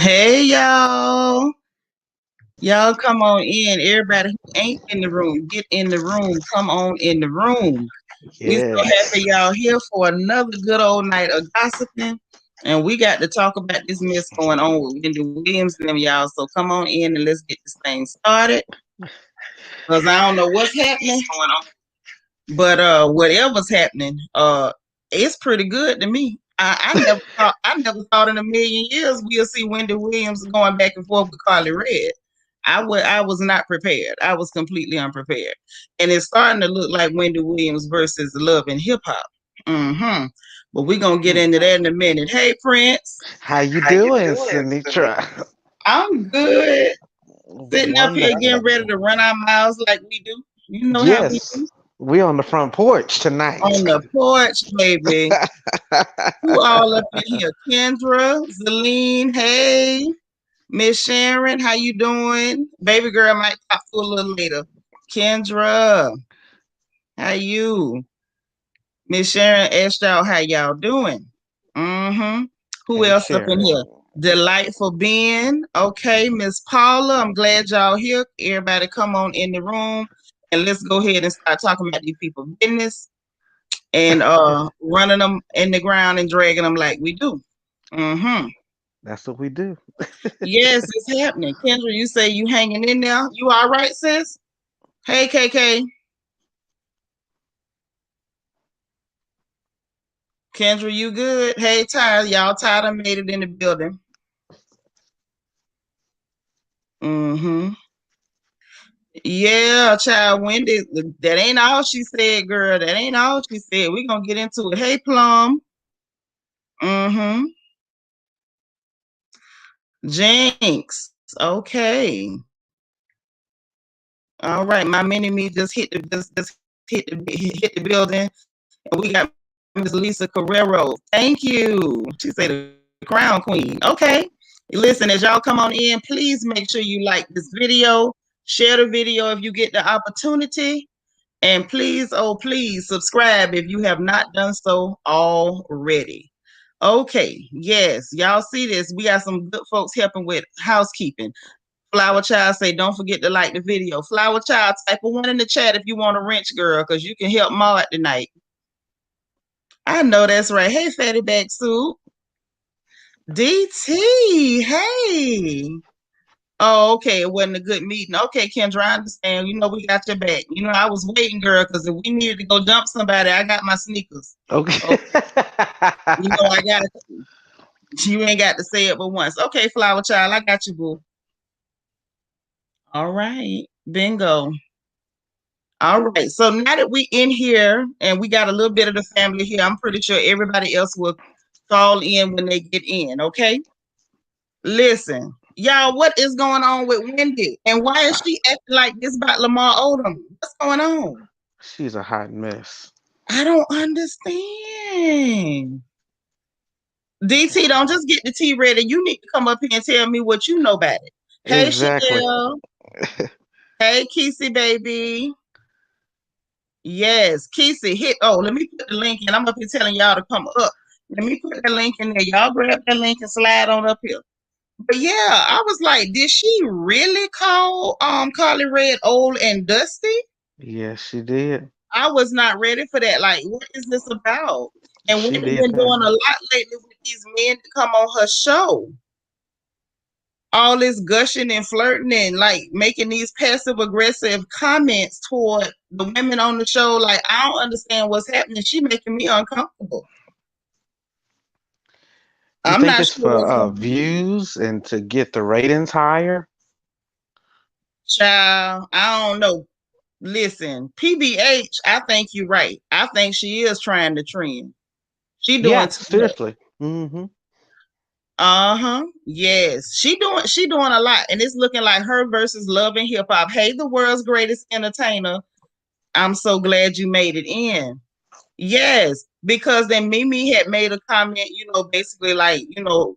Hey y'all. Y'all come on in. Everybody who ain't in the room, get in the room. Come on in the room. We so happy Yes. y'all here for another good old night of gossiping. And we got to talk about this mess going on with Wendy Williams and them, y'all. So come on in and let's get this thing started. Because I don't know what's happening. But whatever's happening, it's pretty good to me. I never thought in a million years we'll see Wendy Williams going back and forth with Carly Red. I was not prepared. I was completely unprepared. And it's starting to look like Wendy Williams versus Love and Hip Hop. Mm-hmm. But we're gonna get into that in a minute. Hey Prince. How you How you doing, doing, Cindy? Seanitra? I'm good. Sitting up here getting Wonderful. ready to run our mouths like we do. You know how we Yes, do. we on the front porch tonight. On the porch, baby. Who all up in here? Kendra, Zeline, hey, Miss Sharon, how you doing? Baby girl might talk to a little later. Kendra, how you? Miss Sharon asked y'all how y'all doing. Mm-hmm. Who Hey, else up in Sharon. here? Delightful Ben. Okay, Miss Paula. I'm glad y'all here. Everybody come on in the room and let's go ahead and start talking about these people business and running them in the ground and dragging them like we do. Mm-hmm. That's what we do. Yes, it's happening. Kendra, you say you hanging in there. You all right, sis? Hey, KK. Kendra, you good? Hey, Ty. Y'all Ty made it in the building. Mm-hmm. Yeah, child, Wendy, that ain't all she said, girl. That ain't all she said. We're gonna get into it. Hey, Plum. Mm-hmm. Jinx. Okay. All right. My mini me just hit the building. And we got Miss Lisa Carrero. Thank you. She say the crown queen. Okay. Listen, as y'all come on in, please make sure you like this video, share the video if you get the opportunity, and please, oh please, subscribe if you have not done so already. Okay, yes, y'all see this. We got some good folks helping with housekeeping. Flower Child say, don't forget to like the video. Flower Child, type a one in the chat if you want a wrench, girl, because you can help Maud tonight. I know that's right. Hey, Fatty Back Soup. DT, hey. Oh, okay. It wasn't a good meeting. Okay, Kendra, I understand. You know, we got your back. You know, I was waiting, girl, because if we needed to go dump somebody, I got my sneakers. Okay. Oh, you know, I got it. You ain't got to say it but once. Okay, Flower Child, I got you, boo. All right. Bingo. All right. So now that we in here and we got a little bit of the family here, I'm pretty sure everybody else will call in when they get in. Okay. Listen, y'all, what is going on with Wendy? And why is she acting like this about Lamar Odom? What's going on? She's a hot mess. I don't understand. DT, don't just get the tea ready. You need to come up here and tell me what you know about it. Hey, Exactly. Chanel. Hey, Kesey, baby. Yes, Kesey, hit. Oh, let me put the link in. I'm up here telling y'all to come up. Let me put the link in there. Y'all grab that link and slide on up here. But yeah, I was like, did she really call Carly Red old and dusty? Yes, she did. I was not ready for that. Like, what is this about? And She Wendy did been that. doing a lot lately with these men to come on her show. All this gushing and flirting and like making these passive aggressive comments toward the women on the show. Like, I don't understand what's happening. She making me uncomfortable. You I'm think not it's sure what's for going on. views and to get the ratings higher? Child, I don't know. Listen, PBH, I think you're right. I think she is trying to trend. She doing Yeah, too much. seriously. Mm-hmm. Uh-huh. Yes. She doing a lot. And it's looking like her versus Love and Hip Hop. Hey, the world's greatest entertainer. I'm so glad you made it in. Yes, because then Mimi had made a comment, basically like, in the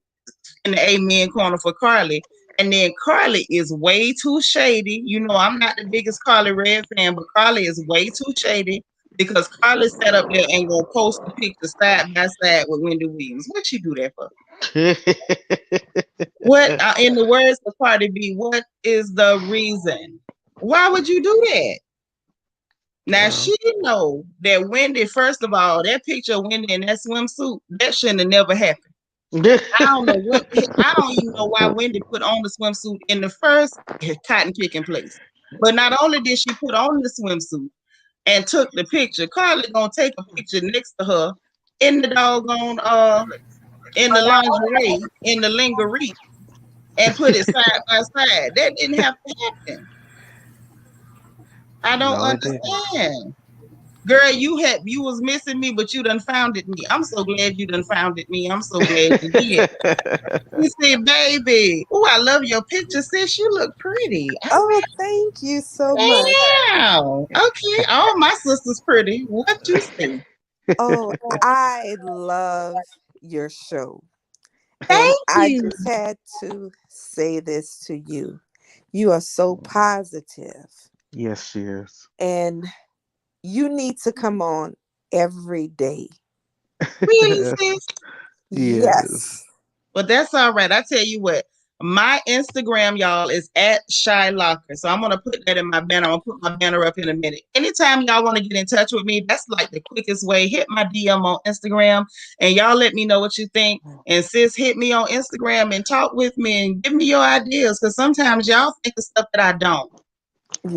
amen corner for Carly. And then Carly is way too shady. I'm not the biggest Carly Red fan, but Carly is way too shady because Carly sat up there and gonna post the picture side by side with Wendy Williams. What she do that for? What, in the words of Cardi B, what is the reason? Why would you do that? Now she know that Wendy, first of all, that picture of Wendy in that swimsuit, that shouldn't have never happened. I don't know what I don't even know why Wendy put on the swimsuit in the first cotton picking place. But not only did she put on the swimsuit and took the picture, Carly gonna take a picture next to her in the doggone in the lingerie, in the lingerie, and put it side by side. That didn't have to happen. I don't No, it didn't. understand. Girl, you was missing me, but you done found it me. I'm so glad you done found it me. I'm so glad you did. You see, baby. Oh, I love your picture, sis. You look pretty. Oh, thank you so much. Wow. Okay. All my sisters pretty. What you say? Oh, I love your show. And Thank I you. just had to say this to you. You are so positive, Yes, she is. and you need to come on every day. Really, Yes. sis? Yes. But that's all right. I tell you what, my Instagram, y'all, is at Shy Locker. So I'm gonna put that in my banner. I'm gonna put my banner up in a minute. Anytime y'all want to get in touch with me, that's like the quickest way. Hit my DM on Instagram and y'all let me know what you think. And sis, hit me on Instagram and talk with me and give me your ideas. Because sometimes y'all think of stuff that I don't.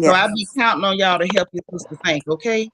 So I'll be Yes. counting on y'all to help your sister think, okay?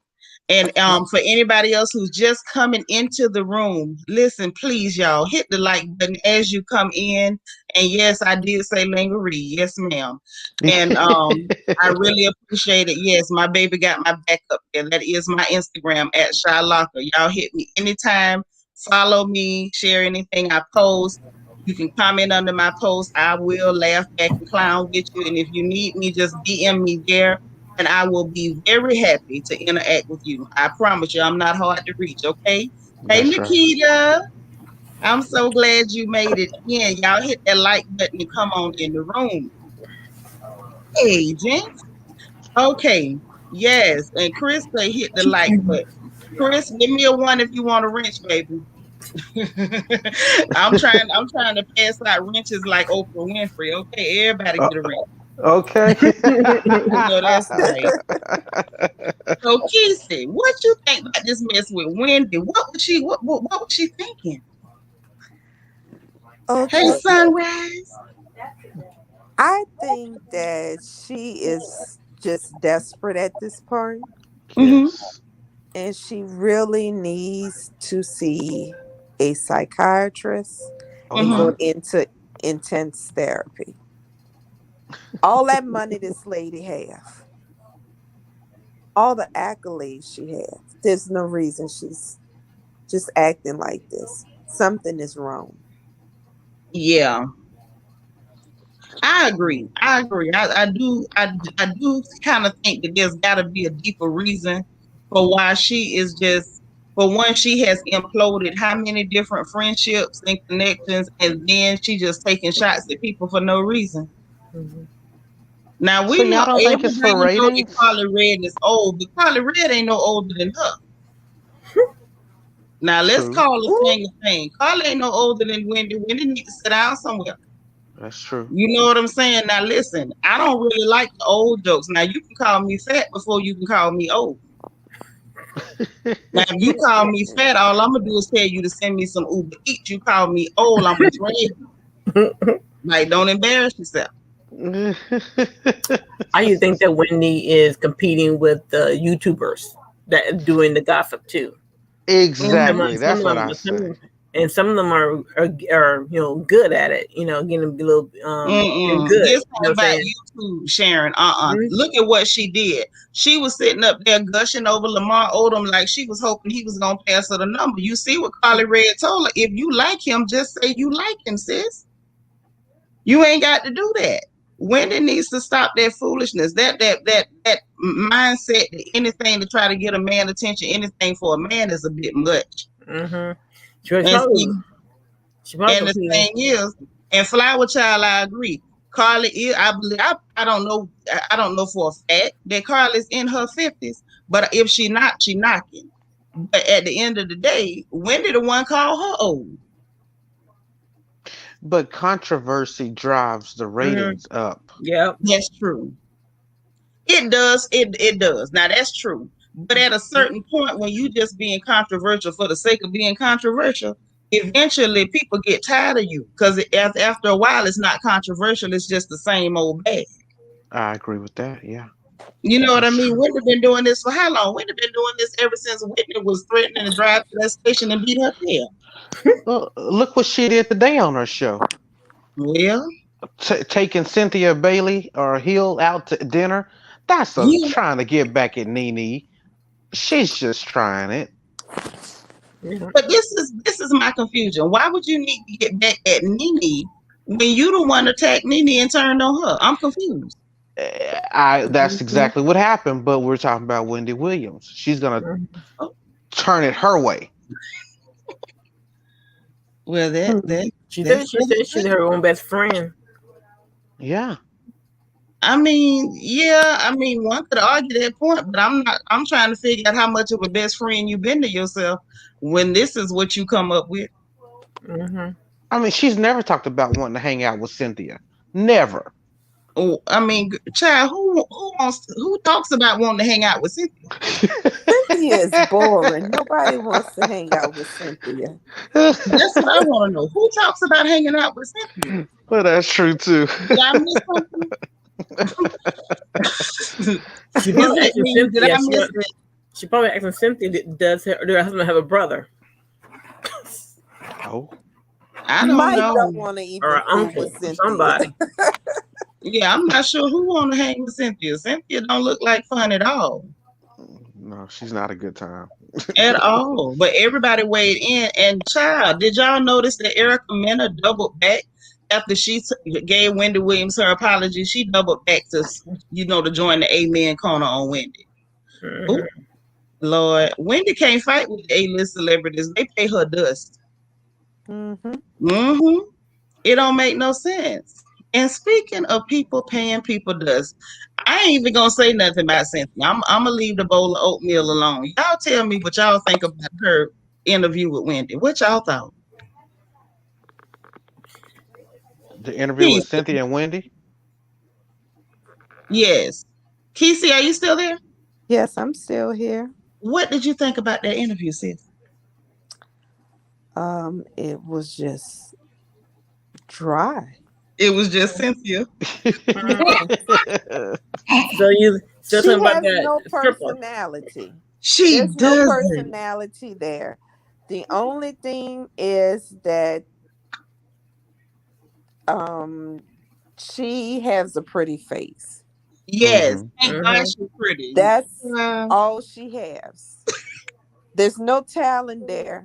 And for anybody else who's just coming into the room, listen, please, y'all, hit the like button as you come in. And yes, I did say lingerie. Yes, ma'am. And I really appreciate it. Yes, my baby got my back up there. That is my Instagram at Shy Locker. Y'all hit me anytime. Follow me, share anything I post. You can comment under my post. I will laugh back and clown with you. And if you need me, just DM me there and I will be very happy to interact with you. I promise you, I'm not hard to reach, okay? Hey, That's right. Nikita, I'm so glad you made it in. Y'all hit that like button and come on in the room. Hey, gents. Okay, yes, and Chris say hit the like button. Chris, give me a one if you want a wrench, baby. I'm trying to pass out wrenches like Oprah Winfrey. Okay, everybody Uh, get a wrench. okay. You know that's right. So Kissy, what you think about this mess with Wendy? What was she thinking? Hey, Okay. Sunrise. I think that she is just desperate at this point, Mm-hmm. Yes. and she really needs to see a psychiatrist Oh and my. go Mm-hmm. into intense therapy. All that money this lady have, all the accolades she has, there's no reason she's just acting like this. Something is wrong. Yeah, I agree. I do kind of think that there's got to be a deeper reason for why she is just. For one, she has imploded how many different friendships and connections, and then she just taking shots at people for no reason. Mhm. Now So we know y'all don't think it's for everybody know that ratings? Carly Red is old, but Carly Red ain't no older than her. Now let's True. call a Ooh, thing a thing. Carly ain't no older than Wendy. Wendy need to sit down somewhere. That's true. You know what I'm saying? Now listen, I don't really like the old jokes. Now you can call me fat before you can call me old. Now if you call me fat, all I'm gonna do is tell you to send me some Uber Eats. You call me old, I'm gonna drag you. Like don't embarrass yourself. I think that Wendy is competing with the YouTubers that doing the gossip too. Mm-hmm. Exactly. Some That's of what them, I say. and some of them are good at it. Getting a little and Mm-mm. good. This You know thing what I'm about saying? YouTube, Sharon. Mhm. Look at what she did. She was sitting up there gushing over Lamar Odom like she was hoping he was gonna pass her the number. You see what Carly Red told her? If you like him, just say you like him, sis. You ain't got to do that. Wendy needs to stop that foolishness, that mindset that anything to try to get a man attention, anything for a man is a bit much. Mhm. She was And see, probably she probably and the competing. thing is, and Flower Child, I agree. Carly is, I believe, I don't know for a fact that Carly's in her 50s, But if she not, she knocking. But at the end of the day, Wendy the one called her old. But controversy drives the ratings up. Yep. That's true. It does. It does. Now that's true. But at a certain point, when you just being controversial for the sake of being controversial, eventually people get tired of you because after a while, it's not controversial. It's just the same old bag. I agree with that. Yeah. You know what I That's mean? true. Wendy been doing this for how long? Wendy been doing this ever since Whitney was threatening to drive to that station and beat her tail. Well, look what she did today on her show. Well, Taking Cynthia Bailey or Hill out to dinner. That's yeah. trying to get back at Nene. She's just trying it. But this is my confusion. Why would you need to get back at Nene when you the one attacked Nene and turned on her? I'm confused. That's exactly what happened. But we're talking about Wendy Williams. She's gonna turn it her way. Well, She said she's her own best friend. Yeah. I mean, yeah. I mean, one could argue that point, but I'm not. I'm trying to figure out how much of a best friend you've been to yourself when this is what you come up with. I mean, she's never talked about wanting to hang out with Cynthia. Never. Oh, I mean, child, who talks about wanting to hang out with Cynthia? Cynthia is boring. Nobody wants to hang out with Cynthia. That's what I want to know. Who talks about hanging out with Cynthia? Well, that's true too. Did I miss something? She probably asking Did I Cynthia. miss it? She probably asking Cynthia, does her husband have a brother? Oh. I don't Mike know. don't want to even Or an fool uncle? with Cynthia. Somebody. Yeah, I'm not sure who want to hang with Cynthia. Cynthia don't look like fun at all. No, she's not a good time. At all. But everybody weighed in. And child, did y'all notice that Erica Mena doubled back after she gave Wendy Williams her apology? She doubled back to, to join the Amen corner on Wendy. Ooh, Lord, Wendy can't fight with the A-list celebrities. They pay her dust. It don't make no sense. And speaking of people paying people dust, I ain't even gonna say nothing about Cynthia. I'm gonna leave the bowl of oatmeal alone. Y'all tell me what y'all think about her interview with Wendy. What y'all thought? The interview with Cynthia and Wendy? Yes. Kesey, are you still there? Yes, I'm still here. What did you think about that interview, sis? It was just dry. It was just Cynthia. So you still She talking about has that no stripper? personality. She There's doesn't. no personality there. The only thing is that she has a pretty face. Yes. Thank God she's pretty. That's all she has. There's no talent there.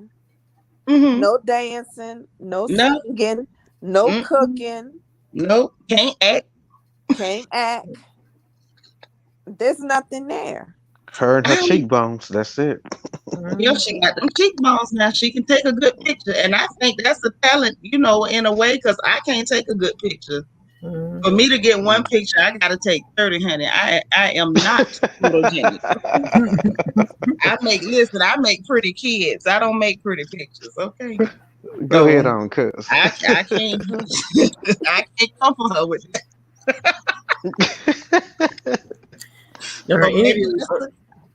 No dancing, no singing, no cooking. Nope. Can't act. There's nothing there. Her and her cheekbones. That's it. Yeah, she got them cheekbones now. She can take a good picture. And I think that's a talent, in a way, because I can't take a good picture. For me to get one picture, I got to take 30, honey. I am not photogenic. I make pretty kids. I don't make pretty pictures, okay? Go ahead on, cuz. I can't I can't come for her with that.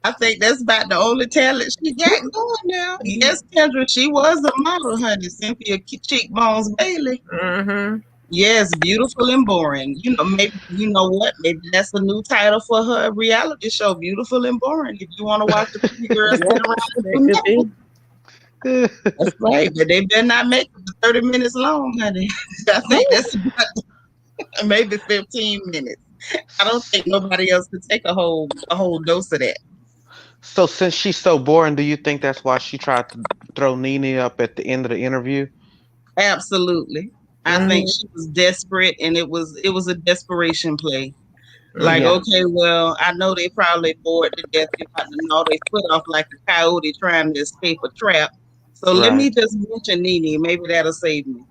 I think that's about the only talent she got going now. Yes, Kendra, she was a model, honey. Cynthia Cheekbones Bailey. Yes, beautiful and boring. Maybe Maybe that's a new title for her reality show, Beautiful and Boring. If you want to watch the pretty girls sit around. That's right, but they better not make it 30 minutes long, honey. I think that's about maybe 15 minutes. I don't think nobody else could take a whole dose of that. So since she's so boring, do you think that's why she tried to throw Nene up at the end of the interview? Absolutely. I think she was desperate, and it was a desperation play. Like, okay, well, I know they probably bored to death. They about to gnaw their foot off like a coyote trying to escape a trap. So let me just mention Nene. Maybe that'll save me.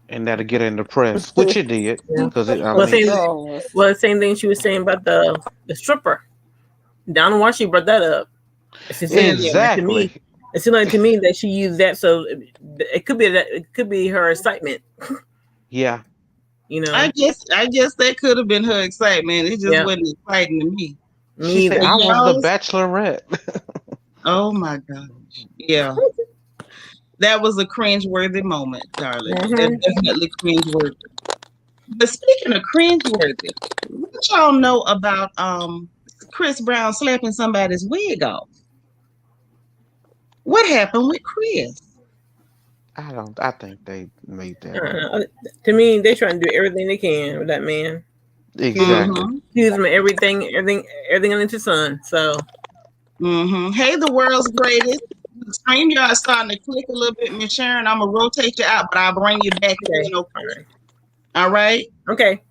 And that'll get her in the press, which it did. Because the same thing she was saying about the stripper. don't know why she brought that up. Exactly. It seemed like to me that she used that, so it could be that it could be her excitement. Yeah. You know. I guess that could have been her excitement. It just wasn't exciting to me. She said, either. "I was the bachelorette." Oh my gosh. Yeah. That was a cringe-worthy moment, darling. That's definitely cringe-worthy. But speaking of cringe-worthy, what y'all know about Chris Brown slapping somebody's wig off? What happened with Chris? I think they made that up. To me, they're trying to do everything they can with that man. Exactly. Accuse him of everything under the sun. So. Hey, the world's greatest. The StreamYard starting to click a little bit, Miss Sharon. I'm gonna rotate you out, but I'll bring you back. Okay. All right. Okay.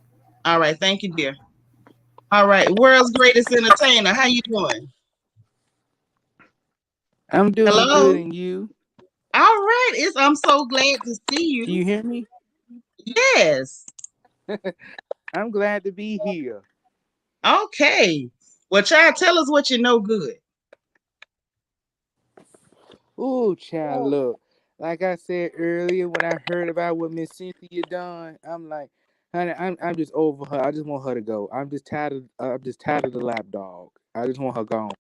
All right. Thank you, dear. All right. World's greatest entertainer. How you doing? I'm doing good, and you? All right. I'm so glad to see you. Do you hear me? Yes. I'm glad to be here. Okay. Well, child, tell us what you know good. Oh, child, look. Like I said earlier, when I heard about what Miss Cynthia done, I'm like, honey, I'm just over her. I just want her to go. I'm just tired of the lapdog. I just want her gone.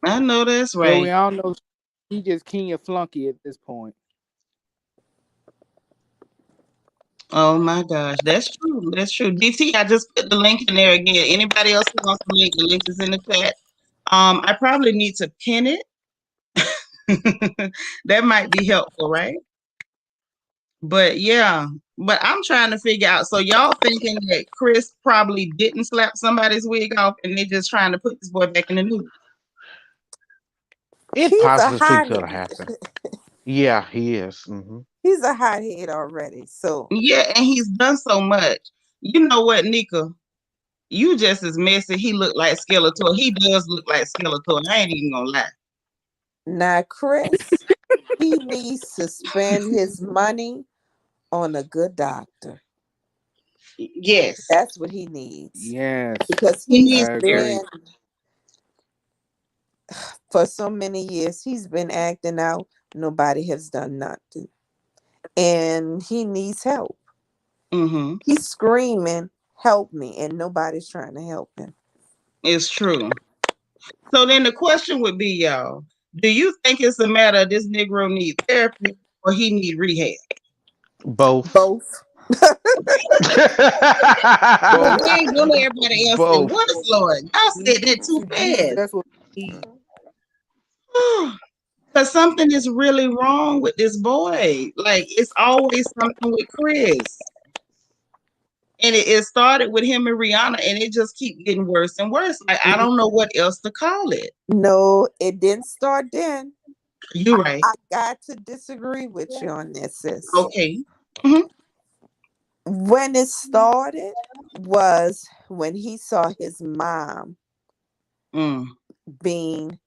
I know that's right. So we all know she just king of flunky at this point. Oh my gosh, that's true. That's true. DT, I just put the link in there again. Anybody else who wants the link is in the chat. I probably need to pin it. That might be helpful, right? But yeah, but I'm trying to figure out. So y'all thinking that Chris probably didn't slap somebody's wig off, and they're just trying to put this boy back in the news? It possibly could have happened. Yeah, he is. Mm-hmm. He's a hothead already. So yeah, and he's done so much. You know what, Nika? You just as messy. He looked like Skeletor. He does look like Skeletor. I ain't even gonna lie. Now, Chris, he needs to spend his money on a good doctor. Yes. That's what he needs. Yes. Because he's been, for so many years, he's been acting out. Nobody has done nothing. And he needs help. He's screaming, help me, and nobody's trying to help him. It's true. So then the question would be, y'all, do you think it's a matter of this Negro need therapy or he need rehab? Both. Well, we ain't gonna everybody else say what, Lord? Y'all said that too fast. That's what he. Because something is really wrong with this boy. Like, it's always something with Chris. And it started with him and Rihanna, and it just keeps getting worse and worse. Like, I don't know what else to call it. No, it didn't start then. You're right. I got to disagree with you on this, sis. Okay. When it started was when he saw his mom being,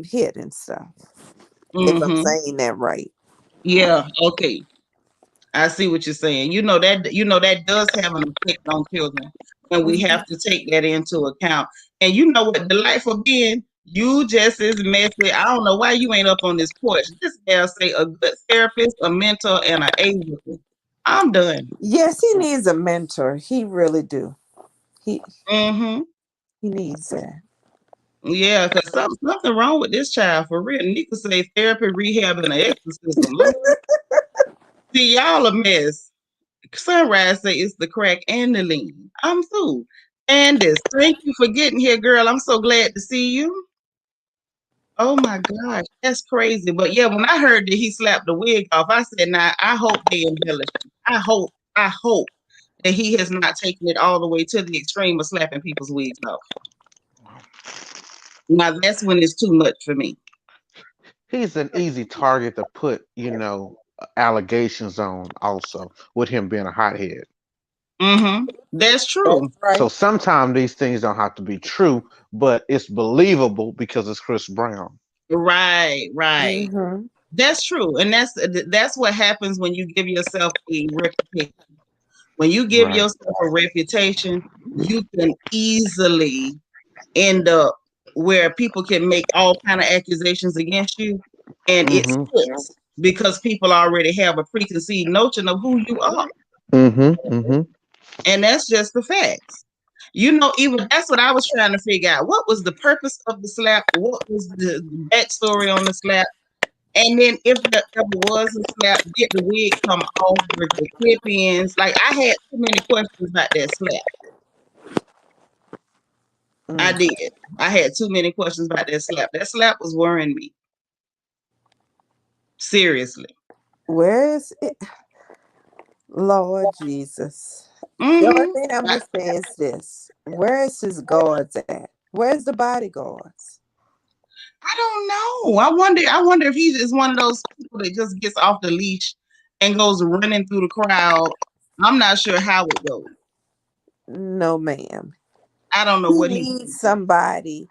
hit and stuff. If I'm saying that right. Yeah, okay. I see what you're saying. That does have an effect on children, and we have to take that into account. And you know what, delightful being, you just as messy. I don't know why you ain't up on this porch. This gal say a good therapist, a mentor, and an A-worker. I'm done. Yes, he needs a mentor. He really do. He needs that. Yeah, because something wrong with this child for real. Nika say therapy, rehab, and an exorcism. See, y'all a mess. Sunrise say it's the crack and the lean. I'm through. Candace, thank you for getting here, girl. I'm so glad to see you. Oh my gosh, that's crazy. But yeah, when I heard that he slapped the wig off, I said, "Now I hope they embellish. I hope that he has not taken it all the way to the extreme of slapping people's wigs off. Now that's when it's too much for me." He's an easy target to put, allegations on also with him being a hothead. That's true. That's right. So sometimes these things don't have to be true, but it's believable because it's Chris Brown. Right. That's true. And that's what happens when you give yourself a reputation. When you give Right. yourself a reputation, you can easily end up where people can make all kind of accusations against you, and it Mm-hmm. sticks because people already have a preconceived notion of who you are, Mm-hmm. Mm-hmm. and that's just the facts. Even that's what I was trying to figure out. What was the purpose of the slap? What was the backstory on the slap? And then if there ever was a slap, did the wig come off? Were the clip-ins? Like, I had too many questions about that slap. I Mm. did. I had too many questions about that slap. That slap was worrying me. Seriously. Where is it? Lord Jesus. The only Mm-hmm. thing I'm gonna say is this: where is his guards at? Where's the bodyguards? I don't know. I wonder if he is one of those people that just gets off the leash and goes running through the crowd. I'm not sure how it goes. No, ma'am. I don't know He what he needs somebody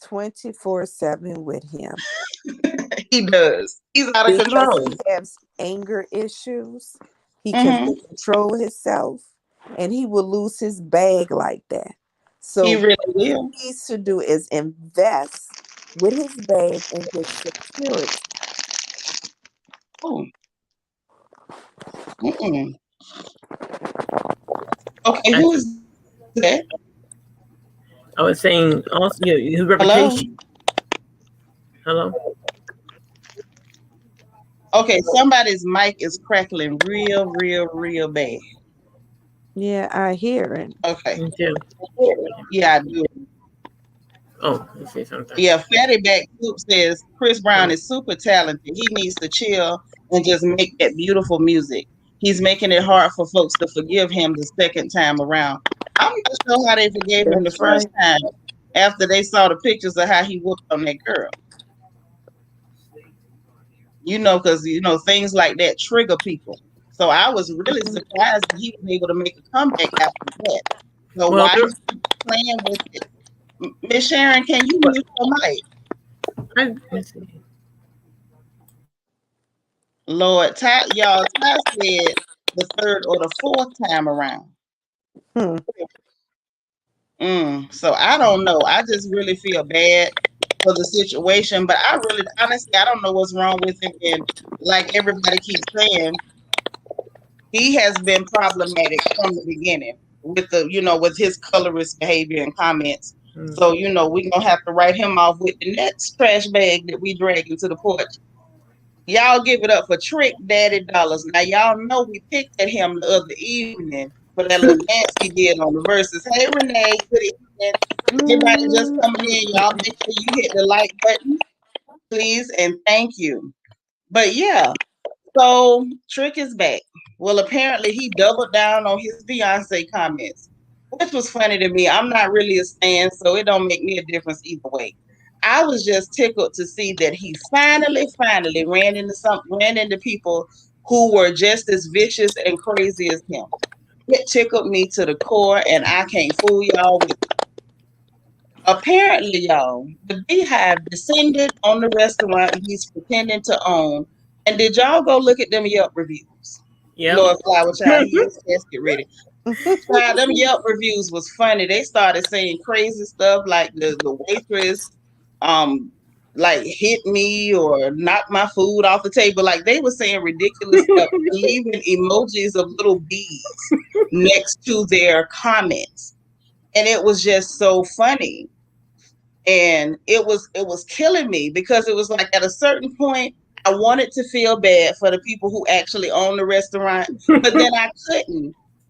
24/7 with him he does. He's out of because control. he has anger issues. He Mm-hmm. cannot control himself, and he will lose his bag like that. He So really what will. he needs to do is invest with his bag and with security. Oh. Mm-mm. Okay, I, who is that? I was saying also his Hello? reputation. Hello. Okay, somebody's mic is crackling real, real, real bad. Yeah, I hear it. Okay. Me too. Yeah, I do. Oh, you say something. Yeah, Fatty Back Soup says Chris Brown is super talented. He needs to chill and just make that beautiful music. He's making it hard for folks to forgive him the second time around. I'm not sure how they forgave him the That's first right. time after they saw the pictures of how he whooped on that girl. Because things like that trigger people. So I was really surprised that he was able to make a comeback after that. So Well, why he keep playing with it? Miss Sharon, can you but mute your mic? let's see. Lord, Ty said the third or the fourth time around. Hmm. So I don't know. I just really feel bad for the situation, but I really, honestly, I don't know what's wrong with him. And like everybody keeps saying, he has been problematic from the beginning with his colorist behavior and comments. So, we're gonna have to write him off with the next trash bag that we drag into the porch. Y'all give it up for Trick Daddy Dollars. Now y'all know we picked at him the other evening for that little dance he did on the verses. Hey Renee, good evening. Everybody just Mm. coming in, y'all make sure you hit the like button, please, and thank you. But yeah, so Trick is back. Well, apparently he doubled down on his Beyonce comments, which was funny to me. I'm not really a stan, so it don't make me a difference either way. I was just tickled to see that he finally ran into people who were just as vicious and crazy as him. It tickled me to the core, and I can't fool y'all with it. Apparently, y'all, the Beehive descended on the restaurant he's pretending to own. And did y'all go look at them Yelp reviews? Yep. Lord Flower Child, he is get ready. Child, them Yelp reviews was funny. They started saying crazy stuff like the waitress um like hit me or knocked my food off the table. Like they were saying ridiculous stuff, leaving emojis of little bees next to their comments. And it was just so funny. And it was killing me because it was like at a certain point I wanted to feel bad for the people who actually own the restaurant, but then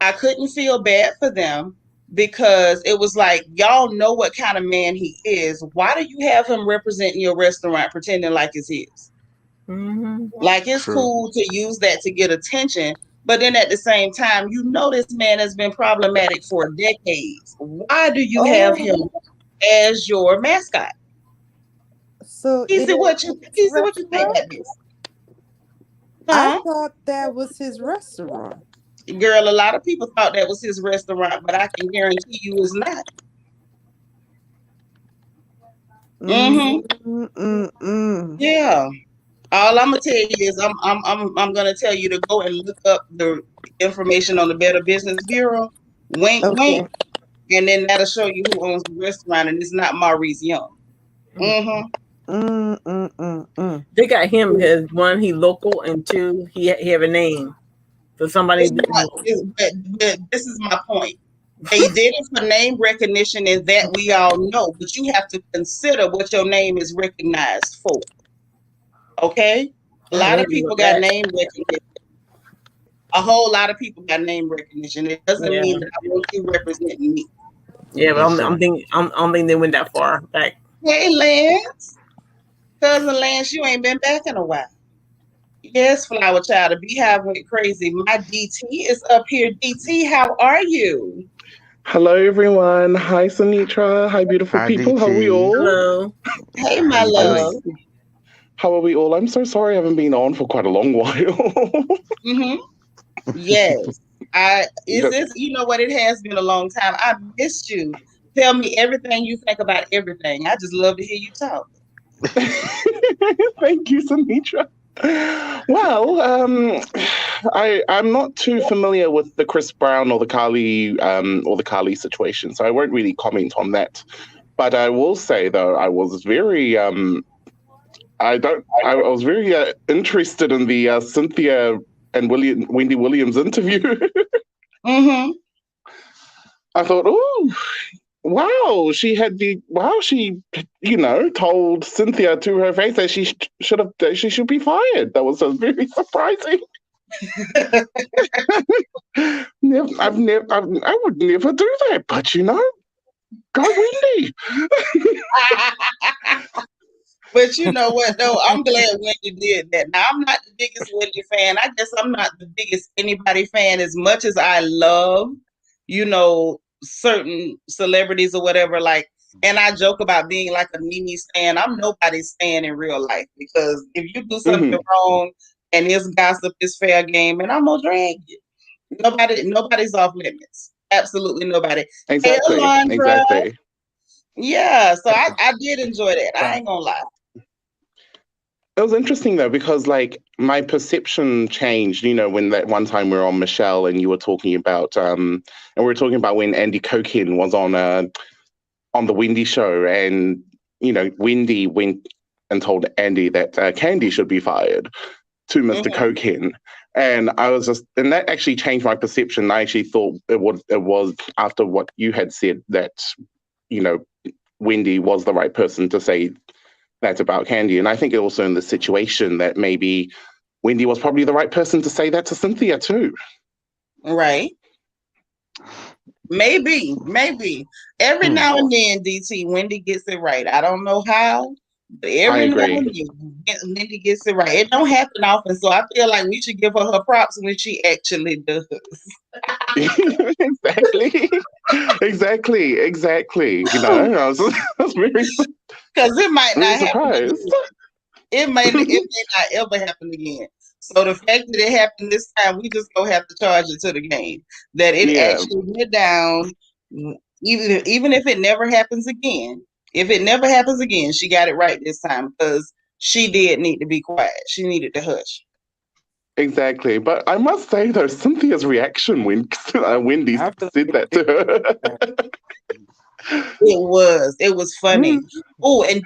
I couldn't feel bad for them because it was like y'all know what kind of man he is. Why do you have him representing your restaurant pretending like it's his? Like it's True. cool to use that to get attention, but then at the same time, this man has been problematic for decades. Why do you have him Oh, as your mascot? so it Easy, is his what you think restaurant? about this? I Huh? thought that was his restaurant. Girl, a lot of people thought that was his restaurant, but I can guarantee you it's not. Mm, Mm-hmm. mm, mm, mm. Yeah. All I'm gonna tell you is I'm gonna tell you to go and look up information on the Better Business Bureau. Wink, Okay. wink. And then that'll show you who owns the restaurant, and it's not Maurice Young. Mm-hmm. They got him because one, he local, and two, he have a name. So somebody. But this is my point. They did it for name recognition, and that we all know. But you have to consider what your name is recognized for. Okay? A lot of people got name recognition. A whole lot of people got name recognition. It doesn't mean that I want you representing me. Yeah, but I'm thinking they went that far back. Hey, Lance. Cousin Lance, you ain't been back in a while. Yes, Flower Child. The Beehive went crazy. My DT is up here. DT, how are you? Hello, everyone. Hi, Seanitra. Hi, beautiful Hi, people. DT. How are we all? Hello. Hey, my love. How are we all? I'm so sorry I haven't been on for quite a long while. Mm-hmm. Yes. You know what? It has been a long time. I missed you. Tell me everything you think about everything. I just love to hear you talk. Thank you, Seanitra. Well, I'm not too familiar with the Chris Brown or the Carly situation, so I won't really comment on that. But I will say, though, I was very I was very interested in the Cynthia and Wendy Williams interview. Mm-hmm. I thought, oh, wow, she told Cynthia to her face that she should be fired. That was very surprising. I would never do that, but go Wendy. But you know what, though? I'm glad Wendy did that. Now, I'm not the biggest Wendy fan. I guess I'm not the biggest anybody fan as much as I love, certain celebrities or whatever. Like, and I joke about being like a Mimi stan. I'm nobody's stan in real life because if you do something wrong and it's gossip, it's fair game, and I'm gonna drag you. Nobody's off limits. Absolutely nobody. Exactly. Hey, Alondra. Exactly. Yeah, so I did enjoy that. I ain't gonna lie. It was interesting though, because like my perception changed, when that one time we were on Michelle and you were talking about and we were talking about when Andy Cokin was on the Wendy show, and Wendy went and told Andy that Candy should be fired to Mr. Cokin. And and that actually changed my perception. I actually thought it was after what you had said that, Wendy was the right person to say that about Candy. And I think also in the situation that maybe Wendy was probably the right person to say that to Cynthia too. Right. Maybe. Every now and then, DT, Wendy gets it right. I don't know how, but every now and then, Wendy gets it right. It don't happen often, so I feel like we should give her props when she actually does. Exactly. I was very because it might not surprised. It may not ever happen again. So the fact that it happened this time, we just gonna have to charge it to the game that it actually went down. Even if it never happens again, she got it right this time because she did need to be quiet. She needed to hush. Exactly, but I must say though, Cynthia's reaction when Wendy said that to her. It was funny. Oh, and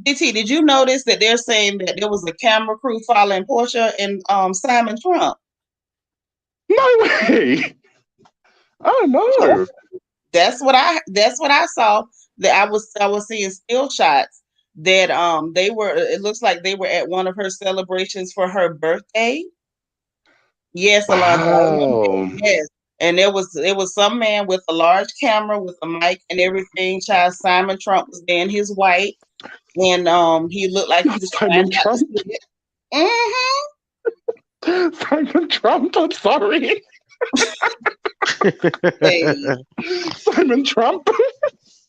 DT, did you notice that they're saying that there was a camera crew following Porsha and Simon Trump? No way. Oh no. That's what I saw. That I was seeing still shots that it looks like they were at one of her celebrations for her birthday. Yes, wow. Yes. And it was some man with a large camera with a mic and everything. Child Simon Trump was there in his white, and he looked like he was Simon Trump. Simon Trump. I'm sorry. Simon Trump.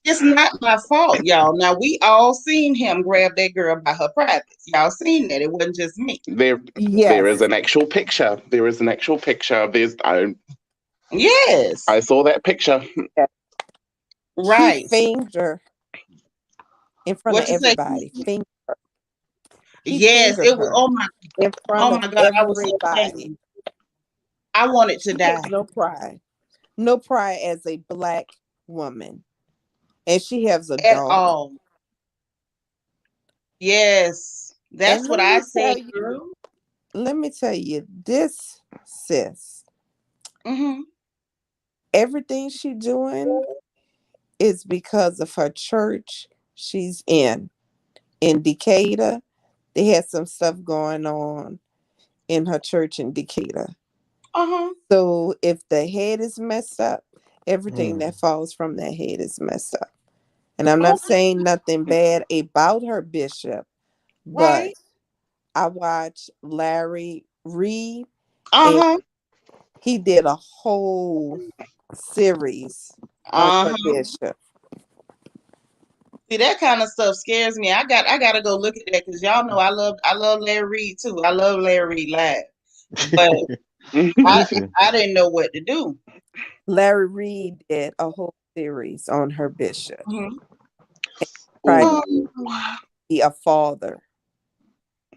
It's not my fault, y'all. Now we all seen him grab that girl by her privates. Y'all seen that. It wasn't just me. There is an actual picture. Yes. I saw that picture. Right. He finged her in front of everybody. Yes, it was. Oh my God! I was so ashamed. I wanted to She has die. no pride. No pride as a black woman. And she has a At daughter. all. Yes. And That's what I said, girl. let me tell you this, sis. Mm-hmm. Everything she doing is because of her church she's in Decatur. They had some stuff going on in her church in Decatur. Uh-huh. So if the head is messed up, everything Mm. that falls from that head is messed up. And I'm not Okay. saying nothing bad about her bishop, but Right. I watched Larry Reed and Uh-huh. he did a whole series on her Uh-huh. bishop. See, that kind of stuff scares me. I gotta go look at that because y'all know I love Larry Reed too. I love Larry Reed live. But Me I too. I didn't know what to do. Larry Reed did a whole series on her bishop. Mhm. Tried to Ooh. be a father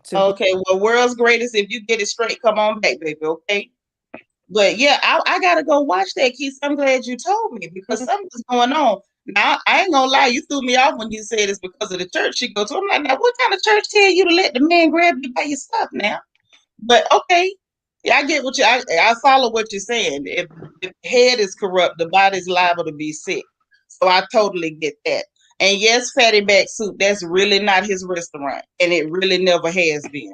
to who. Okay, well, world's greatest. If you get it straight, come on back, baby. Okay. But yeah, I gotta go watch that, Keith. I'm glad you told me because something's going on. Now I ain't gonna lie, you threw me off when you said it's because of the church she go to. I'm like, now what kind of church tell you to let the man grab you by your stuff now? But okay, yeah, I get what I follow what you're saying. If the head is corrupt, the body's liable to be sick. So I totally get that. And yes, Fatty Back Soup, that's really not his restaurant, and it really never has been.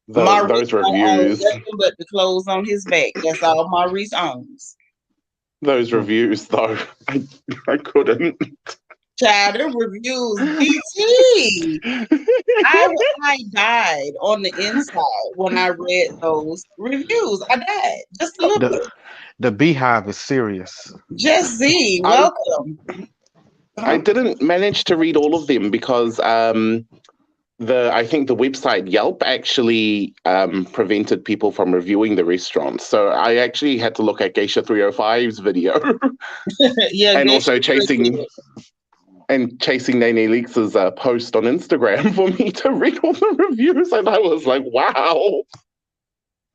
Maurice Those don't own reviews, nothing but the clothes on his back. That's all Maurice owns. those Mm. reviews, though, I couldn't. Child, the reviews, BT. I died on the inside when I read those reviews. I died just a little The bit. the beehive is serious. Just Z, I welcome. I Uh-huh. didn't manage to read all of them because I think the website Yelp actually prevented people from reviewing the restaurant. So I actually had to look at Geisha 305's video Yeah, and Geisha also really chasing Nene Leaks' post on Instagram for me to read all the reviews, and I was like, wow.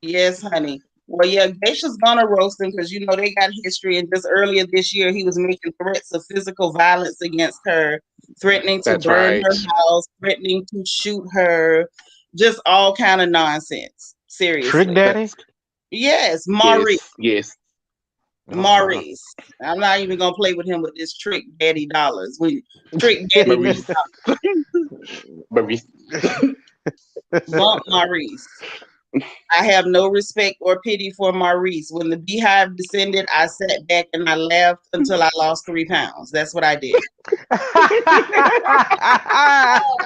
Yes, honey. Well, yeah, Geisha's gonna roast him because you know they got history. And just earlier this year, he was making threats of physical violence against her, threatening to That's burn her right. house, threatening to shoot her, just all kind of nonsense. Trick Seriously. Daddy? That's Yes, yes. Oh wow. Maurice. I'm not even gonna play with him with this trick daddy dollars. We trick daddy Maurice. Maurice. bump Maurice. I have no respect or pity for Maurice. When the beehive descended, I sat back and I laughed until I lost 3 pounds. That's what I did.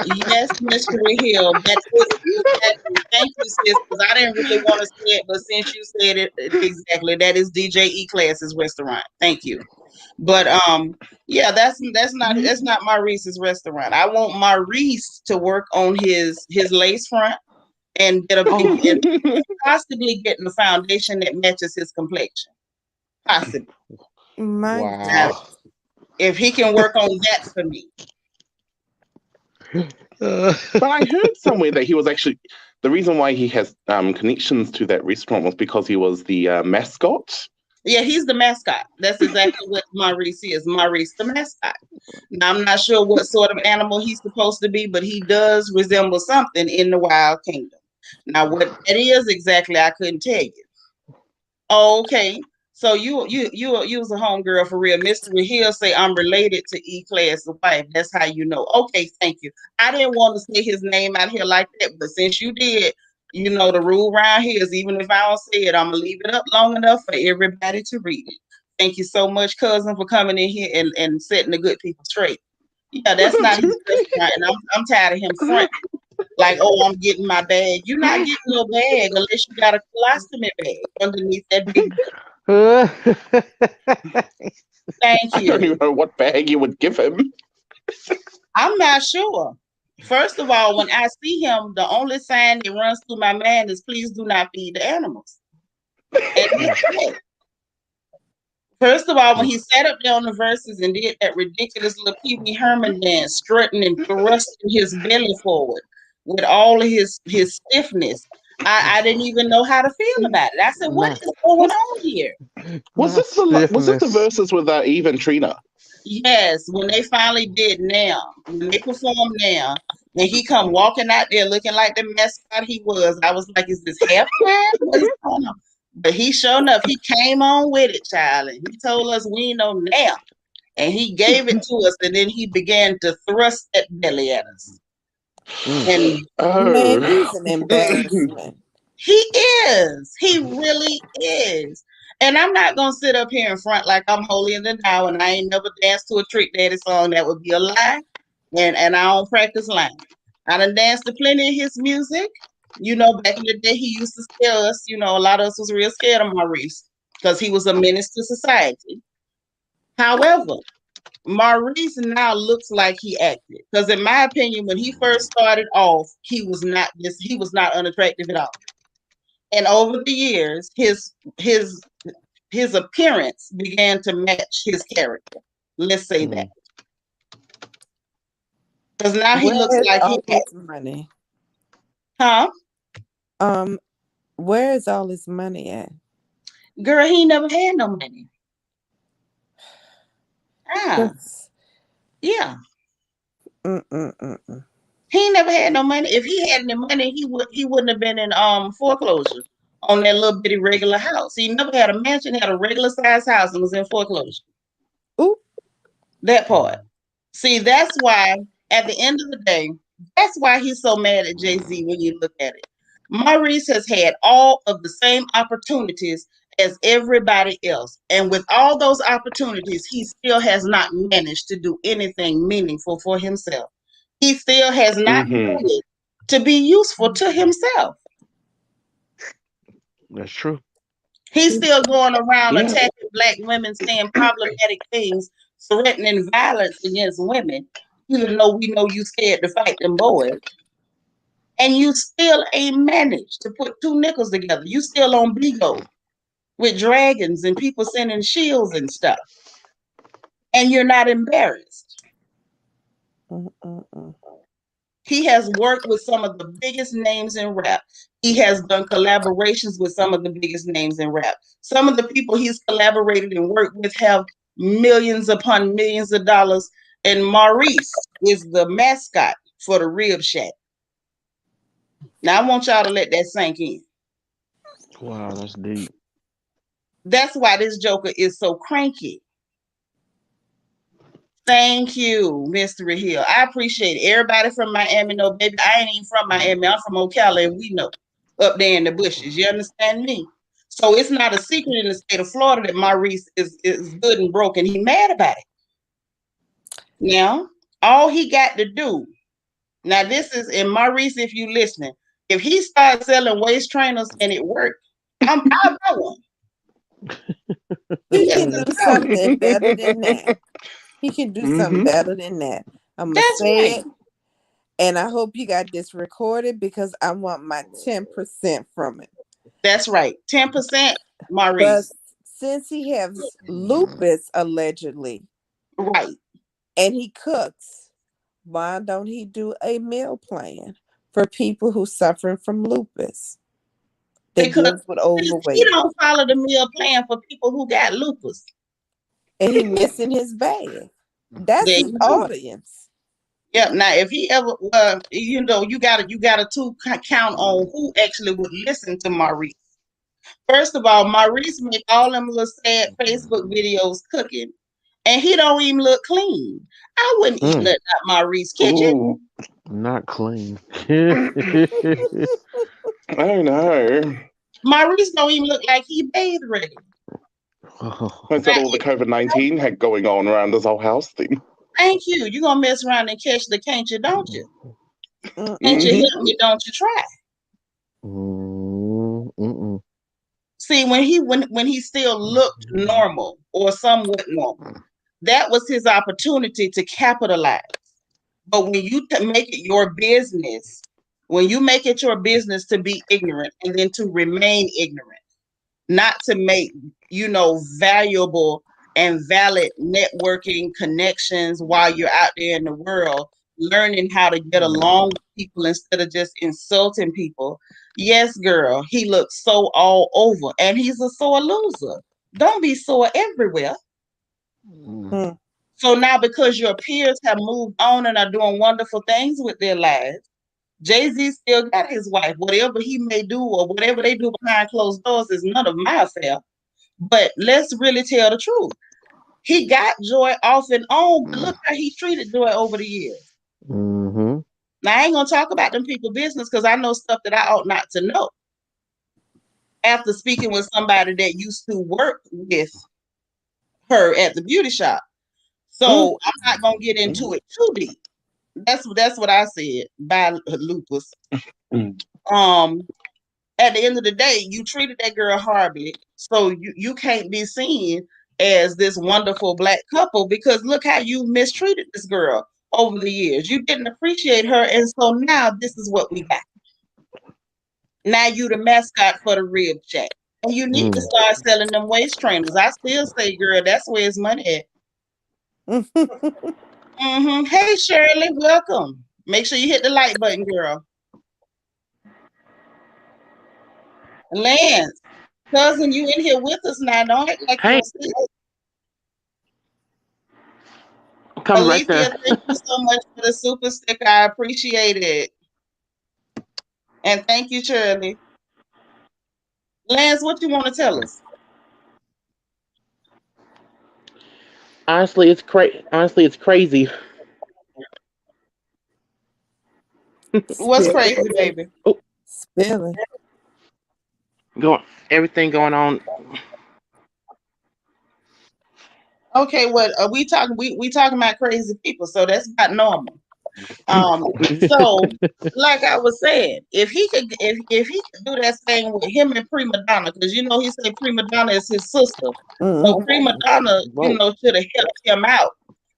Yes, Mystery Hill. That is exactly. Thank you, sis. Because I didn't really want to say it, but since you said it exactly, that is DJ E Class's restaurant. Thank you. But yeah, that's not Maurice's restaurant. I want Maurice to work on his lace front and get a big Oh and possibly getting a foundation that matches his complexion. Possibly. My Now, God. wow. if he can work on that for me. But I heard somewhere that he was actually the reason why he has connections to that restaurant was because he was the mascot. Yeah, he's the mascot. That's exactly what Maurice is. Maurice the mascot. Now I'm not sure what sort of animal he's supposed to be, but he does resemble something in the wild kingdom. Now what that is exactly, I couldn't tell you. Oh, okay. So you was a homegirl for real. Mystery Hill say I'm related to E Class wife. That's how you know. Okay, thank you. I didn't want to say his name out here like that, but since you did, you know the rule around here is even if I don't say it, I'm gonna leave it up long enough for everybody to read it. Thank you so much, cousin, for coming in here and setting the good people straight. Yeah, that's not his restaurant, and I'm tired of him fronting. Like, oh, I'm getting my bag. You're not getting no bag unless you got a colostomy bag underneath that big. Thank I don't you. even know what bag you would give him. I'm not sure. First of all, when I see him, the only sign that runs through my mind is please do not feed the animals. And that's it. First of all, when he sat up there on the verses and did that ridiculous little Pee Wee Herman dance, strutting and thrusting his belly forward with all of his stiffness, I didn't even know how to feel about it. I said, what Not, is going on here? Was not this the stiffness. verses with Eve and Trina? Yes, when they finally did now, when they performed now, and he come walking out there looking like the mascot he was, I was like, is this halftime? What is going on? But he sure enough, he came on with it, child, and he told us we know now. And he gave it to us, and then he began to thrust that belly at us. Mm. And Man, Oh. he's an embarrassment. he is. He really is. And I'm not gonna sit up here in front like I'm holier than thou, and I ain't never danced to a Trick Daddy song. That would be a lie. And I don't practice lying. I done danced to plenty of his music. You know, back in the day, he used to scare us. You know, a lot of us was real scared of Maurice because he was a menace to society. However, Maurice now looks like he acted. Because in my opinion, when he first started off, he was not unattractive at all. And over the years, his appearance began to match his character. Let's say that. Because now he looks Where's like all he his money? huh? Where is all his money at? Girl, he never had no money. Yeah. He never had no money. If he had any money, he wouldn't have been in foreclosure on that little bitty regular house. He never had a mansion, had a regular size house and was in foreclosure. Ooh. That part. See, that's why at the end of the day, that's why he's so mad at Jay-Z when you look at it. Maurice has had all of the same opportunities as everybody else. And with all those opportunities, he still has not managed to do anything meaningful for himself. He still has not made it to be useful to himself. That's true. He's still going around attacking Black women, saying problematic things, threatening violence against women, even though we know you scared to fight them boys. And you still ain't managed to put two nickels together. You still on Bigo with dragons and people sending shields and stuff. And you're not embarrassed. He has worked with some of the biggest names in rap. He has done collaborations with some of the biggest names in rap. Some of the people he's collaborated and worked with have millions upon millions of dollars. And Maurice is the mascot for the Rib Shack. Now, I want y'all to let that sink in. Wow, that's deep. That's why this Joker is so cranky. Thank you, Mystery Hill. I appreciate it. Everybody from Miami know, baby, I ain't even from Miami. I'm from Ocala, and we know up there in the bushes. You understand me? So it's not a secret in the state of Florida that Maurice is good and broken. He mad about it. Now, all he got to do, now this is, and Maurice, if you listening, if he starts selling waist trainers and it worked, I'll buy one. He can do something better than that. He can do something better than that. I'm going to say it. And I hope you got this recorded because I want my 10% from it. That's right. 10%, Maurice. But since he has lupus, allegedly. Right. And he cooks, why don't he do a meal plan for people who suffering from lupus? Because with overweight. He don't follow the meal plan for people who got lupus. And he missing his bag. That's his audience. Yep. Now, if he ever, you know, you gotta to count on who actually would listen to Maurice. First of all, Maurice make all them little sad Facebook videos cooking, and he don't even look clean. I wouldn't eat nothing out Maurice's kitchen. Not clean. I know. Maurice don't even look like he bathed ready. Is that all the COVID-19 had going on around this whole house thing? Thank you. You're gonna mess around and catch the can't you, don't you? Can't you help me, don't you try? See, when he still looked normal or somewhat normal, that was his opportunity to capitalize. But when you make it your business, to be ignorant and then to remain ignorant, not to make, valuable and valid networking connections while you're out there in the world, learning how to get along with people instead of just insulting people, Yes, girl. He looks so all over, and he's a sore loser. Don't be sore everywhere. Hmm. So now, because your peers have moved on and are doing wonderful things with their lives, Jay-Z still got his wife. Whatever he may do or whatever they do behind closed doors is none of my affair. But let's really tell the truth. He got Joy off and on, but look how he treated Joy over the years. Mm-hmm. Now, I ain't going to talk about them people business because I know stuff that I ought not to know after speaking with somebody that used to work with her at the beauty shop. So I'm not going to get into it too deep. That's what I said by lupus. At the end of the day, you treated that girl horribly, so you can't be seen as this wonderful black couple because look how you mistreated this girl over the years. You didn't appreciate her, and so now this is what we got. Now you the mascot for the rib shack, and you need to start selling them waist trainers. I still say, girl, that's where his money at. Hey Shirley, welcome. Make sure you hit the like button, girl. Lance, cousin, you in here with us now. Don't act like you Hey, don't see us. come right Alicia, there. thank you so much for the super sticker. I appreciate it. And thank you, Shirley. Lance, what you want to tell us? Honestly, it's crazy. What's Spill crazy, it. baby? Oh, Spill it. everything going on. Okay, what are we talking? We talking about crazy people, so that's not normal. So like I was saying, if he could do that thing with him and Prima Donna, because you know he said Prima Donna is his sister. So Prima Donna, should have helped him out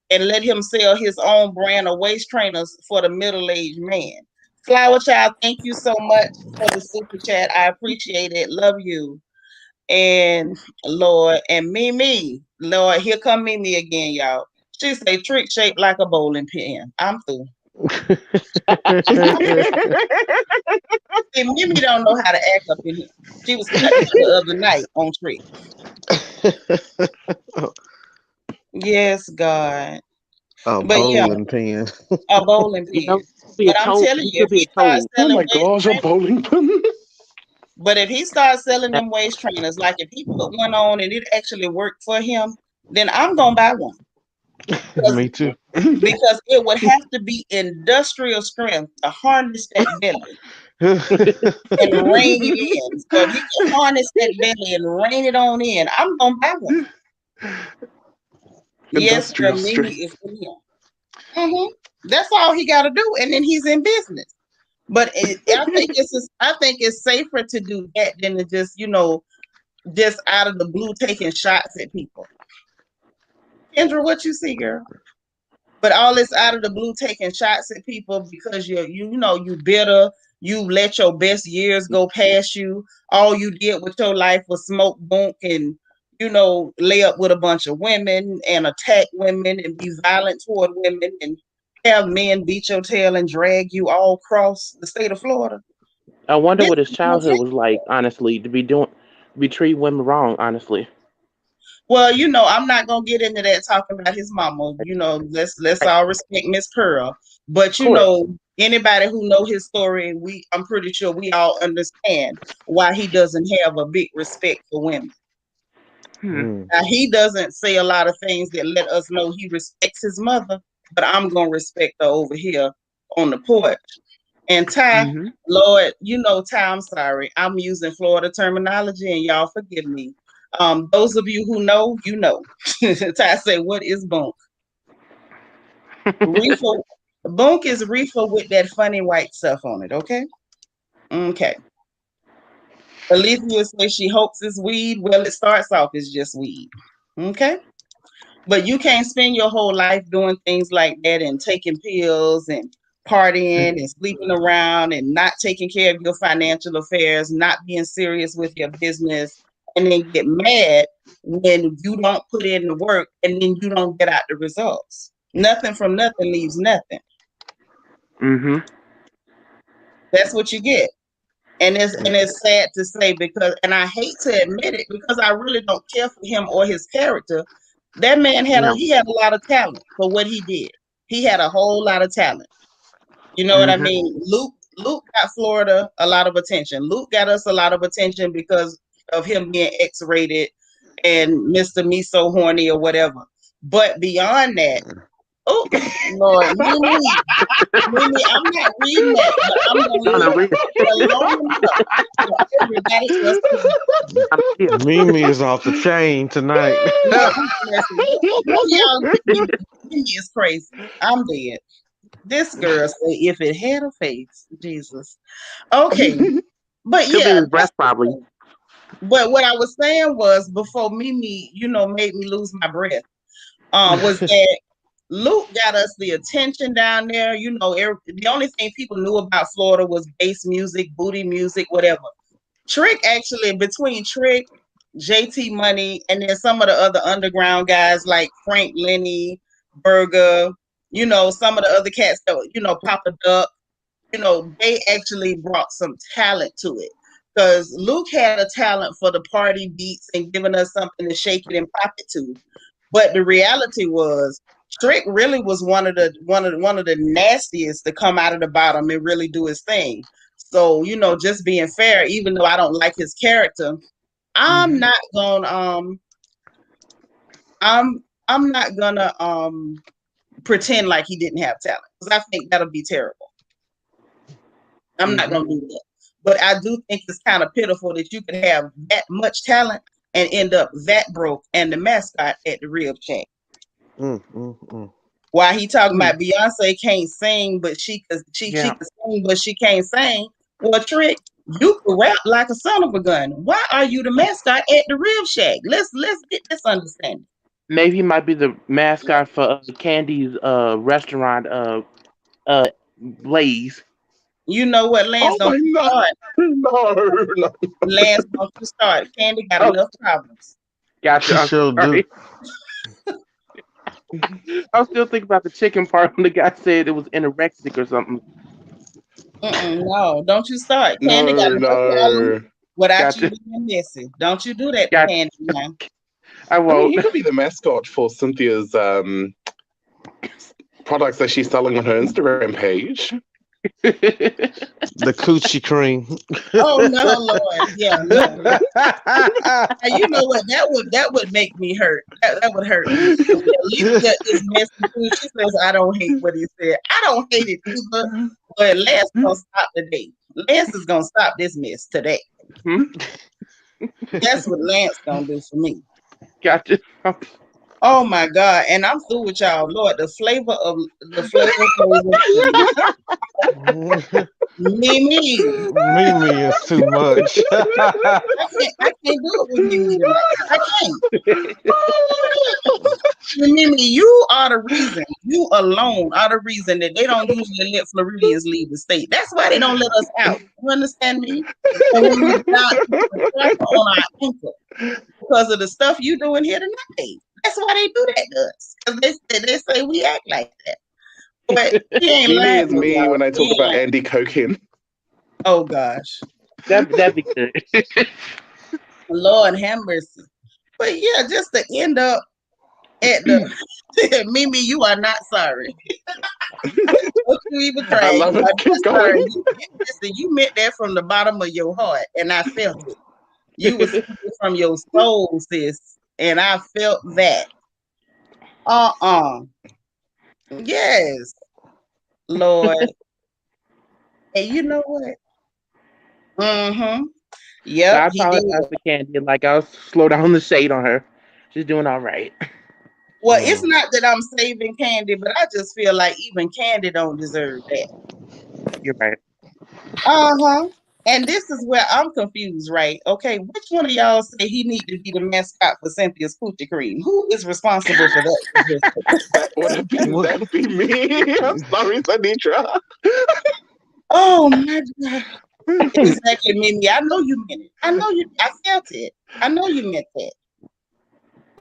and let him sell his own brand of waist trainers for the middle-aged man. Flower Child, thank you so much for the super chat. I appreciate it. Love you. And Lord, and Mimi, Lord, here come Mimi again, y'all. She say trick shaped like a bowling pin. I'm through. See, Mimi don't know how to act up in here. She was cutting up the other night on trick. Yes, God. A But yeah, bowling pin. a bowling You know, pin. be a But I'm toad. telling You you, could if be he a starts toad. Oh selling my waist gosh, a trainers, bowling pin. but if he starts selling them waist trainers, like if he put one on and it actually worked for him, then I'm gonna buy one. Me too. Because it would have to be industrial strength to harness that belly and rein it in. So if he can harness that belly and rein it on in, I'm gonna buy one. Yes, girl, Industrial Mimi strength. is for him. That's all he got to do, and then he's in business. But I think it's safer to do that than to just just out of the blue taking shots at people. Kendra, what you see, girl? But all this out of the blue taking shots at people because you bitter, you let your best years go past you. All you did with your life was smoke bunk and lay up with a bunch of women and attack women and be violent toward women and have men beat your tail and drag you all across the state of Florida. I wonder This what his is no childhood was like. Honestly, be treating women wrong. Honestly, Well, I'm not gonna get into that talking about his mama. Let's right. all respect Miss Pearl. But Of course. anybody who know his story, I'm pretty sure we all understand why he doesn't have a big respect for women. Hmm. Now, he doesn't say a lot of things that let us know he respects his mother, but I'm gonna respect her over here on the porch. And Ty, Mm-hmm. Lord, Ty, I'm sorry. I'm using Florida terminology and y'all forgive me. Those of you who know, you know. Ty say, what is bunk? Reefer. Bunk is reefer with that funny white stuff on it, okay? Okay. Alicia says she hopes it's weed. Well, it starts off as just weed. Okay? But you can't spend your whole life doing things like that and taking pills and partying and sleeping around and not taking care of your financial affairs, not being serious with your business, and then get mad when you don't put in the work and then you don't get out the results. Nothing from nothing leaves nothing. Mm-hmm. That's what you get. And it's sad to say because, and I hate to admit it because I really don't care for him or his character. That man had No. he had a lot of talent for what he did. He had a whole lot of talent. You know what I mean? Luke got Florida a lot of attention. Luke got us a lot of attention because of him being X-rated and Mr. Me So Horny or whatever. But beyond that, oh Lord, Mimi, I'm not reading that, but I'm gonna leave it alone enough for everybody else to read. Mimi is off the chain tonight. Mimi is crazy. I'm dead. This girl said, if it had a face, Jesus. Okay, but Could be yeah. his breath, probably. But what I was saying was before Mimi, made me lose my breath. Was that Luke got us the attention down there. The only thing people knew about Florida was bass music, booty music, whatever. Trick actually, between Trick, JT Money, and then some of the other underground guys like Frank Lenny, Berger, some of the other cats that, Papa Duck, they actually brought some talent to it. Because Luke had a talent for the party beats and giving us something to shake it and pop it to. But the reality was Trick really was one of the nastiest to come out of the bottom and really do his thing. So, just being fair, even though I don't like his character, I'm not gonna I'm not gonna pretend like he didn't have talent, because I think that'll be terrible. I'm not gonna do that. But I do think it's kind of pitiful that you could have that much talent and end up that broke and the mascot at the rib shack. While he talking about Beyonce can't sing, but she can sing, but she can't sing. Well, Trick, you can rap like a son of a gun. Why are you the mascot at the rib shack? Let's get this understanding. Maybe he might be the mascot for Candy's restaurant, Blaze. You know what, Lance? Don't you start. No. Lance, don't you start. Candy got enough problems. Gotcha. She sure do. I'm still thinking about the chicken part when the guy said it was anorexic or something. No, don't you start. Candy got enough problems without you being messy. Don't you do that to Candy now. I won't. He could be the mascot for Cynthia's products that she's selling on her Instagram page. The coochie cream. Oh no, Lord, yeah. No. You know what? That would make me hurt. That would hurt me. Lisa is messy too. She says, "I don't hate what he said. I don't hate it either." But Lance gonna stop today. Lance is gonna stop this mess today. That's what Lance gonna do for me. Gotcha. Oh my God! And I'm through with y'all, Lord. The flavor. Mimi is too much. I can't do it with Mimi tonight. I can't. Mimi, you are the reason. You alone are the reason that they don't usually let Floridians leave the state. That's why they don't let us out. You understand me? And when we got on our ankle because of the stuff you doing here tonight. That's why they do that to us. Because they say we act like that. But he ain't lying. Mimi is me when I talk about Andy Cokin. Oh gosh. That'd be good. Lord have mercy. But yeah, just to end up at the Mimi, you are not sorry. Don't you even try. I love it. Keep going. You meant that from the bottom of your heart, and I felt it. You was from your soul, sis, and I felt that. Yes, Lord. And you know what? Yep. I apologize for Candy. Like, I'll slow down the shade on her. She's doing all right. Well, it's not that I'm saving Candy, but I just feel like even Candy don't deserve that. You're right. And this is where I'm confused, right? Okay, which one of y'all say he need to be the mascot for Cynthia's Coochie Cream? Who is responsible for that? That'd be me. I'm sorry, Seanitra. Oh my God. Exactly, Mimi. I know you meant it. I felt it. I know you meant that.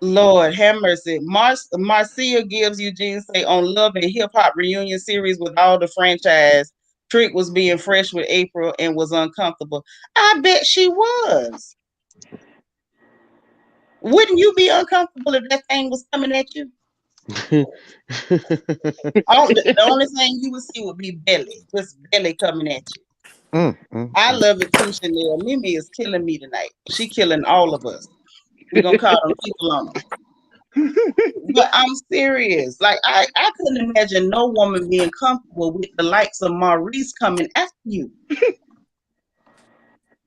Lord have mercy. Marcia gives Eugene say on Love and Hip Hop reunion series with all the franchise Trick was being fresh with April and was uncomfortable. I bet she was. Wouldn't you be uncomfortable if that thing was coming at you? The only thing you would see would be belly, just belly coming at you. I love it too, Chanel. Mimi is killing me tonight. She killing all of us. We're gonna call them people on them. But I'm serious. Like I couldn't imagine no woman being comfortable with the likes of Maurice coming after you.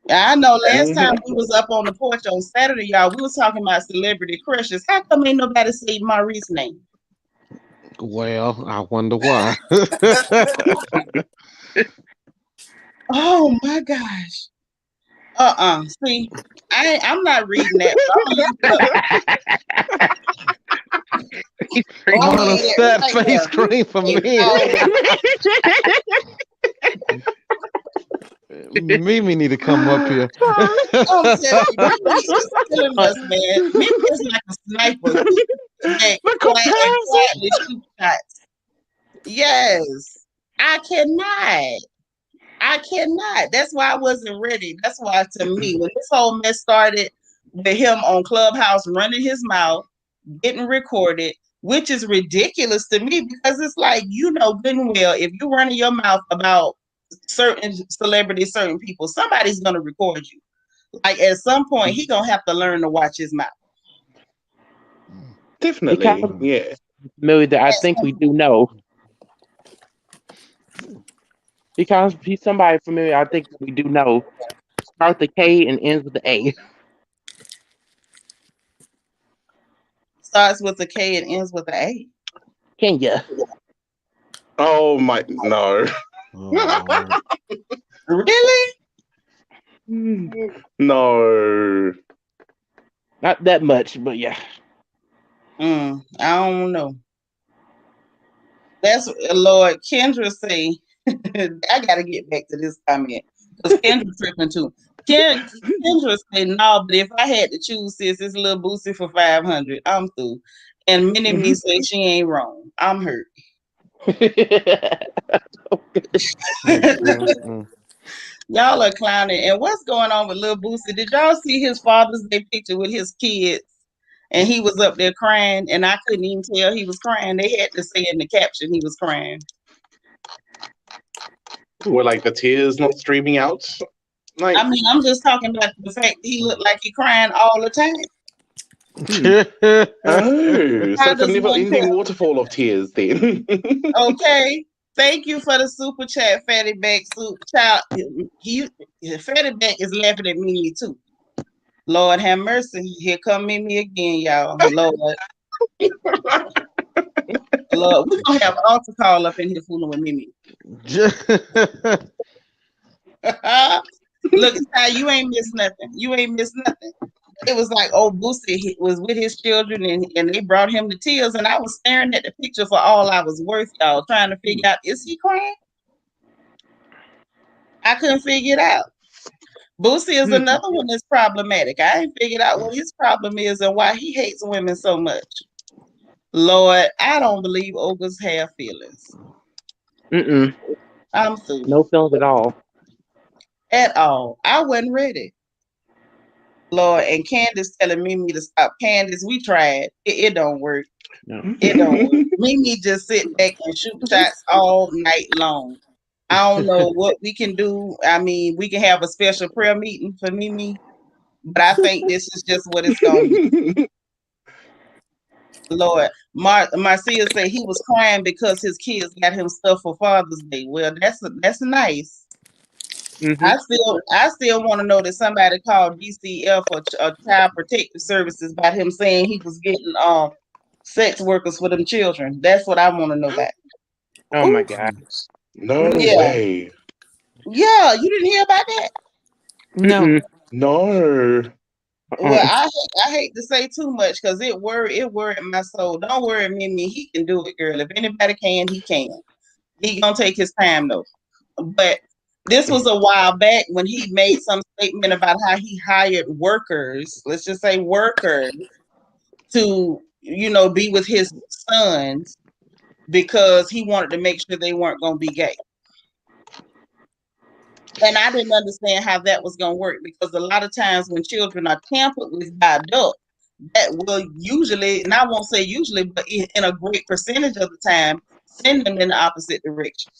I know last time we was up on the porch on Saturday, y'all, we was talking about celebrity crushes. How come ain't nobody say Maurice's name? Well, I wonder why. Oh my gosh. See, I'm not reading that. On a sad face screen for me. Mimi need to come up here. I'm telling you, Mimi is killing us, man. Mimi is like a sniper. Quietly shoot shots. Yes, I cannot. That's why I wasn't ready. That's why, to me, when this whole mess started with him on Clubhouse running his mouth, getting recorded, which is ridiculous to me because it's like, you know good and well, if you're running your mouth about certain celebrities, certain people, somebody's going to record you. Like at some point, he going to have to learn to watch his mouth. Definitely, yeah. Familiar that I think we do know. Because he's somebody familiar, I think we do know. Starts with a K and ends with the A. Starts with a K and ends with an A. Kenya. Oh my, no. Oh. Really? No. Not that much, but yeah. I don't know. That's Lord. Kendra say, I gotta get back to this comment because Kendra tripping too. Kendra say, no, but if I had to choose, sis, it's Lil Boosie for 500. I'm through. And Minnie Me say she ain't wrong. I'm hurt. Y'all are clowning. And what's going on with Lil Boosie? Did y'all see his Father's Day picture with his kids? And he was up there crying, and I couldn't even tell he was crying. They had to say in the caption he was crying. Were like the tears not streaming out? Like, I mean, I'm just talking about the fact that he looked like he crying all the time. Oh, so it's a never-ending waterfall of tears then. Okay. Thank you for the super chat, Fatty Back Soup Child. Fatty Back is laughing at me too. Lord have mercy. Here come Mimi again, y'all. Lord. Lord, we're gonna have an altar call up in here fooling with Mimi. Look, Ty, you ain't missed nothing. You ain't missed nothing. It was like, oh, Boosie was with his children and they brought him to tears, and I was staring at the picture for all I was worth, y'all, trying to figure out, is he crying? I couldn't figure it out. Boosie is another one that's problematic. I ain't figured out what his problem is and why he hates women so much. Lord, I don't believe ogres have feelings. I'm through. No feelings at all. At all. I wasn't ready. Lord, and Candace telling Mimi to stop. Candace, we tried. It don't work. No. It don't work. Mimi just sit back and shoot shots all night long. I don't know what we can do. I mean, we can have a special prayer meeting for Mimi, but I think this is just what it's going to be. Lord, Marcia said he was crying because his kids got him stuff for Father's Day. Well, that's nice. I still want to know that somebody called DCF or Child Protective Services about him saying he was getting sex workers for them children. That's what I want to know about. Oh my God. No way. Yeah, you didn't hear about that? No. No. Well, I hate to say too much because it worried my soul. Don't worry, Mimi. He can do it, girl. If anybody can, he can. He gonna take his time though. But this was a while back when he made some statement about how he hired workers, let's just say workers, to, be with his sons because he wanted to make sure they weren't going to be gay. And I didn't understand how that was going to work, because a lot of times when children are tampered with by adults, that will usually, and I won't say usually, but in a great percentage of the time, send them in the opposite direction.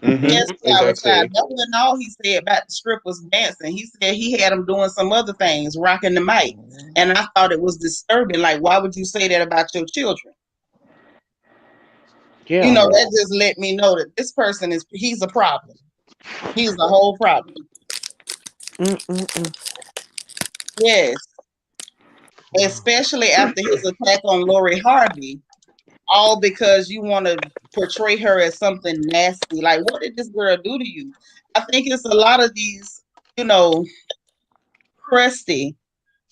Yes, Flower Child. Exactly. That wasn't all he said about the strippers dancing. He said he had them doing some other things, rocking the mic. And I thought it was disturbing. Like, why would you say that about your children? You Yeah. know, that just let me know that this person he's a problem. He's the whole problem. Mm-mm-mm. Yes. Especially after his attack on Lori Harvey, all because you want to portray her as something nasty. Like, what did this girl do to you? I think it's a lot of these, you know, crusty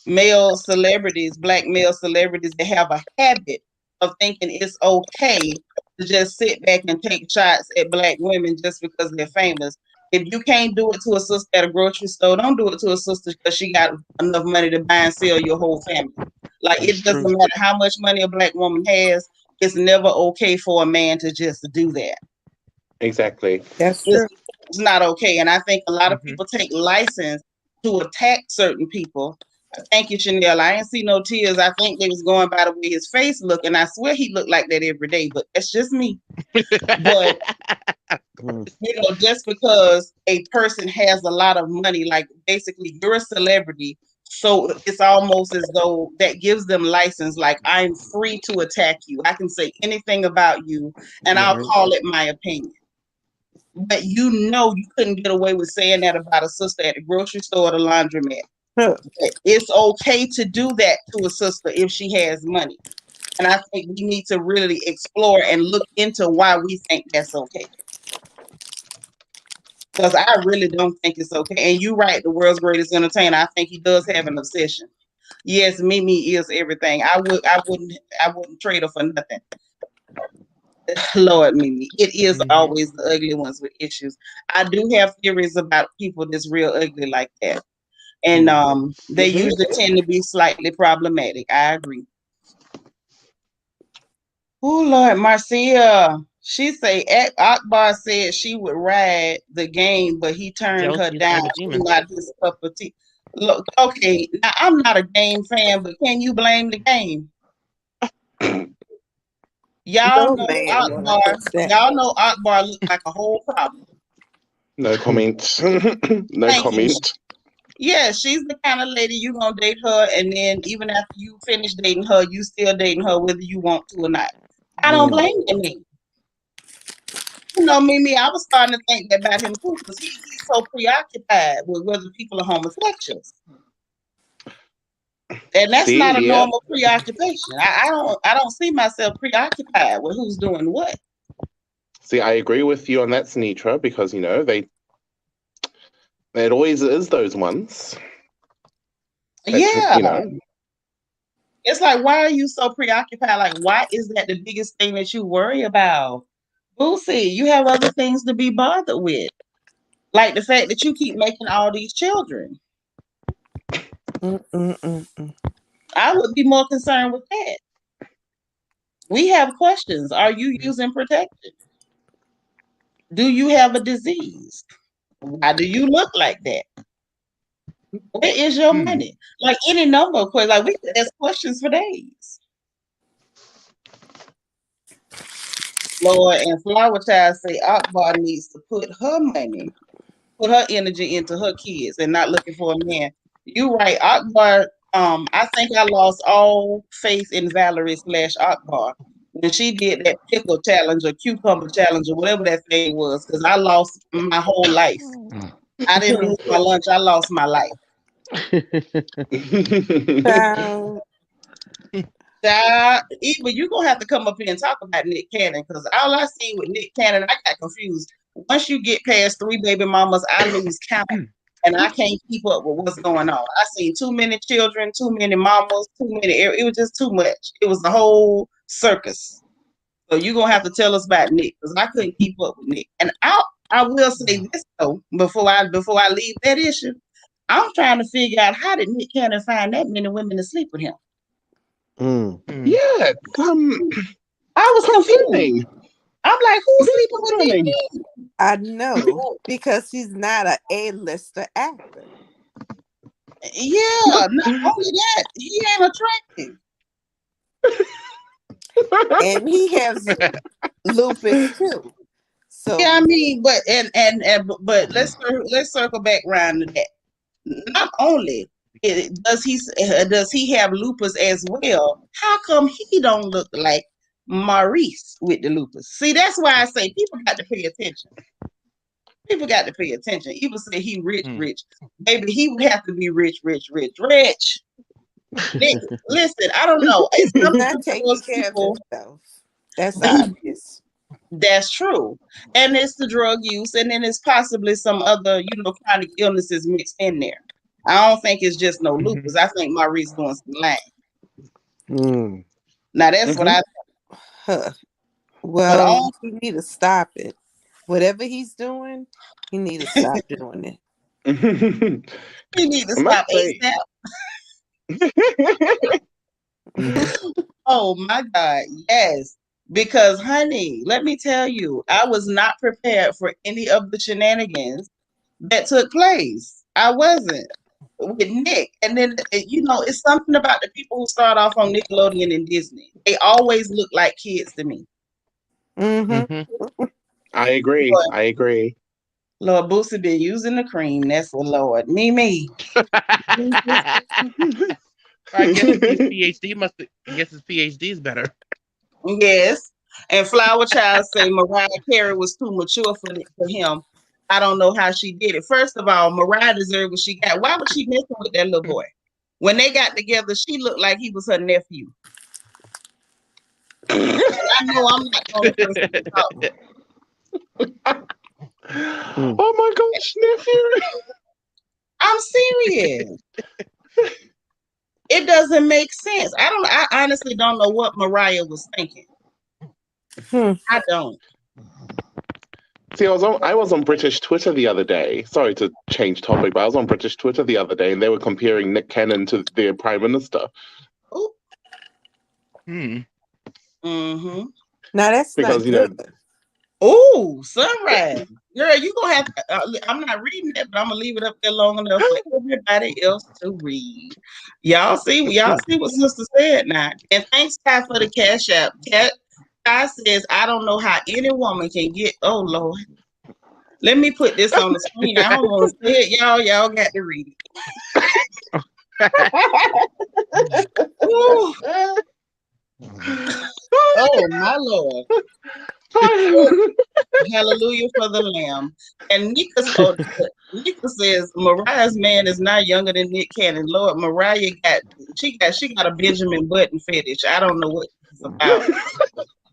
male celebrities, black male celebrities, that have a habit of thinking it's okay to just sit back and take shots at black women just because they're famous. If you can't do it to a sister at a grocery store, don't do it to a sister because she got enough money to buy and sell your whole family. Like, That's it doesn't true. matter how much money a black woman has, it's never okay for a man to just do that. Exactly. That's It's, true. it's not okay. And I think a lot of Mhm. people take license to attack certain people. Thank you, Chanel. I ain't see no tears. I think they was going by the way his face looked, and I swear he looked like that every day, but that's just me. But you know, just because a person has a lot of money, like basically you're a celebrity, so it's almost as though that gives them license, like I'm free to attack you. I can say anything about you and I'll Right. call it my opinion. But you know you couldn't get away with saying that about a sister at the grocery store or the laundromat. Huh. It's okay to do that to a sister if she has money. And I think we need to really explore and look into why we think that's okay. Because I really don't think it's okay. And you're right, the world's greatest entertainer. I think he does have an obsession. Yes, Mimi is everything. I wouldn't trade her for nothing. Lord, Mimi. It is always the ugly ones with issues. I do have theories about people that's real ugly like that. And they usually tend to be slightly problematic. I agree. Oh Lord, Marcia. She say Akbar said she would ride the game, but he turned her Jealousy is one down. of the She demons. not his cup of tea. Look, okay, now I'm not a game fan, but can you blame the game? Y'all No know man wanna Akbar. touch that. Y'all know Akbar looked like a whole problem. No comment. No Thank you. comment. Yeah, she's the kind of lady you gonna date her, and then even after you finish dating her, you still dating her whether you want to or not. I don't blame him. You know, Mimi, I was starting to think that about him too, because he's so preoccupied with whether people are homosexuals. And that's not a See, yeah. normal preoccupation. I don't see myself preoccupied with who's doing what. See, I agree with you on that, Seanitra, because you know it always is those ones. Yeah. You know. It's like, why are you so preoccupied? Like, why is that the biggest thing that you worry about? Boosie, you have other things to be bothered with. Like the fact that you keep making all these children. I would be more concerned with that. We have questions. Are you using protection? Do you have a disease? Why do you look like that? Where is your money? Like any number of questions. Like we could ask questions for days. Lord, and Flower Child say Akbar needs to put her energy into her kids and not looking for a man. You right, Akbar. I think I lost all faith in Valerie / Akbar when she did that pickle challenge or cucumber challenge or whatever that thing was, because I lost my whole life. I didn't lose my lunch, I lost my life. Eva, you're gonna have to come up here and talk about Nick Cannon, because all I see with Nick Cannon, I got confused. Once you get past 3 baby mamas, I lose count. And I can't keep up with what's going on. I seen too many children, too many mamas, too many. It was just too much. It was the whole circus. So you're gonna have to tell us about Nick, because I couldn't keep up with Nick. And I will say this though, before I leave that issue, I'm trying to figure out, how did Nick Cannon find that many women to sleep with him? Yeah, I was confused. confirming. I'm like, who's sleeping with Confirming. Nick? I know because he's not an A-lister actor. Yeah, not only that, he ain't attractive. And he has lupus too. So Yeah, I mean, but but let's circle back around to that. Not only does he have lupus as well, how come he don't look like Maurice with the lupus? See, that's why I say people got to pay attention. People got to pay attention. Even say he rich, maybe he would have to be rich. Listen, I don't know. It's he's something not about taking those care of people. himself. That's obvious. That's true. And it's the drug use, and then it's possibly some other, chronic illnesses mixed in there. I don't think it's just no lupus. I think Maurice doing some lying. Now that's what I think. Huh. Well, he need to stop it. Whatever he's doing, he need to stop doing it. He need to stop ASAP. Oh my God, yes. Because, honey, let me tell you, I was not prepared for any of the shenanigans that took place. I wasn't with Nick. And then, it's something about the people who start off on Nickelodeon and Disney. They always look like kids to me. I agree. Lord, I agree. Lord Boosie been using the cream. That's what Lord. Me. I guess his PhD is better. Yes. And Flower Child say Mariah Carey was too mature for him. I don't know how she did it. First of all, Mariah deserved what she got. Why was she messing with that little boy? When they got together, she looked like he was her nephew. I know I'm not the only person to talk. Oh my gosh, nephew. I'm serious. It doesn't make sense. I honestly don't know what Mariah was thinking. I don't. See, I was on British Twitter the other day. Sorry to change topic, but I was on British Twitter the other day, and they were comparing Nick Cannon to their Prime Minister. Ooh. Now that's because not good. Oh, sunrise. Girl, you gonna have to, I'm not reading that, but I'm gonna leave it up there long enough for everybody else to read. Y'all see what sister said now. And thanks, Ty, for the cash app. Ty says, I don't know how any woman can get, oh Lord. Let me put this on the screen. I don't want to say it, y'all. Y'all got to read it. Oh my Lord. Hallelujah for the Lamb. And Nika says Mariah's man is not younger than Nick Cannon. Lord, Mariah got a Benjamin Button fetish. I don't know what it's about.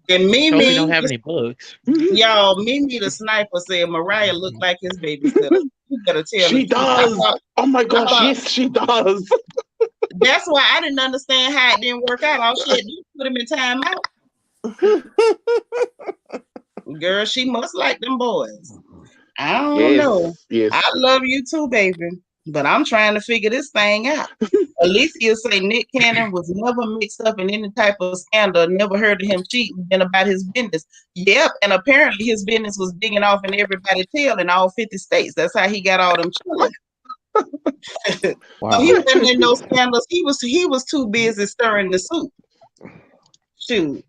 And Mimi don't have any bugs. Y'all, Mimi the sniper said Mariah looked like his babysitter. You better tell She does. Oh my gosh, yes, she does. That's why I didn't understand how it didn't work out. All she had to do was put him in timeout. Girl, she must like them boys. I don't know. Yes. I love you too, baby. But I'm trying to figure this thing out. Alicia say Nick Cannon was never mixed up in any type of scandal. Never heard of him cheating. Been about his business. Yep, and apparently his business was digging off in everybody's tail in all 50 states. That's how he got all them children. Wow. He wasn't in those scandals. He was too busy stirring the soup. Shoot.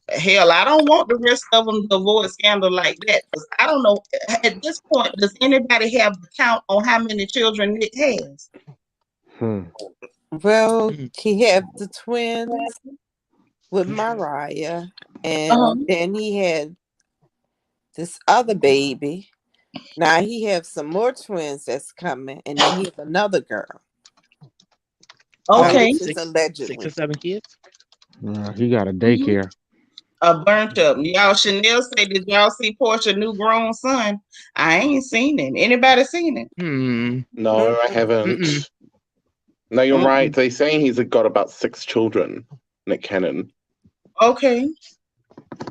Hell, I don't want the rest of them to avoid scandal like that. Because I don't know, at this point, does anybody have the count on how many children Nick has? Well, he had the twins with Mariah, and then he had this other baby. Now he has some more twins that's coming, and then he has another girl. Okay. Which is allegedly 6 or 7 kids. He got a daycare. A burnt up. Y'all, Chanel say, did y'all see Porsche new grown son? I ain't seen it. Anybody seen it? No, I haven't. No, you're right. They're saying he's got about 6 children, Nick Cannon. Okay.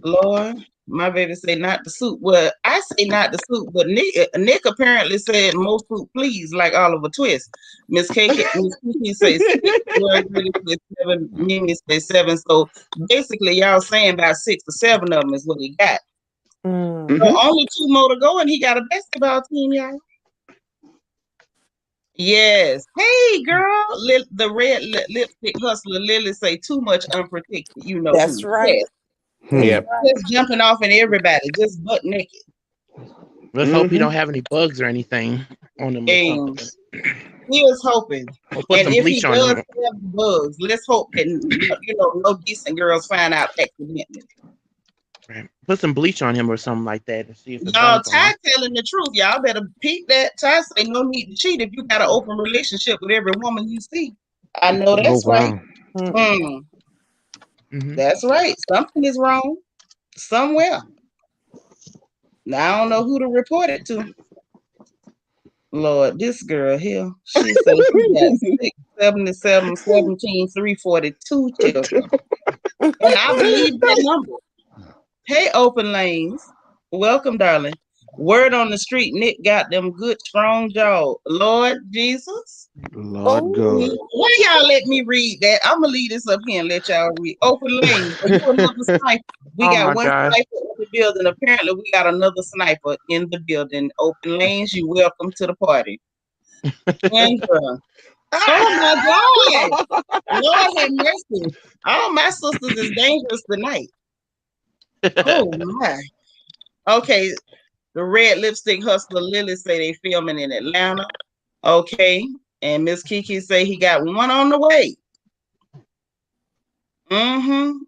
Lord, my baby say not the soup. Well, I say not the soup, but Nick apparently said more soup, please, like Oliver Twist. Miss Kiki says 7, Mimi says 7. So basically, y'all saying about 6 or 7 of them is what he got. Mm. So only 2 more to go, and he got a basketball team, y'all. Yes. Hey, girl. The red lipstick hustler Lily say too much unprotected. You know That's who? right. Yes. That's Yeah. right. Just jumping off in everybody, just butt naked. Let's hope he don't have any bugs or anything on him or And something. he is hoping. Or put And some if he bleach on does him. have the bugs, let's hope that no decent girls find out accidentally. Right. Put some bleach on him or something like that and see if it Y'all, burns on him. Ty telling the truth. Y'all better peep that. Ty say no need to cheat if you got an open relationship with every woman you see. I know Oh that's right. wow. Mm, Mm-hmm. that's right. Something is wrong somewhere. Now I don't know who to report it to. Lord, this girl here, she said she got 677, 17, 342 children. And I believe that number. Hey, open lanes. Welcome, darling. Word on the street, Nick got them good, strong jaw. Lord Jesus. Lord God. Why y'all let me read that? I'm going to leave this up here and let y'all read. Open lanes. Are you another sniper? We Oh got my one God. sniper in the building. Apparently, we got another sniper in the building. Open lanes, you welcome to the party. Kendra. Oh, my God. Lord have mercy. All my sisters is dangerous tonight. Oh, my. Okay, the red lipstick hustler Lily say they filming in Atlanta. Okay, and Miss Kiki say he got one on the way.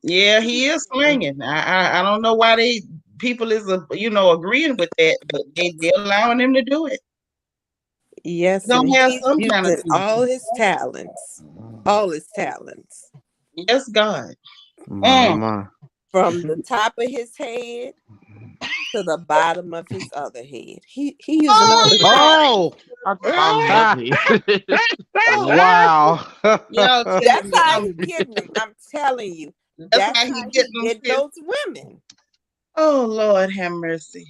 Yeah, he is slinging. I don't know why people is agreeing with that, but they're allowing him to do it. Yes, Don't and have he's some kind of using all his talents. All his talents. yes, God. My my. From the top of his head to the bottom of his other head. He using all his talents. Oh. I love it. Wow. Y'all killing That's me. how he getting them. I'm telling you. That's how he how get he them getting sis. those women. Oh Lord, have mercy.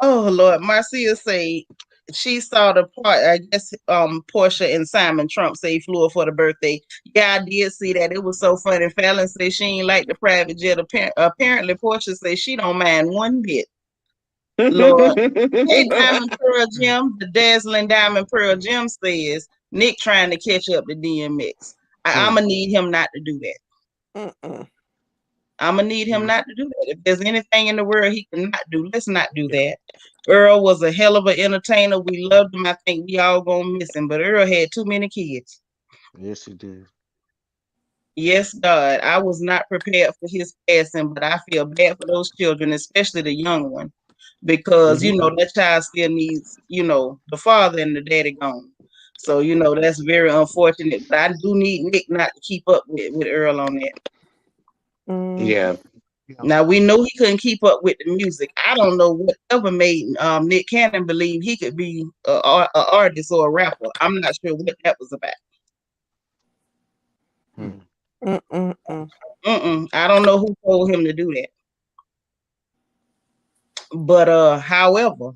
Oh Lord, Marcia say she saw the part. I guess Porsha and Simon Trump say he flew her for the birthday. Yeah, I did see that. It was so funny. Fallon say she ain't like the private jet. Apparently, Porsha say she don't mind one bit. Lord, hey, Diamond Pearl Jim, the dazzling Diamond Pearl Jim says Nick trying to catch up to DMX. I'm gonna need him not to do that. I'm gonna need him not to do that. If there's anything in the world he cannot do, let's not do that. Earl was a hell of an entertainer. We loved him. I think we all gonna miss him. But Earl had too many kids. Yes, he did. Yes, God. I was not prepared for his passing, but I feel bad for those children, especially the young one, because that child still needs, the father and the daddy gone. So, that's very unfortunate. But I do need Nick not to keep up with Earl on that. Yeah. Now we know he couldn't keep up with the music. I don't know whatever made Nick Cannon believe he could be a artist or a rapper. I'm not sure what that was about. I don't know who told him to do that. But however,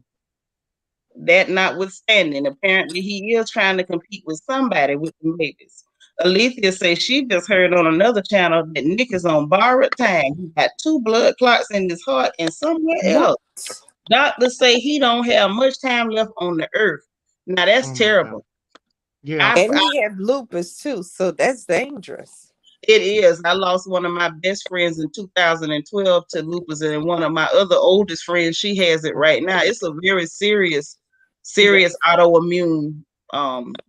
that notwithstanding, apparently he is trying to compete with somebody with the babies. Alethea says she just heard on another channel that Nick is on borrowed time. He got 2 blood clots in his heart and somewhere else. Doctors say he don't have much time left on the earth. Now that's terrible. Yeah. And he has lupus too, so that's dangerous. It is. I lost one of my best friends in 2012 to lupus, and one of my other oldest friends, she has it right now. It's a very serious autoimmune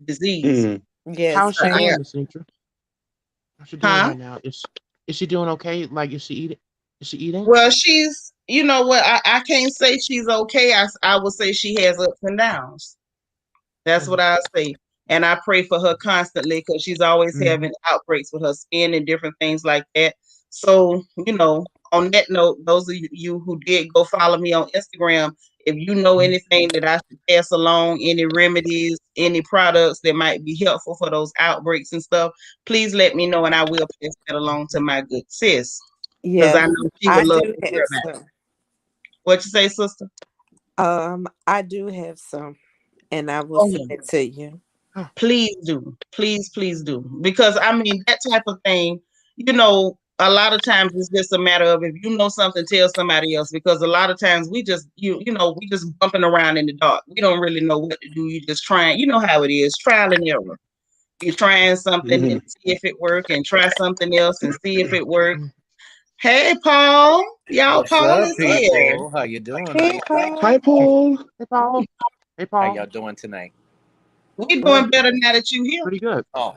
disease. Yes. How's she doing, Miss Seanitra? How's she doing Huh? right now? Is she doing okay? Like, is she eating? Is she eating? Well, she's, you know what? I can't say she's okay. I would say she has ups and downs. That's what I say. And I pray for her constantly because she's always having outbreaks with her skin and different things like that. So, on that note, those of you who did go follow me on Instagram, if you know anything that I should pass along, any remedies, any products that might be helpful for those outbreaks and stuff, please let me know and I will pass that along to my good sis. Because I know she would love to hear about it. What you say, sister? I do have some, and I will send it to you. Please do. Please do. Because I mean that type of thing, a lot of times it's just a matter of, if you know something, tell somebody else, because a lot of times we just we just bumping around in the dark. We don't really know what to do. You just trying, you know how it is, trial and error. You're trying something and see if it work, and try something else and see if it work. Hey Paul, y'all, What's Paul up, is here. people? How you doing? Hey, Paul. Hi, Paul. Hey, Paul. Hey, How Paul. y'all doing tonight? We doing better now that you here. Pretty good. Oh,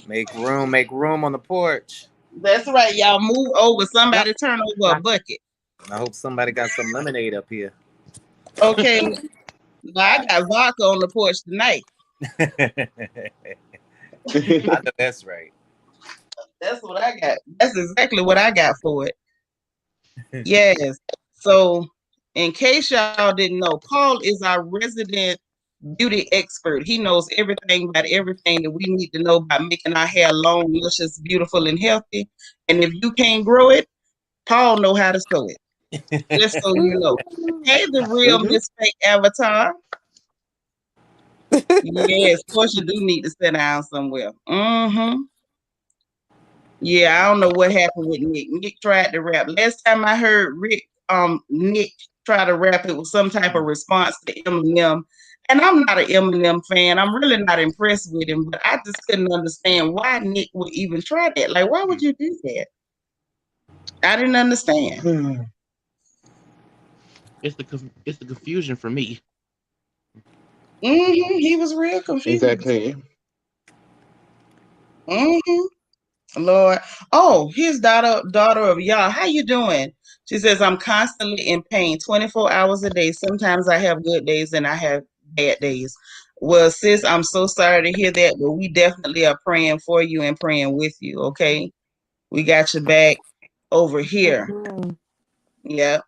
make room on the porch. That's right, y'all. Move over. Somebody turn over a bucket. I hope somebody got some lemonade up here. Okay. Now, I got vodka on the porch tonight. I know that's right. That's what I got. That's exactly what I got for it. Yes. So, in case y'all didn't know, Paul is our resident beauty expert. He knows everything about everything that we need to know about making our hair long, luscious, beautiful, and healthy. And if you can't grow it, Paul know how to sew it. Just so you know. Hey, the real Miss Fake Avatar. Yes, Porsha do need to sit down somewhere. Yeah, I don't know what happened with Nick. Nick tried to rap. Last time I heard Nick try to rap, it was some type of response to Eminem. And I'm not an Eminem fan. I'm really not impressed with him, but I just couldn't understand why Nick would even try that. Like, why would you do that? I didn't understand. It's the confusion for me. He was real confused. Exactly. Lord. Oh, here's daughter of Yah. How you doing? She says, I'm constantly in pain 24 hours a day. Sometimes I have good days and I have bad days. Well, sis, I'm so sorry to hear that, but we definitely are praying for you and praying with you, okay? We got your back over here. Yeah.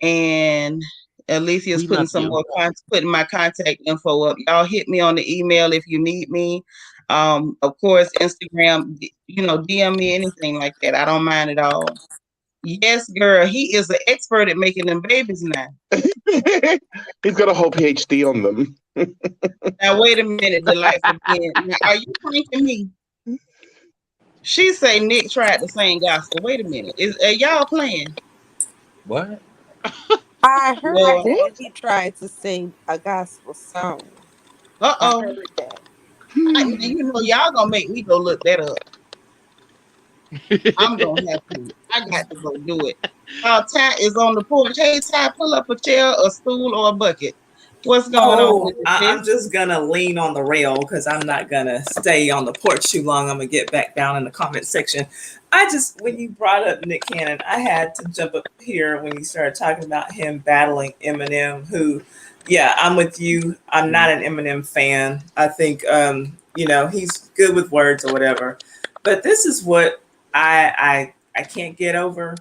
And Aletheia's We putting love some you. more putting my contact info up. Y'all hit me on the email if you need me. Of course, Instagram, DM me, anything like that. I don't mind at all. Yes, girl, he is an expert at making them babies now. He's got a whole PhD on them. Now wait a minute, delightful being. Now, are you pranking me? She say Nick tried to sing gospel. Wait a minute, are y'all playing? What? I heard Lord. that he tried to sing a gospel song. I Uh-oh. heard that. Y'all gonna make me go look that up. I'm gonna have to. I got to go do it. Ty is on the porch. Hey, Ty, pull up a chair, a stool, or a bucket. What's going on with I'm just gonna lean on the rail because I'm not gonna stay on the porch too long. I'm gonna get back down in the comment section. When you brought up Nick Cannon, I had to jump up here when you started talking about him battling Eminem, who, yeah, I'm with you. I'm not an Eminem fan. I think, he's good with words or whatever. But this is what I can't get over,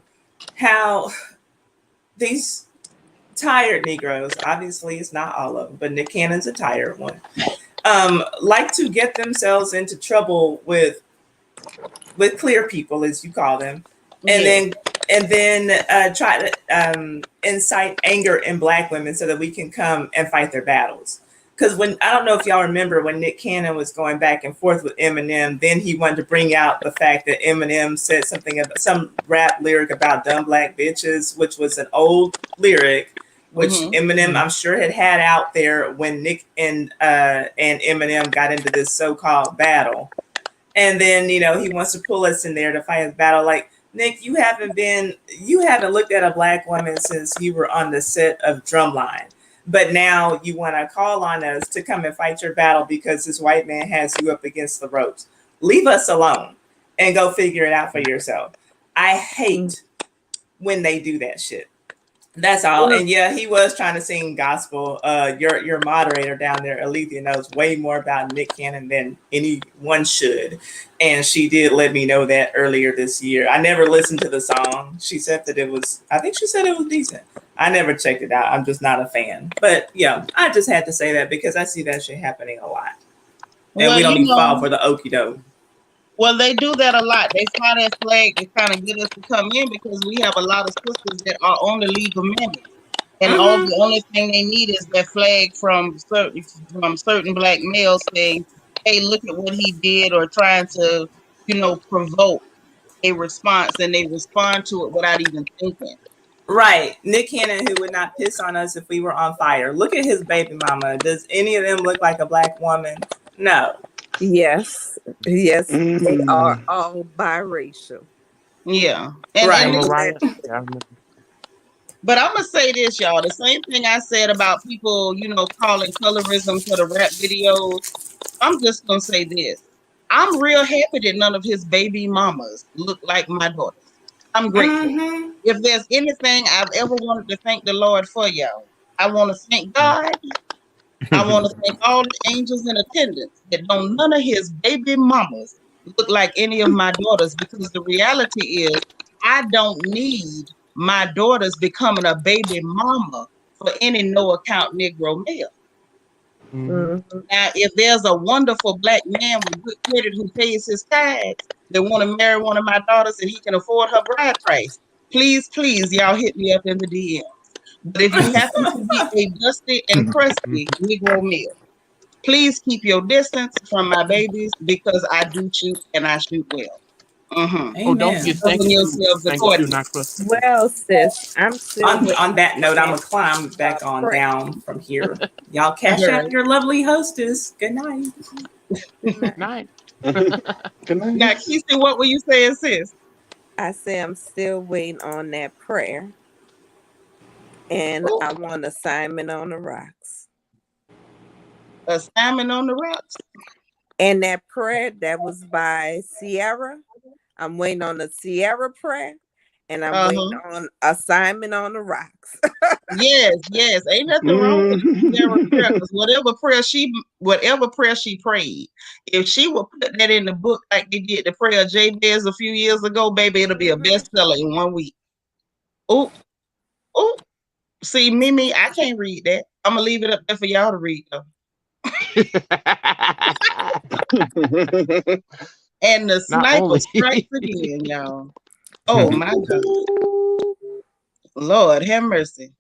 how these tired Negroes, obviously it's not all of them, but Nick Cannon's a tired one, like to get themselves into trouble with clear people, as you call them, and then try to incite anger in Black women so that we can come and fight their battles. Because I don't know if y'all remember when Nick Cannon was going back and forth with Eminem, then he wanted to bring out the fact that Eminem said something about some rap lyric about dumb Black bitches, which was an old lyric, which Eminem, I'm sure, had out there when Nick and Eminem got into this so-called battle. And then, he wants to pull us in there to fight his battle. Like, Nick, you haven't looked at a Black woman since you were on the set of Drumline. But now you want to call on us to come and fight your battle because this white man has you up against the ropes. Leave us alone and go figure it out for yourself. I hate when they do that shit. That's all. And yeah, he was trying to sing gospel. Your moderator down there, Alethea, knows way more about Nick Cannon than anyone should. And she did let me know that earlier this year. I never listened to the song. She said that I think she said it was decent. I never checked it out. I'm just not a fan. But yeah, I just had to say that because I see that shit happening a lot. And we don't even fall for the okie doke. Well, they do that a lot. They fly that flag to kind of get us to come in because we have a lot of sisters that are on the League of Men. And the only thing they need is that flag from certain Black males saying, hey, look at what he did, or trying to, provoke a response and they respond to it without even thinking. Right. Nick Cannon, who would not piss on us if we were on fire. Look at his baby mama. Does any of them look like a black woman? No. Yes, yes, they are Mm. all biracial. Yeah. And Right. Mariah. Yeah, I remember. But I'm gonna say this, y'all. The same thing I said about people, calling colorism for the rap videos. I'm just gonna say this. I'm real happy that none of his baby mamas look like my daughters. I'm grateful. Mm-hmm. If there's anything I've ever wanted to thank the Lord for, y'all, I want to thank God. I want to thank all the angels in attendance that none of his baby mamas look like any of my daughters, because the reality is I don't need my daughters becoming a baby mama for any no account Negro male. Mhm. Now, if there's a wonderful black man with good credit who pays his tax that want to marry one of my daughters and he can afford her bride price, please, y'all hit me up in the DM. But if you happen to be a dusty and crusty Negro male, please keep your distance from my babies, because I do shoot and I shoot well. Oh, don't Amen. forget, thank Govern you, yourselves not accordingly. crusty. Well, sis, I'm still On that note, I'm waiting going to climb back on on prayer. down from here. Y'all cash All out right. your lovely hostess. Good night. Good night. Night. Good night. Now, Keisha, what were you saying, sis? I say I'm still waiting on that prayer, and Oh, I want assignment on the rocks. assignment on the rocks. And that prayer that was by Sierra, I'm waiting on the Sierra prayer, and I'm waiting on assignment on the rocks. Yes. Ain't nothing wrong with Sarah prayer, because whatever prayer she prayed, if she would put that in the book like they did the prayer of Jabez a few years ago, baby, it'll be a bestseller in 1 week. Oh, see, Mimi, I can't read that. I'm gonna leave it up there for y'all to read though. And the Not sniper only. strikes again, y'all. Oh my God. Lord have mercy.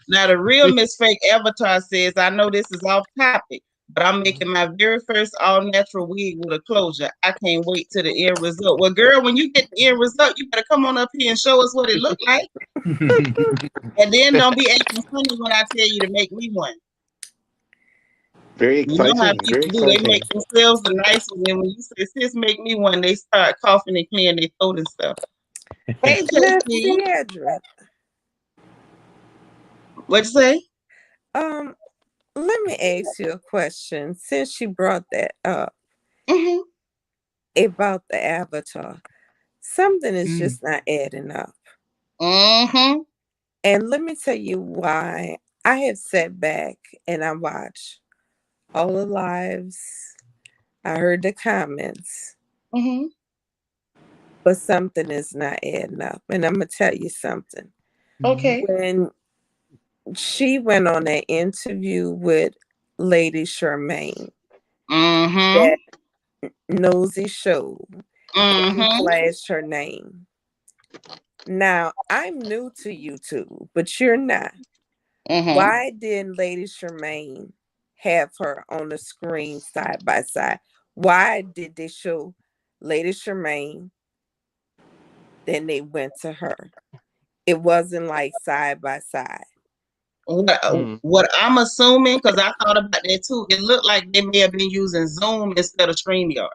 Now the real Miss Fake Avatar says, I know this is off topic, but I'm making my very first all natural wig with a closure. I can't wait to the end result. Well, girl, when you get the end result, you better come on up here and show us what it looked like. And then don't be acting funny when I tell you to make me one. Very You know how exciting. Very people do, they make exciting. themselves the nice one. And when you say, sis, make me one, they start coughing and clearing their throat and stuff. Hey, Now, JC. Sierra, What'd you say? let me ask you a question. Since she brought that up Mm-hmm. about the avatar, something is just not adding up. Mm-hmm. And let me tell you why. I have sat back and I watched all the lives. I heard the comments, Mm-hmm. but something is not adding up. And I'm gonna tell you something. Okay. When she went on that interview with Lady Charmaine, Mm-hmm. that nosy show, she Mm-hmm. flashed her name. Now, I'm new to YouTube, but you're not. Mm-hmm. Why didn't Lady Charmaine have her on the screen side by side? Why did they show Lady Charmaine, then they went to her? It wasn't like side by side. What I'm assuming, because I thought about that too, it looked like they may have been using Zoom instead of StreamYard.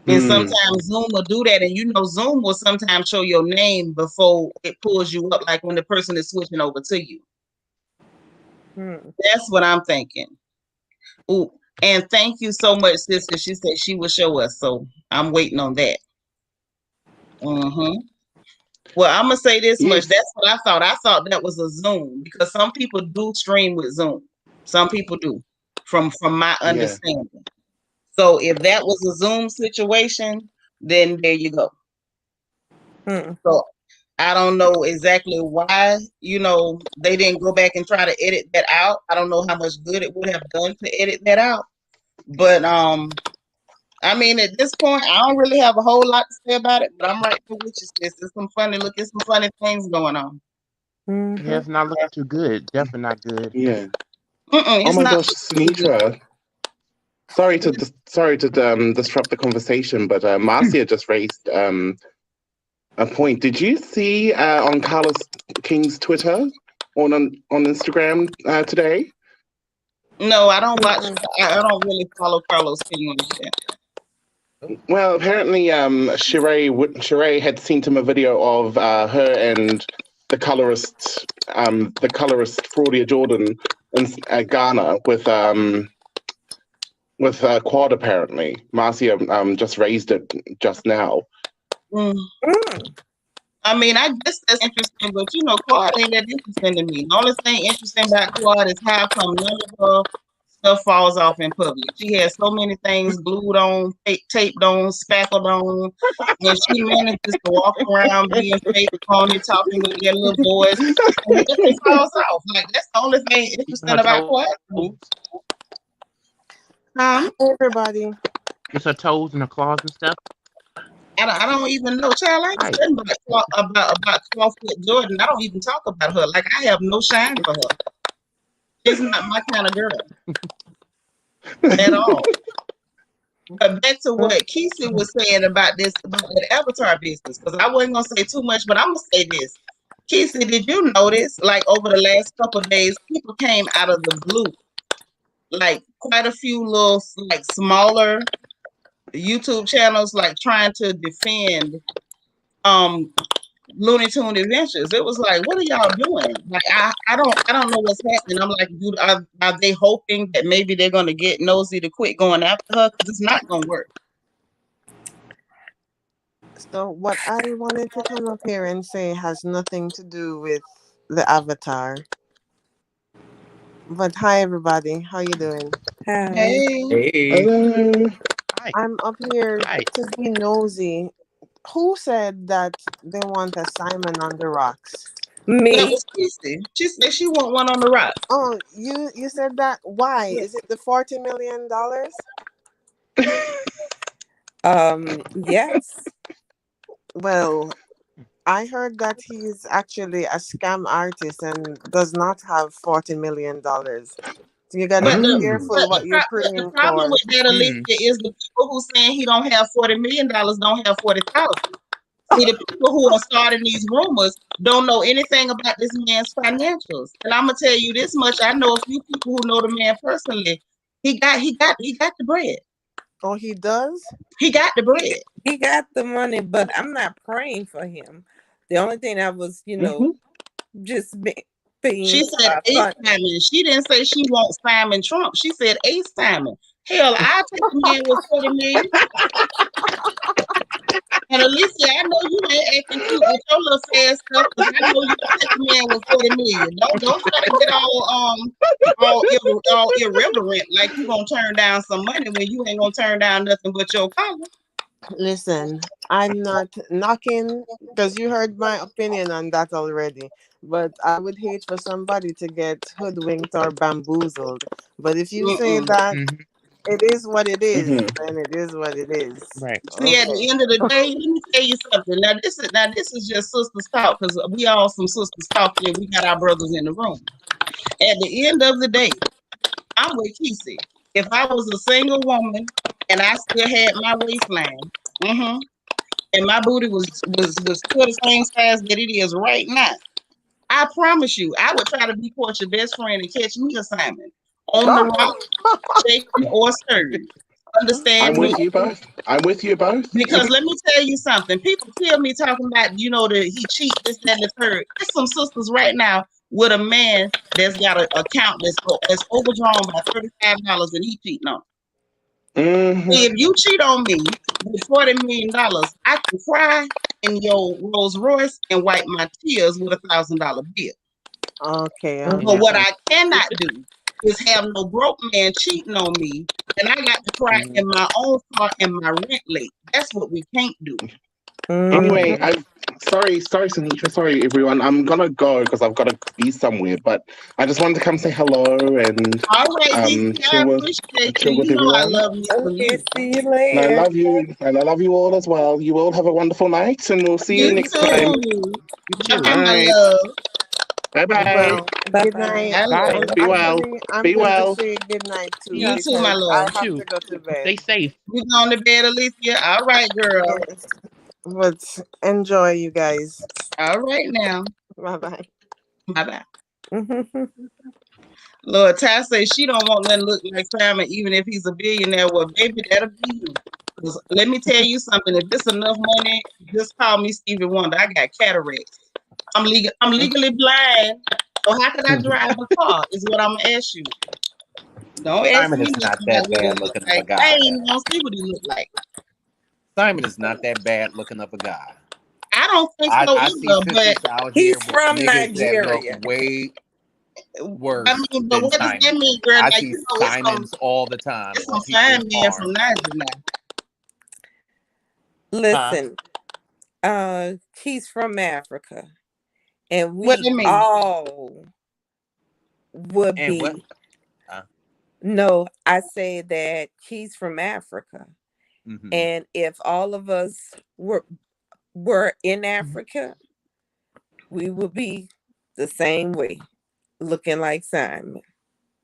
And sometimes Zoom will do that, and Zoom will sometimes show your name before it pulls you up, like when the person is switching over to you. That's what I'm thinking. Ooh, and thank you so much, sis, because she said she would show us, so I'm waiting on that. Well, I'm gonna say this much. That's what I thought. I thought that was a Zoom, because some people do stream with Zoom. Some people do, from my understanding. So if that was a Zoom situation, then there you go. So I don't know exactly why, they didn't go back and try to edit that out. I don't know how much good it would have done to edit that out. But I mean, at this point, I don't really have a whole lot to say about it, but I'm right there with you, sis. There's some funny things going on. Yeah, it's not looking too good. Definitely not good. Yeah. It's Oh my not gosh, Seanitra. sorry to disrupt the conversation, but Marcia just raised a point. Did you see on Carlos King's Twitter on Instagram today? No, I don't watch. I don't really follow Carlos King like that. Well, apparently, Sheree had sent him a video of her and the colorist Fraudia Jordan in Ghana with Quad. Apparently, Marcia just raised it just now. I mean, I guess that's interesting, but you know, Quad ain't that interesting to me. The only thing interesting about Quad is how come none of her stuff falls off in public. She has so many things glued on, taped on, spackled on, and she manages to walk around being fake pony, talking with their little boys, and nothing falls off. Like that's the only thing interesting about Quad. Everybody. It's her toes and her claws and stuff. I don't even know, child. I ain't studying about Clawfoot Jordan. I don't even talk about her. Like I have no shine for her. She's not my kind of girl at all. But back to what Kesey was saying about that Avatar business, because I wasn't gonna say too much, but I'm gonna say this. Kesey, did you notice, like over the last couple of days, people came out of the blue, like quite a few little, like smaller YouTube channels, like trying to defend Looney Tune Adventures. It was like, what are y'all doing? Like I don't know what's happening. I'm like, dude, are they hoping that maybe they're gonna get Nosy to quit going after her? Because it's not gonna work. So what I wanted to come up here and say has nothing to do with the Avatar. But hi everybody, how you doing? Hey. Hello. I'm up here to be nosy. Who said that they want a Simon on the rocks? Me. That was Kesey. She said she want one on the rock. Oh, you said that? Why? Is it the $40 million? Yes. Well, I heard that he's actually a scam artist and does not have $40 million. So you gotta be careful what you're praying for. The problem with that, Alicia, is the people who saying he don't have $40 million don't have 40,000. See, the people who are starting these rumors don't know anything about this man's financials. And I'm gonna tell you this much: I know a few people who know the man personally. He got the bread. Oh, he does? He got the bread. He got the money, but I'm not praying for him. The only thing I was, just being. She said Ace Simon. She didn't say she wants Simon Trump. She said Ace Simon. Hell, I'll take a man with 40 million. And Alicia, I know you ain't acting cute with your little fast stuff, because I know you take a man with 40 million. Don't try to get all irreverent like you gonna turn down some money when you ain't gonna turn down nothing but your collar. Listen, I'm not knocking, because you heard my opinion on that already. But I would hate for somebody to get hoodwinked or bamboozled. But if you say that it is what it is, then it is what it is. Right. See, at the end of the day, let me tell you something. Now this is just sisters talk, because we all some sisters talk here. We got our brothers in the room. At the end of the day, I'm with Kesey. If I was a single woman and I still had my waistline, and my booty was still the same size that it is right now, I promise you, I would try to be Portia's best friend and catch me a Simon on the rock, shaking or stirring. Understand I'm me? with you both. I'm with you both. Because let me tell you something. People kill me talking about, he cheat this, that, and the third. There's some sisters right now with a man that's got an account that's overdrawn by $35 and he cheating on. If you cheat on me with $40 million, I can cry in your Rolls Royce and wipe my tears with $1,000 bill. Okay. But what I cannot do is have no broke man cheating on me, and I got to cry in my own car and my rent late. That's what we can't do. Anyway, I'm sorry, Seanitra, sorry everyone. I'm gonna go because I've got to be somewhere. But I just wanted to come say hello and all right, chill with everyone. I love you. Okay, see you And later. I love you, and I love you all as well. You all have a wonderful night, and we'll see you next time. Bye, my love. Bye-bye. Well, Bye good bye. night. Bye. Bye. Be well. I'm Be going to well. say good night too You too, my because love. I You have too. to go to bed. Stay safe. You going to bed, Alicia? All right, girl. Yes. But enjoy, you guys. All right now. Bye bye. Bye-bye. Lord, Ty says she don't want nothing look like Simon, even if he's a billionaire. Well, baby, that'll be you. 'Cause let me tell you something. If it's enough money, just call me Stevie Wonder. I got cataracts. I'm legally blind. So how could I drive a car? Is what I'm gonna ask you. Don't ask Simon me is not nothing that about what he bad look looking of a like. I guy. ain't even gonna see what he look like. Simon is not that bad looking of a guy. I don't think I so see either. But sisters out He's here with from niggas that Nigeria. look way worse I mean, but than what does that Simon. mean, girl? I Like, see you know, Simons all the time it's on some fine people's men from farms. Niger now. Listen, he's from Africa, and What we do you mean? all would And what? be. No, I say that he's from Africa, Mm-hmm. and if all of us were in Africa, we would be the same way, looking like Simon.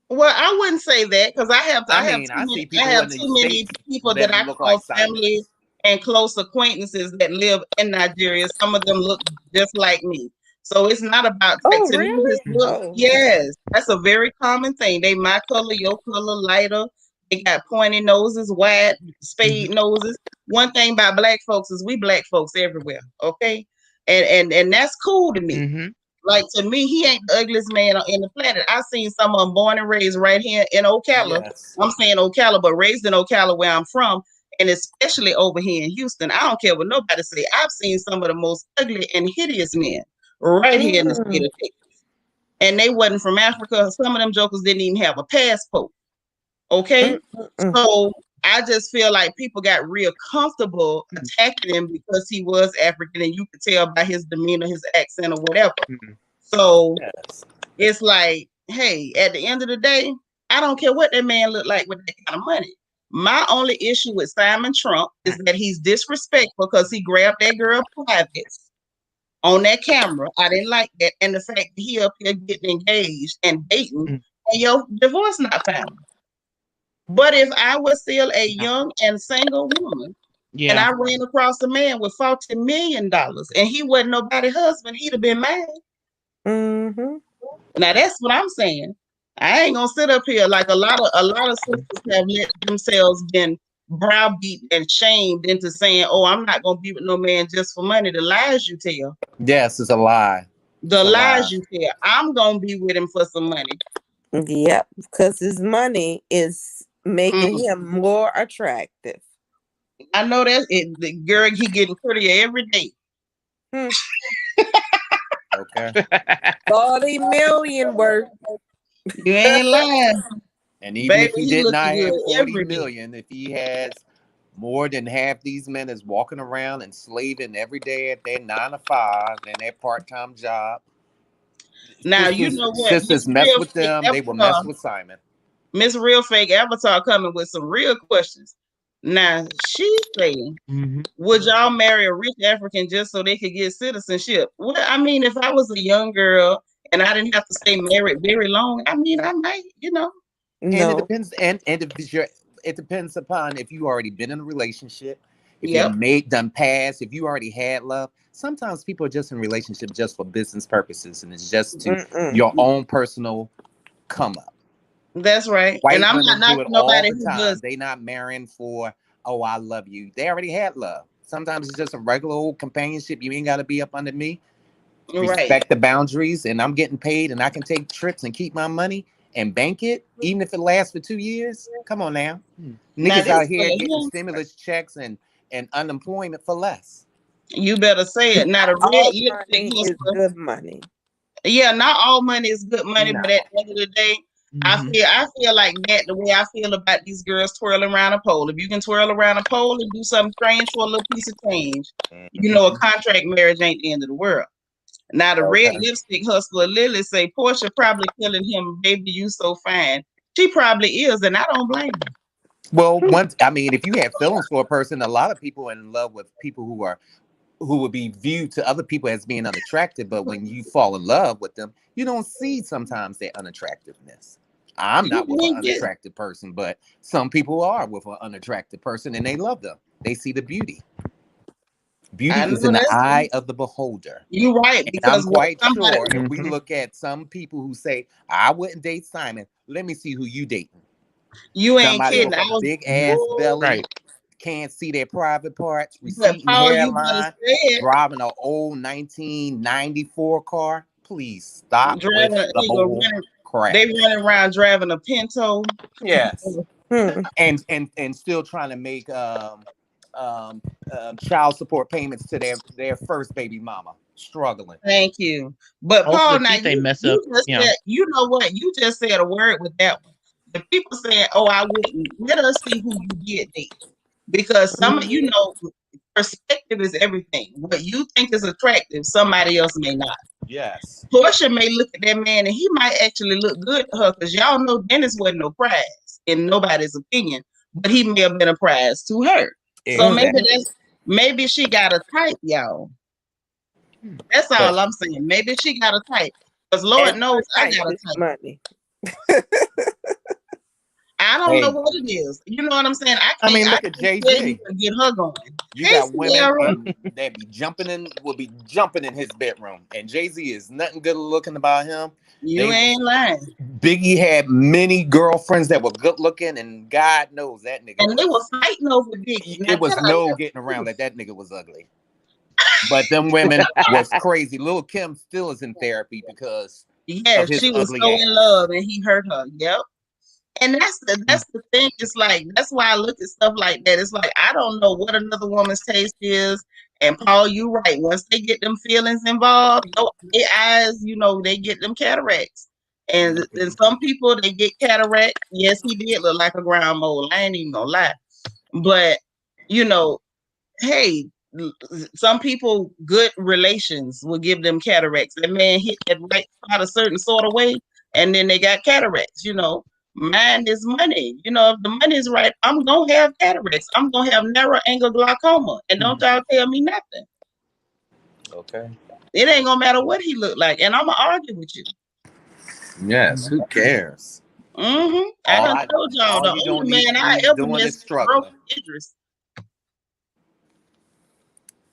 Well, I wouldn't say that because I have I see people in the too many States people that that I look call like family Simons. and close acquaintances that live in Nigeria. Some of them look just like me. So it's not about like Oh, to me his really? look. Oh, Yes, that's a very common thing. They my color, your color, lighter. They got pointy noses, wide spade noses. One thing about black folks is we black folks everywhere. Okay, and that's cool to me. Mm-hmm. Like to me, he ain't the ugliest man in the planet. I seen some of them born and raised right here in Ocala. Yes. I'm saying Ocala, but raised in Ocala where I'm from, and especially over here in Houston. I don't care what nobody say. I've seen some of the most ugly and hideous men right here in the state of Texas, and they wasn't from Africa. Some of them jokers didn't even have a passport. Okay, so I just feel like people got real comfortable attacking him because he was African, and you could tell by his demeanor, his accent, or whatever. So Yes. it's like, hey, at the end of the day, I don't care what that man look like with that kind of money. My only issue with Simon Trump is that he's disrespectful because he grabbed that girl private on that camera. I didn't like that. And the fact that he up here getting engaged and dating, and your divorce not final. But if I was still a young and single woman, and I ran across a man with $40 million and he wasn't nobody's husband, he'd have been mine. Mm-hmm. Now that's what I'm saying. I ain't gonna sit up here like a lot of sisters have let themselves been browbeat and shamed into saying, "Oh, I'm not gonna be with no man just for money." The lies you tell, Yes, it's a lie. the It's a lies lie. you tell. I'm gonna be with him for some money. Yep, because his money is making Mm. him more attractive. I know that the girl he getting prettier every day. Okay. 40 million worth. You ain't lying. And even Baby, if he he did not looking have good 40 every day. million, if he has more than half these men is walking around and slaving every day at their 9 to 5 and their part-time job. Now you know what? Sisters mess with them, they will mess with Simon. Miss Real Fake Avatar coming with some real questions. Now she's saying, would y'all marry a rich African just so they could get citizenship? Well, I mean, if I was a young girl and I didn't have to stay married very long, I mean, I might, No. And it depends, and if it depends upon if you already been in a relationship, if you done past, if you already had love. Sometimes people are just in relationship just for business purposes, and it's just to your own personal come up. That's right. White and I'm women not do it nobody all the who time. does. They not marrying for, oh, I love you. They already had love. Sometimes it's just a regular old companionship. You ain't got to be up under me. Respect the boundaries, and I'm getting paid, and I can take trips and keep my money and bank it, even if it lasts for 2 years. Come on now. Niggas out here getting stimulus checks and unemployment for less. You better say it. Not a red lipstick is good money. Yeah, not all money is good money, but at the end of the day, I feel like that the way I feel about these girls twirling around a pole. If you can twirl around a pole and do something strange for a little piece of change, you know a contract marriage ain't the end of the world. Now the red lipstick hustler Lily say Porsha probably telling him, "Baby, you so fine." She probably is, and I don't blame her. Well, if you have feelings for a person, a lot of people are in love with people who are who would be viewed to other people as being unattractive, but when you fall in love with them, you don't see sometimes their unattractiveness. I'm not with an unattractive person, but some people are with an unattractive person and they love them. They see the beauty. Beauty is in the eye of the beholder. You're right. Because I'm quite sure if we look at some people who say, I wouldn't date Simon, let me see who you dating. You ain't somebody kidding. With a big ass belly, Right. can't see their private parts, receding hairline, driving an old 1994 car. Please stop with the whole crap. They running around driving a Pinto. Yes. and still trying to make child support payments to their first baby mama. Struggling. Thank you. But Paul, now you just said, you know what? You just said a word with that one. The people saying, "Oh, I wouldn't." Let us see who you did date, because some, you know, perspective is everything. What you think is attractive, somebody else may not. Yes. Porsha may look at that man and he might actually look good to her, because y'all know Dennis wasn't no prize in nobody's opinion, but he may have been a prize to her. Exactly. So maybe she got a type, y'all. That's all I'm saying. Maybe she got a type, because Lord knows I got a type. Money. I don't know what it is. You know what I'm saying? I mean, look at Jay-Z. Get her going. You got women that will be jumping in his bedroom, and Jay-Z is nothing good looking about him. You ain't lying. Biggie had many girlfriends that were good looking, and God knows that nigga. And they were fighting over Biggie. It was no getting around that nigga was ugly. But them women was crazy. Lil' Kim still is in therapy because of his she was ugly so ass. in love and he hurt her. Yep. And that's the thing. It's like, that's why I look at stuff like that. It's like, I don't know what another woman's taste is. And Paul, you right. Once they get them feelings involved, their eyes, you know, they get them cataracts. And some people, they get cataract. Yes, he did look like a ground mole. I ain't even gonna lie. But, you know, hey, some people, good relations will give them cataracts. That man hit that right spot a certain sort of way, and then they got cataracts. You know, mine is money. You know, if the money is right, I'm gonna have cataracts. I'm gonna have narrow angle glaucoma, and don't y'all tell me nothing. Okay. It ain't gonna matter what he look like, and I'm gonna argue with you. Yes. Who cares? I done told y'all the only man I ever missed broke Idris.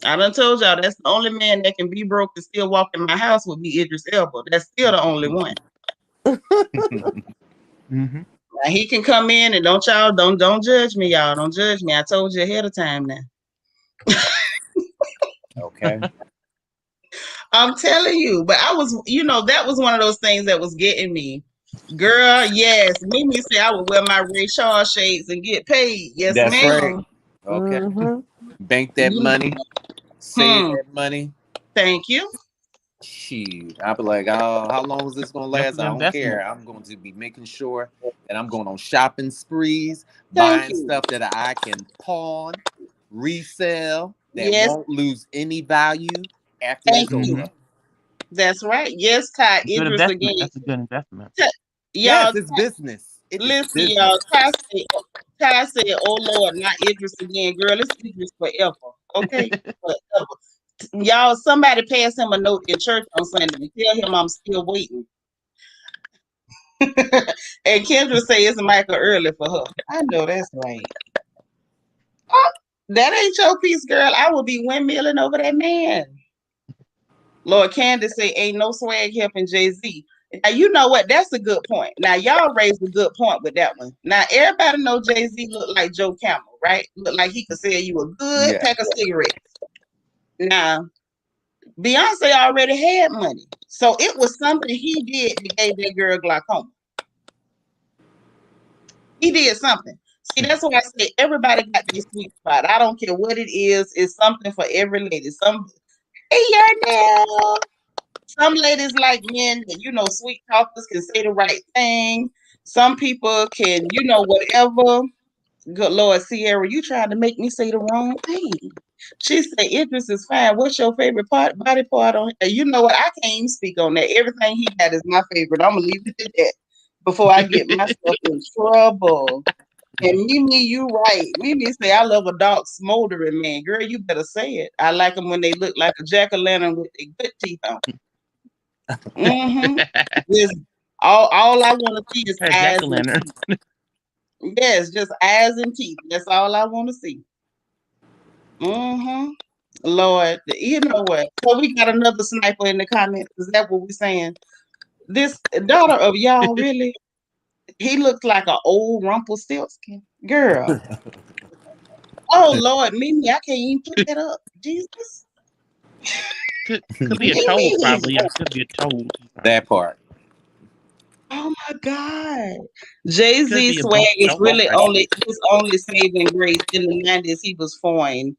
I done told y'all that's the only man that can be broke and still walk in my house would be Idris Elba. That's still the only one. Now he can come in and don't judge me, y'all. Don't judge me. I told you ahead of time now. Okay. I'm telling you, but I was, you know, that was one of those things that was getting me. Girl, yes. Mimi said I would wear my Ray Charles shades and get paid. Yes, that's ma'am. Right. Okay. Bank that money. Save that money. Thank you. Shoot, I'll be like, oh, how long is this gonna last? I don't care. I'm going to be making sure that I'm going on shopping sprees, buying stuff that I can pawn, resell, that won't lose any value after it's over. That's right. Yes, Ty Idris again. That's a good investment. Yes, it's business. Listen, y'all. Ty said, "Oh Lord, not Idris again, girl. It's Idris forever." Okay, forever. Y'all, somebody pass him a note in church on Sunday and tell him I'm still waiting. And Kendra say it's Michael early for her. I know that's right. Oh, that ain't your piece, girl. I will be windmilling over that man. Lord Candace say ain't no swag helping Jay-Z. Now you know what? That's a good point. Now y'all raised a good point with that one. Now everybody know Jay-Z look like Joe Camel, right? Look like he could sell you a good pack of cigarettes. Now Beyonce already had money. So it was something he did that gave that girl glaucoma. He did something. See, that's why I say everybody got their sweet spot. I don't care what it is. It's something for every lady. Some ladies like men that, you know, sweet talkers can say the right thing. Some people can, you know, whatever. Good Lord, Sierra, you trying to make me say the wrong thing. She said, Idris is fine. What's your favorite body part on him? You know what? I can't even speak on that. Everything he got is my favorite. I'm going to leave it at that before I get myself in trouble. And Mimi, you right. Mimi say, I love a dark, smoldering man. Girl, you better say it. I like them when they look like a jack-o'-lantern with their good teeth on. Just, all I want to see is eyes and teeth. Yes, just eyes and teeth. That's all I want to see. Lord, you know what? So we got another sniper in the comments. Is that what we're saying? This daughter of y'all, really? He looks like an old Rumpelstiltskin. Girl. Oh, Lord, Mimi, I can't even put that up. Jesus. Could be a troll, probably. Yeah, could be a troll. That part. Oh my God. Jay-Z swag is really only saving grace. In the 90s, he was foreign.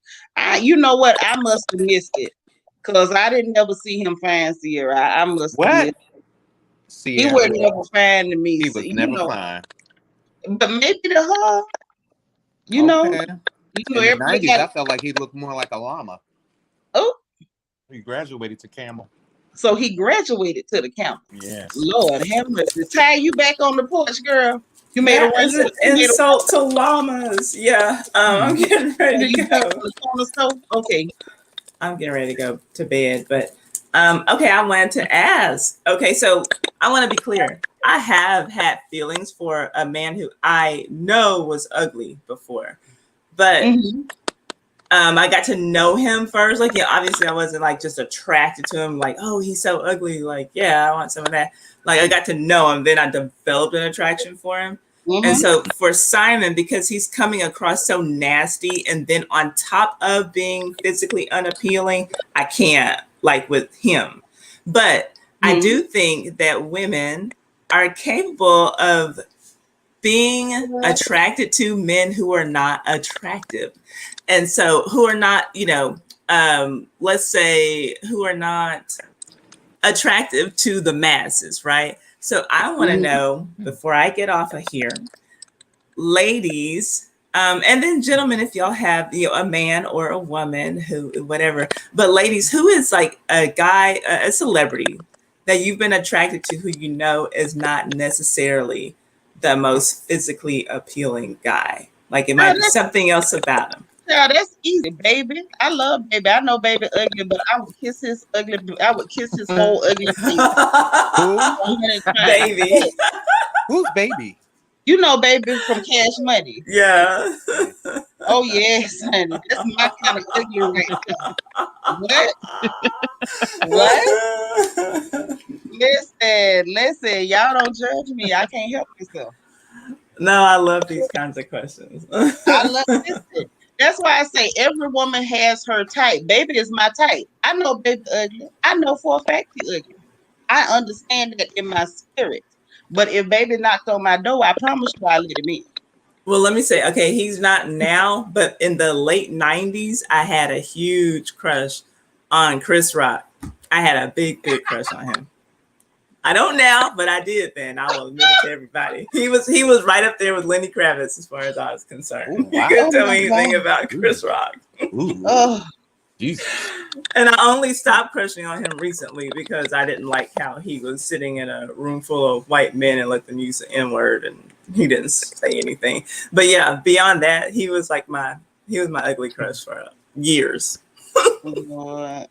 You know what? I must have missed it. Because I didn't ever see him fine, Sierra. I must have missed it. He was never fine to me. He was never fine. But maybe to her, you know. In the 90s, I felt like he looked more like a llama. Oh. He graduated to camel. So he graduated to the camel. Yes. Lord have mercy. Ty, you back on the porch, girl. You made a run. Insult to llamas. Yeah. I'm getting ready to go. Okay. I'm getting ready to go to bed. But okay, I wanted to ask. Okay, so I want to be clear. I have had feelings for a man who I know was ugly before. But I got to know him first. Like, yeah, obviously I wasn't like just attracted to him. Like, oh, he's so ugly. Like, yeah, I want some of that. Like, I got to know him. Then I developed an attraction for him. And so for Simon, because he's coming across so nasty, and then on top of being physically unappealing, I can't like with him. But I do think that women are capable of being attracted to men who are not attractive. And so who are not, let's say who are not attractive to the masses, right? So I want to know, before I get off of here, ladies, and then gentlemen, if y'all have a man or a woman, who, whatever, but ladies, who is like a guy, a celebrity that you've been attracted to, who you know is not necessarily the most physically appealing guy? Like, it might be something else about him. Yeah, that's easy, baby. I love baby. I know baby ugly, but I would kiss his ugly. I would kiss his whole ugly face. Baby. Who's baby? You know, baby from Cash Money. Yeah. Oh yes, honey. That's my kind of ugly right there. What? Listen. Y'all don't judge me. I can't help myself. No, I love these kinds of questions. I love this. That's why I say every woman has her type. Baby is my type. I know baby ugly. I know for a fact he ugly. I understand that in my spirit. But if baby knocked on my door, I promise you I'll let him in. Well, let me say, okay, he's not now, but in the late 90s, I had a huge crush on Chris Rock. I had a big crush on him. I don't now, but I did then. I will admit it to everybody. He was right up there with Lenny Kravitz as far as I was concerned. Ooh, wow. You couldn't tell me anything about Chris Rock. Oh, Jesus. And I only stopped crushing on him recently because I didn't like how he was sitting in a room full of white men and let them use the N-word, and he didn't say anything. But yeah, beyond that, he was my ugly crush for years.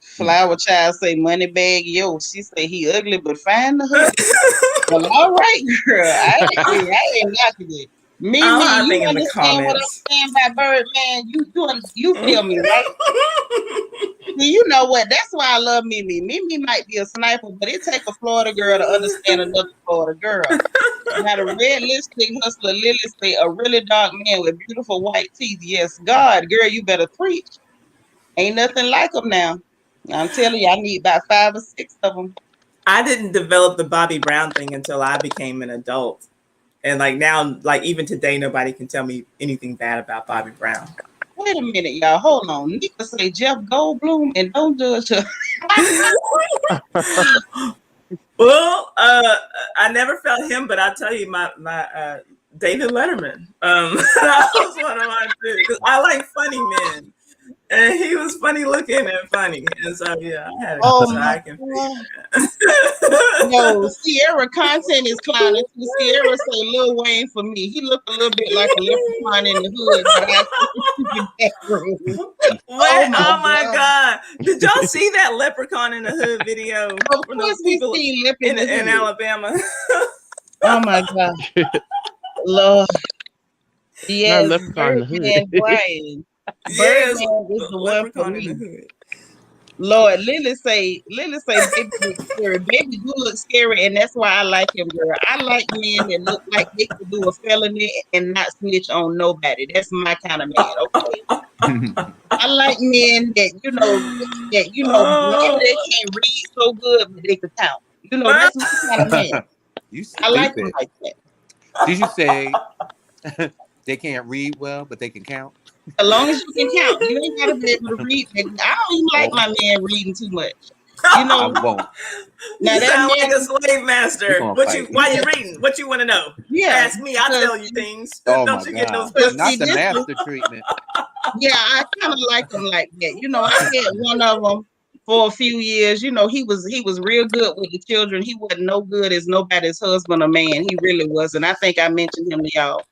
Flower Child say money bag yo. She say he ugly but fine to her. Well, all right, girl. I ain't knocking it. Me, you understand what I'm saying by Birdman? You feel me, right? See, you know what? That's why I love Mimi. Mimi might be a sniper, but it takes a Florida girl to understand another Florida girl. Now the red lipstick hustler Lily say a really dark man with beautiful white teeth. Yes, God, girl, you better preach. Ain't nothing like them now. I'm telling you, I need about 5 or 6 of them. I didn't develop the Bobby Brown thing until I became an adult. And like now, like even today, nobody can tell me anything bad about Bobby Brown. Wait a minute, y'all. Hold on. Nika say Jeff Goldblum and don't judge her. Well, I never felt him, but I'll tell you, my David Letterman. That was one of mine too. 'Cause I like funny men. And he was funny looking and funny. And so yeah, I had to Oh so my I can God. No, Sierra content is clowning too. Sierra say Lil Wayne for me. He looked a little bit like a leprechaun in the hood, but I see the back room. What? Oh my God. Did y'all see that leprechaun in the hood video? Of from course those we people see Lip in the in hood. Alabama? Oh my God. Lord. Yes, leprechaun in the hood. Birdman Brian. Yes, Birdman is the one for leprechaun in the me. hood. Lord, Lily say, baby look scary. Baby do look scary, and that's why I like him, girl. I like men that look like they could do a felony and not snitch on nobody. That's my kind of man, okay? I like men that maybe they can't read so good, but they could count. That's my kind of man. You I like them stupid. like that. Did you say they can't read well, but they can count? As long as you can count, you ain't gotta be able to read. Baby. I don't even like my man reading too much. I won't. Now You that sound man, like a slave master. Why you reading? What you want to know? Yeah, Ask me, I'll tell you things. Oh Don't my you get those God. questions? Not the master treatment. yeah, I kind of like him like that. I had one of them for a few years. He was real good with the children. He wasn't no good as nobody's husband or man. He really wasn't. I think I mentioned him to y'all.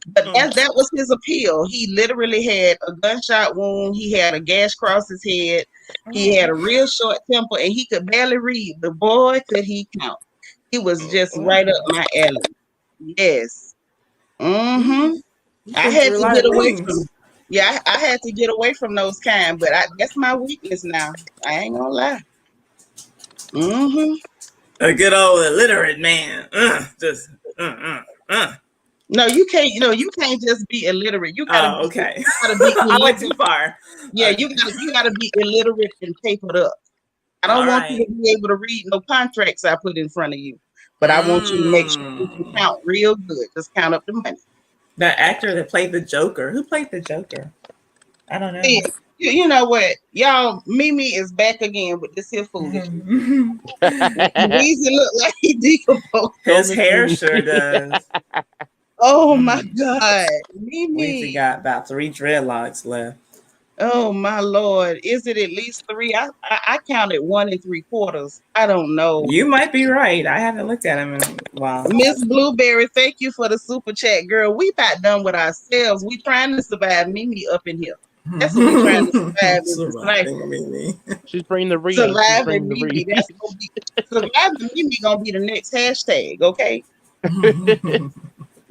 But that was his appeal. He literally had a gunshot wound. He had a gash across his head. He had a real short temper, and he could barely read. But boy, could he count. He was just right up my alley. Yes. Mm-hmm. I had to get away from. Yeah, I had to get away from those kind. But that's my weakness now. I ain't gonna lie. Mm-hmm. A good old illiterate man. No, you can't. You can't just be illiterate. You gotta. Okay. You gotta be. I went too far. Yeah, Okay. you gotta be illiterate and papered up. I don't want you to be able to read no contracts I put in front of you, but I want you to make sure you can count real good. Just count up the money. The actor that played the Joker. Who played the Joker? I don't know. See, you know what, y'all? Mimi is back again with this here foolishness. Weezy look like he decomposed. His hair sure does. Oh my God, Mimi. Weezy got about 3 dreadlocks left. Oh my Lord, is it at least 3? I counted 1 3/4. I don't know. You might be right. I haven't looked at him in a while. Miss Blueberry, thank you for the super chat, girl. We about done with ourselves. We trying to survive Mimi up in here. That's what we trying to survive. She's bringing the read. Surviving Mimi. That's gonna be surviving Mimi gonna be the next hashtag, okay?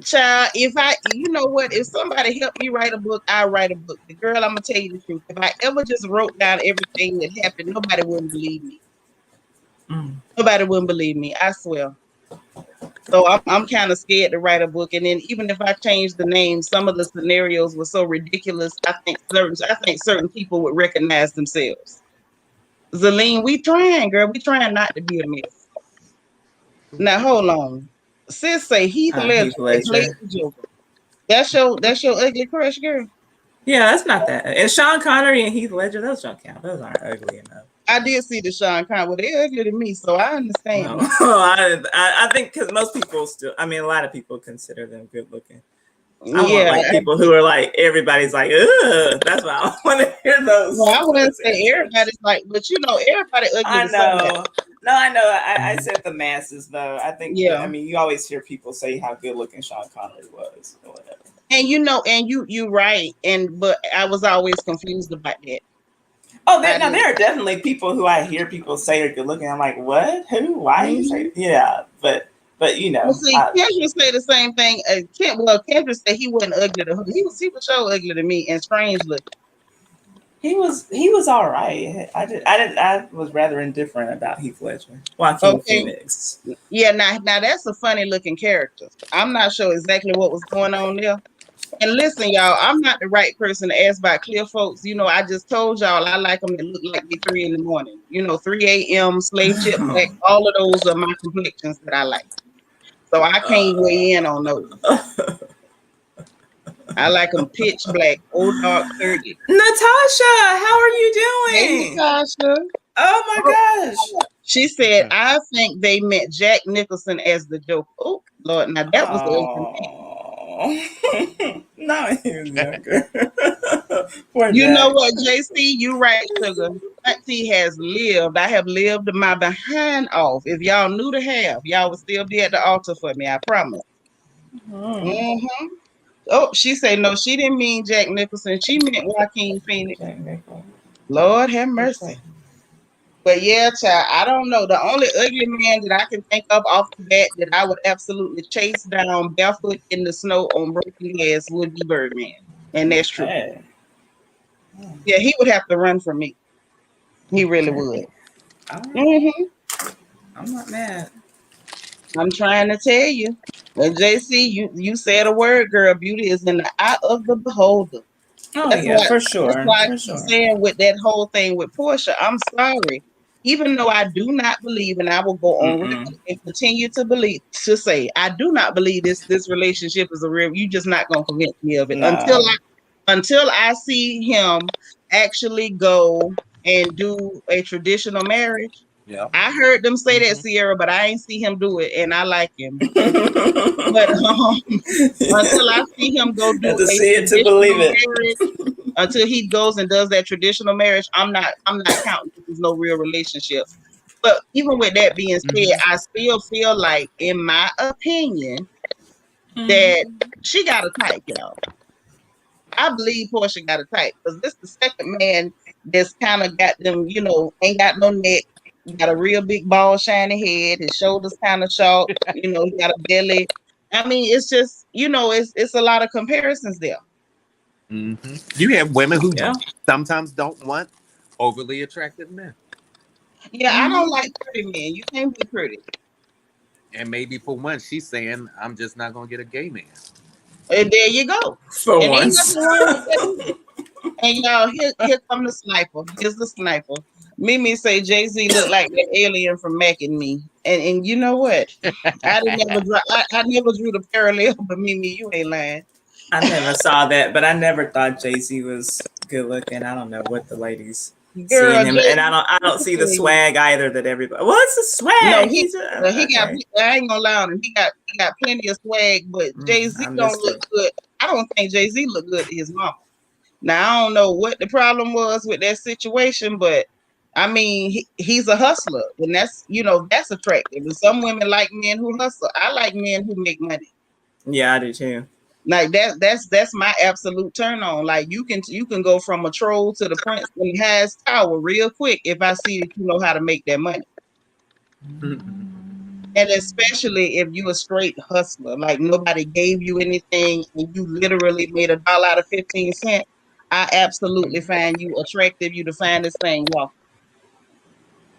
Child, if somebody helped me write a book, I write a book. The girl, I'm gonna tell you the truth. If I ever just wrote down everything that happened, nobody wouldn't believe me. Nobody wouldn't believe me, I swear. So I'm kind of scared to write a book. And then even if I change the name, some of the scenarios were so ridiculous. I think certain people would recognize themselves. Zaleen, we trying, girl. We trying not to be a mess. Now hold on. Sis say Heath Ledger played the Joker. That's your ugly crush, girl. Yeah, that's not that. And Sean Connery and Heath Ledger, those don't count. Those aren't ugly enough. I did see the Sean Connery. Well, they're ugly to me, so I understand. No. I think because most people a lot of people consider them good looking. I want like people who are like, everybody's like, ugh. That's why I want to hear those. Well, I wouldn't say everybody's like, but everybody ugly. I know. No, I know. I said the masses though. I think. Yeah. I mean, you always hear people say how good looking Sean Connery was or whatever. And you right. But I was always confused about that. Oh, there are definitely people who I hear people say are good looking. I'm like, what? Who? Why? You say? Yeah, but Well, see, Kendra say the same thing. Kendra said he wasn't ugly to her. He was so ugly to me and strange looking. He was all right. I was rather indifferent about Heath Ledger. Joaquin Phoenix. Yeah, now that's a funny looking character. I'm not sure exactly what was going on there. And listen, y'all, I'm not the right person to ask about clear folks. I just told y'all I like them that look like they 3 in the morning. 3 a.m., slave chip black. All of those are my complexions that I like. So I can't weigh in on those. I like them pitch black, old dark 30. Natasha, how are you doing? Hey, Natasha. Oh my gosh. She said, I think they met Jack Nicholson as the Joker. Oh, Lord, now that was the open. No, he was younger. You know what, JC? You right, sugar. Auntie has lived. I have lived my behind off. If y'all knew the half, y'all would still be at the altar for me. I promise. Mm-hmm. Oh, she said no. She didn't mean Jack Nicholson. She meant Joaquin Phoenix. Lord have mercy. But yeah, child, I don't know. The only ugly man that I can think of off the bat that I would absolutely chase down barefoot in the snow on broken glass would be Birdman. And that's true. Hey. Yeah, he would have to run from me. He really would. I'm not mad. I'm trying to tell you. And JC, you said a word, girl. Beauty is in the eye of the beholder. Oh, That's yeah, why, for sure. That's why I For keep sure. saying with that whole thing with Porsha, I'm sorry. Even though I do not believe, and I will go on record and continue to say, I do not believe this relationship is a real. You just not gonna convince me of it until I see him actually go and do a traditional marriage. Yeah. I heard them say that, Sierra, but I ain't see him do it, and I like him. But until I see him go do to a see it to traditional believe it. marriage, until he goes and does that traditional marriage, I'm not counting. There's no real relationship. But even with that being said, I still feel like, in my opinion, that she got a type, y'all. I believe Porsha got a type because this the second man that's kind of got them, ain't got no neck, got a real big bald shiny head, his shoulders kind of short, he got a belly. I mean, it's just, it's a lot of comparisons there. You have women who sometimes don't want overly attractive men. Yeah, I don't like pretty men. You can't be pretty. And maybe for once, she's saying, I'm just not going to get a gay man. And there you go. For and once. Ain't nothing wrong with that. And y'all, here come the sniper. Here's the sniper. Mimi say Jay-Z look like the alien from Mac and Me. And you know what? I never drew the parallel, but Mimi, you ain't lying. I never saw that, but I never thought Jay-Z was good looking. I don't know what the ladies seeing him, and I don't see the swag either that everybody. What's the swag? No, he got. I ain't gonna lie on him. He got plenty of swag, but Jay-Z don't look good. I don't think Jay-Z look good to his mama. Now I don't know what the problem was with that situation, but I mean he's a hustler, and that's that's attractive. And some women like men who hustle. I like men who make money. Yeah, I do too. Like that's my absolute turn on. Like you can go from a troll to the prince in the highest tower real quick if I see that you know how to make that money. And especially if you a straight hustler, like nobody gave you anything and you literally made $1 out of 15 cents. I absolutely find you attractive. You the finest thing walking.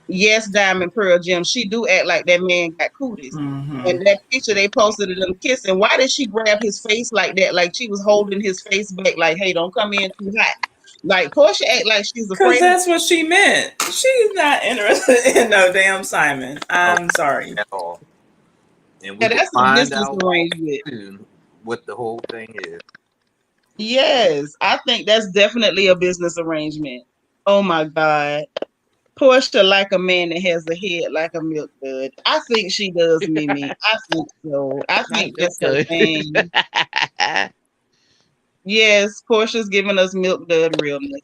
Yes, Diamond Pearl Jim, she do act like that man got cooties. And that picture they posted of them kissing, why did she grab his face like that? Like she was holding his face back, like, hey, don't come in too hot. Like Porsha act like she's afraid. Because that's what she meant. She's not interested in no damn Simon. I'm sorry. At all. And we that's find business out arrangement. What the whole thing is. Yes, I think that's definitely a business arrangement. Oh my God. Porsha like a man that has a head like a milk dud. I think she does, Mimi. I think so. I think that's her thing. Yes, Portia's giving us milk dud realness.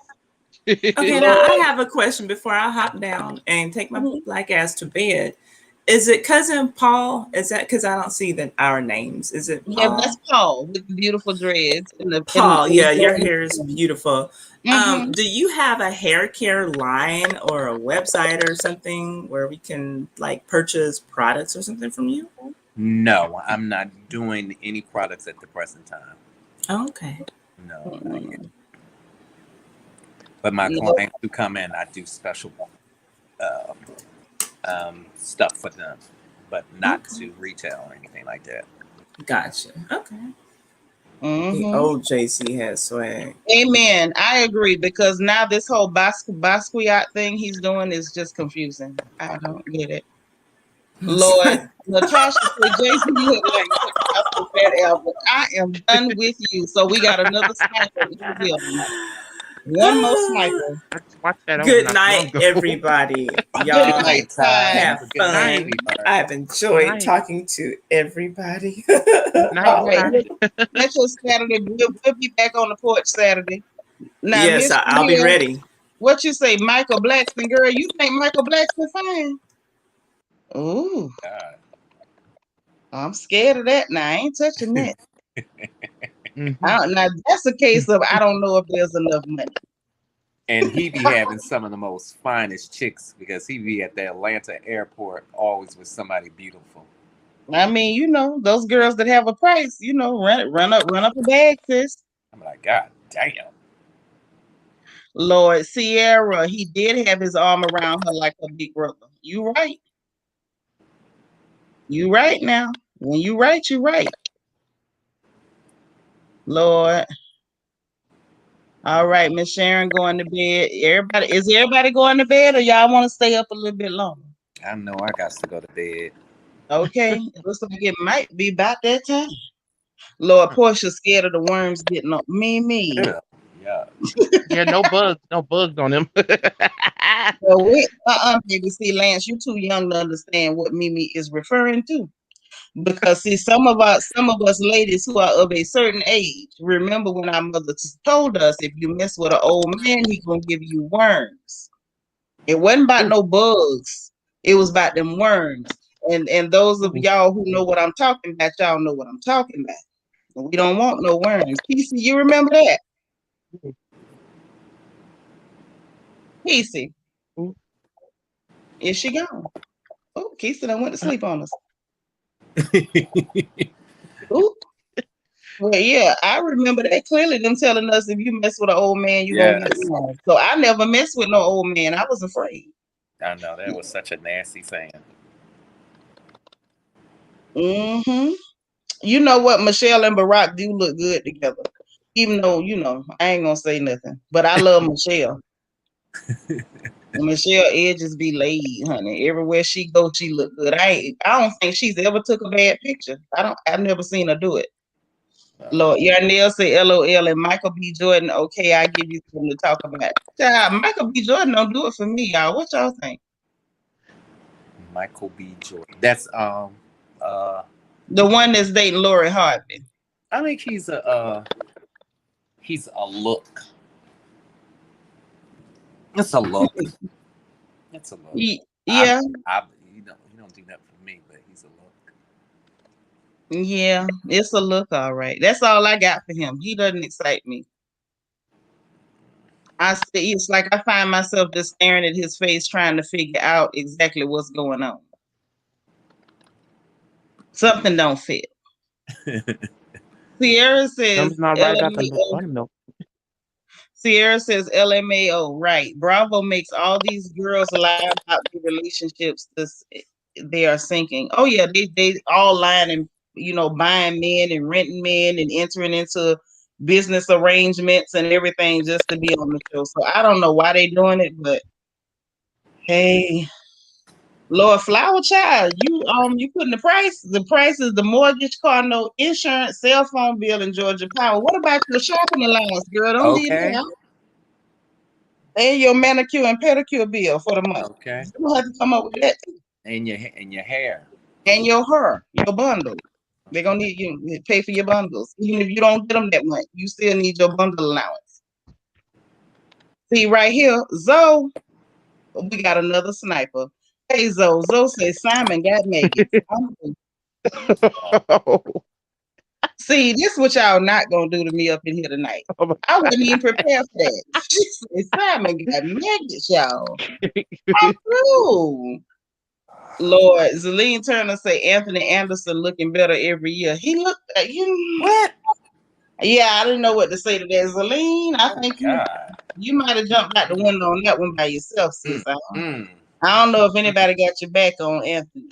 Okay, now I have a question before I hop down and take my black ass to bed. Is it cousin Paul? Is that because I don't see our names? Is it Paul? Yeah, that's Paul with the beautiful dreads. Paul, yeah, your hair is beautiful. Do you have a hair care line or a website or something where we can like purchase products or something from you? No, I'm not doing any products at the present time. Okay. No, not yet. But my clients who come in, I do special stuff for them, but not to retail or anything like that. Gotcha. Okay. The old JC has swag. Amen. I agree because now this whole Basquiat thing he's doing is just confusing. I don't get it. Lord, Natasha said, Jason, you look like Fat Albert. I am done with you. So we got another sniper in the building. One more sniper. Good night, everybody. Y'all have fun. I've enjoyed talking to everybody. All right. That's your Saturday. We'll be back on the porch Saturday. Now, Yes, Miss I'll be Camille, ready. what you say, Michael Blackson, girl? You think Michael Blackson fine? Ooh, God. I'm scared of that now. I ain't touching that. Mhm. Now, that's a case of I don't know if there's enough money. And he be having some of the most finest chicks because he be at the Atlanta airport always with somebody beautiful. I mean, you know, those girls that have a price, you know, run up a bag, sis. I'm like, God damn. Lord, Sierra, he did have his arm around her like a big brother. You right. You right now. When you right, you right. Lord. All right, Miss Sharon going to bed. Is everybody going to bed or y'all want to stay up a little bit longer? I know I got to go to bed. Okay. It looks like it might be about that time. Lord, Portia scared of the worms getting up. Me. Yeah. Yeah, no bugs on them. Well, baby. See, Lance, you're too young to understand what Mimi is referring to. Because see, some of us ladies who are of a certain age, remember when our mother told us if you mess with an old man, he gonna give you worms. It wasn't about no bugs. It was about them worms. And those of y'all who know what I'm talking about, y'all know what I'm talking about. We don't want no worms. PC, you remember that? PC, is she gone? Oh, Keisha done went to sleep on us. Ooh. Well, yeah, I remember that clearly. Them telling us if you mess with an old man, you gonna get one. So I never messed with no old man. I was afraid. I know that was such a nasty saying. Mm-hmm. You know what? Michelle and Barack do look good together. Even though, you know, I ain't gonna say nothing. But I love Michelle. Michelle edges be laid, honey. Everywhere she goes, she look good. I don't think she's ever took a bad picture. I've never seen her do it. Lord, Yarnell say LOL and Michael B. Jordan. Okay, I give you something to talk about. Child, Michael B. Jordan don't do it for me, y'all. What y'all think? Michael B. Jordan. That's the one that's dating Lori Harvey. I think he's a look. It's a look. It's a look. Yeah. You don't do that for me, but he's a look. Yeah, it's a look, all right. That's all I got for him. He doesn't excite me. It's like I find myself just staring at his face, trying to figure out exactly what's going on. Something don't fit. Sierra says LMAO. Sierra says LMAO, right. Bravo makes all these girls lie about the relationships they are sinking. Oh yeah, they all lying and, you know, buying men and renting men and entering into business arrangements and everything just to be on the show. So I don't know why they doing it, but hey, Lord Flower Child, you putting the price is the mortgage, car note, insurance, cell phone bill, and Georgia Power. What about your shopping allowance, girl? Don't leave that out. And your manicure and pedicure bill for the month. Okay. You will have to come up with that too. And your hair. And your hair, your bundle. They're gonna need you to pay for your bundles. Even if you don't get them that much, you still need your bundle allowance. See right here, Zoe, we got another sniper. Hey Zoe. Zoe says Simon got Megan. See, this is what y'all not gonna do to me up in here tonight. I wasn't even prepared for that. She said Simon got Megan, y'all. I'm through. Lord, Zelene Turner say Anthony Anderson looking better every year. He looked at you. What? Yeah, I didn't know what to say to that. Zelene, I think you might have jumped out the window on that one by yourself, sis. I don't know if anybody got your back on Anthony.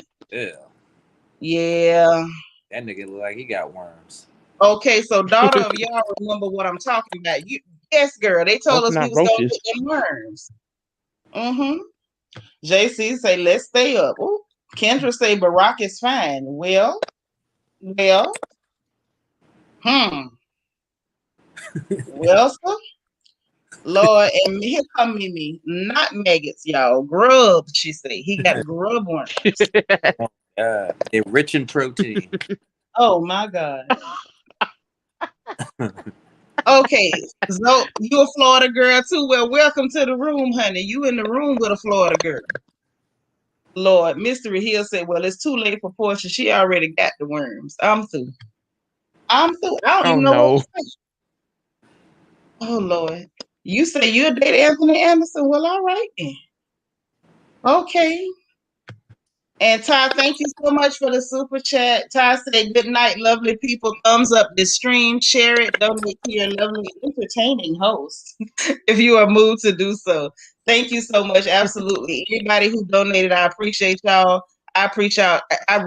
Yeah. That nigga look like he got worms. Okay, so daughter of y'all remember what I'm talking about. Yes, girl. They told us we was gonna get them worms. Mm-hmm. JC say, let's stay up. Ooh. Kendra say Barack is fine. Well. Well, sir. Lord, and here come Mimi. Not maggots, y'all. Grub, she say. He got grub worms. They're rich in protein. Oh, my God. Okay, so you a Florida girl too. Well, welcome to the room, honey. You in the room with a Florida girl. Lord, Mystery Hill said, well, it's too late for Porsha. She already got the worms. I'm through. I don't Oh even know what no. to say. Oh, Lord. You say you'll date Anthony Anderson? Well, all right then. Okay. And Ty, thank you so much for the super chat. Ty said, good night, lovely people. Thumbs up this stream, share it, donate to your lovely, entertaining host if you are moved to do so. Thank you so much. Absolutely. Anybody who donated, I appreciate y'all. I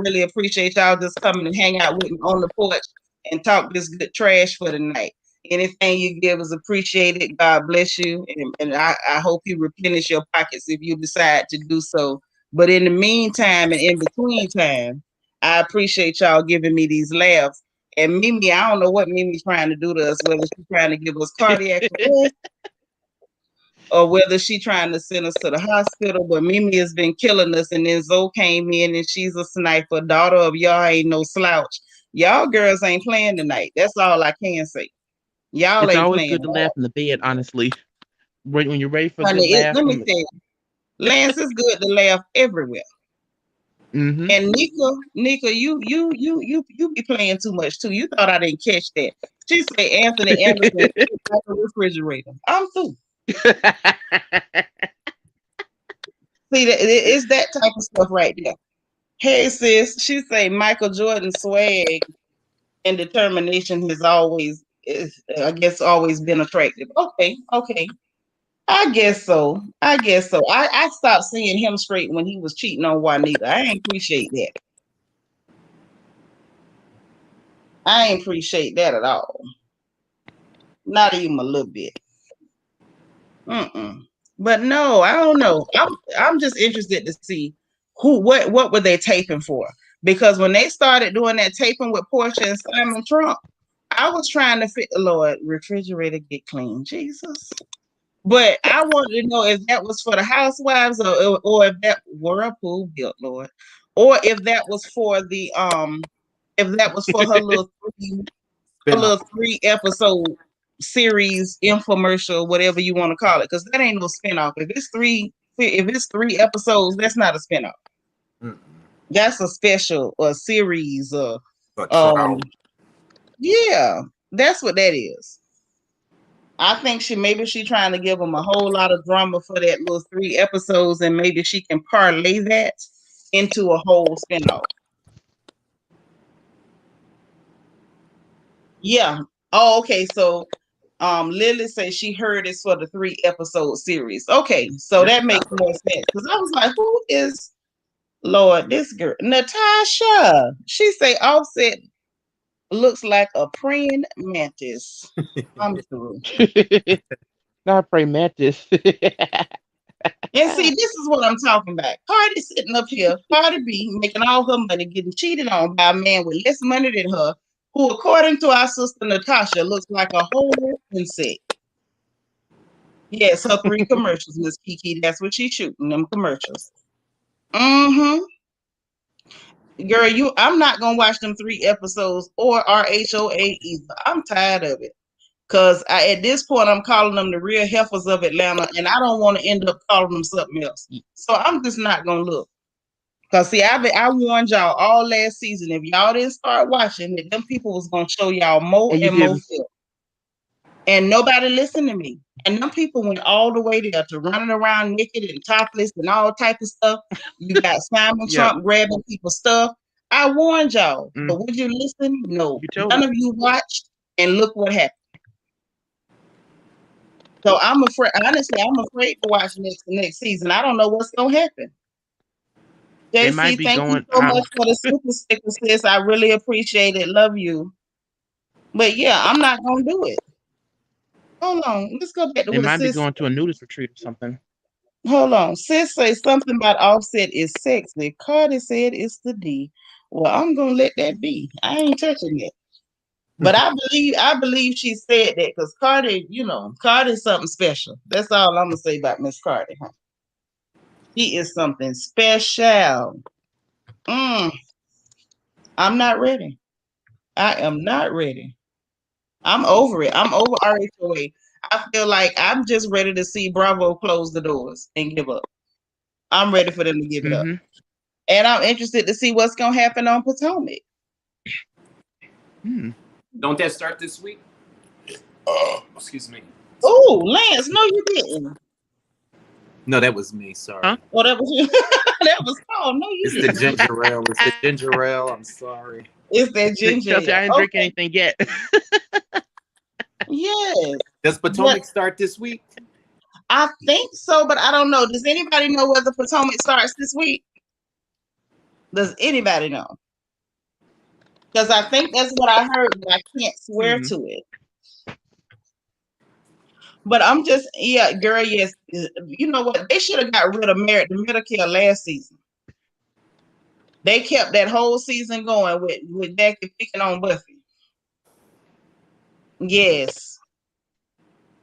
really appreciate y'all just coming and hang out with me on the porch and talk this good trash for the night. Anything you give is appreciated. God bless you. And I hope you replenish your pockets if you decide to do so. But in the meantime and in between time, I appreciate y'all giving me these laughs. And Mimi, I don't know what Mimi's trying to do to us, whether she's trying to give us cardiac arrest or whether she's trying to send us to the hospital. But Mimi has been killing us. And then Zoe came in and she's a sniper. Daughter of y'all ain't no slouch. Y'all girls ain't playing tonight. That's all I can say. Y'all It's ain't always playing. good to laugh in the bed, honestly. When you're ready for a good Honey, laugh. let me tell you, Lance, is good to laugh everywhere. Mm-hmm. And Nika, you be playing too much too. You thought I didn't catch that. She said Anthony Anderson is like a refrigerator. I'm through. See, it's that type of stuff right there. Hey sis, she say Michael Jordan swag and determination has always always been attractive. Okay. I guess so. I stopped seeing him straight when he was cheating on Juanita. I ain't appreciate that. I ain't appreciate that at all. Not even a little bit. But no, I don't know. I'm just interested to see what were they taping for? Because when they started doing that taping with Porsha and Simon Trump, I was trying to fit the Lord refrigerator get clean, Jesus. But I wanted to know if that was for the housewives or if that Whirlpool built, Lord, or if that was for the if that was for her little 3-episode series infomercial, whatever you want to call it, because that ain't no spinoff. If it's three episodes, that's not a spinoff. That's a special or series or yeah, that's what that is. I think maybe she trying to give them a whole lot of drama for that little 3 episodes, and maybe she can parlay that into a whole spinoff. Yeah. Oh, okay. So Lily says she heard it's for the 3-episode series. Okay, so that makes more sense. Because I was like, who is Lord, this girl? Natasha. She say Offset looks like a praying mantis. I'm through. Not pray mantis. And see, this is what I'm talking about. Cardi sitting up here, Cardi B making all her money, getting cheated on by a man with less money than her, who, according to our sister Natasha, looks like a whole insect. Yes, her 3 commercials, Miss Kiki. That's what she's shooting, them commercials. Girl, I'm not gonna watch them 3 episodes or RHOA either. I'm tired of it. Cause at this point I'm calling them the real heifers of Atlanta, and I don't want to end up calling them something else. So I'm just not gonna look. Cause see, I warned y'all all last season. If y'all didn't start watching, that them people was gonna show y'all more and more stuff. And nobody listened to me. And them people went all the way there to running around naked and topless and all type of stuff. You got Simon Trump grabbing people's stuff. I warned y'all, but would you listen? No. None of you watched, and look what happened. So I'm afraid. Honestly, I'm afraid to watch next season. I don't know what's gonna happen. JC, thank you so much for the super sticker, sis. I really appreciate it. Love you. But yeah, I'm not gonna do it. Hold on. Let's go back to They what might be sis. going to a nudist retreat or something. Hold on. Sis say something about Offset is sexy. Cardi said it's the D. Well, I'm gonna let that be. I ain't touching it. But I believe she said that because Cardi, Cardi's something special. That's all I'm gonna say about Miss Cardi. Huh? She is something special. I'm not ready. I am not ready. I'm over it. I'm over RHOA. I feel like I'm just ready to see Bravo close the doors and give up. I'm ready for them to give it up. Mm-hmm. And I'm interested to see what's going to happen on Potomac. Don't that start this week? Excuse me. Oh, Lance, no, you didn't. No, that was me. Sorry. Huh? Oh, that was you. That was Paul. No, you It's the didn't. ginger ale. It's the ginger ale. I'm sorry. It's that ginger Chelsea, I ale. didn't drink Okay. anything yet. Yes. Does Potomac start this week? I think so, but I don't know. Does anybody know whether Potomac starts this week? Does anybody know? Because I think that's what I heard, but I can't swear to it. But I'm just, yeah, girl, yes. You know what? They should have got rid of the Medicare last season. They kept that whole season going with Jackie picking on Buffy. Yes.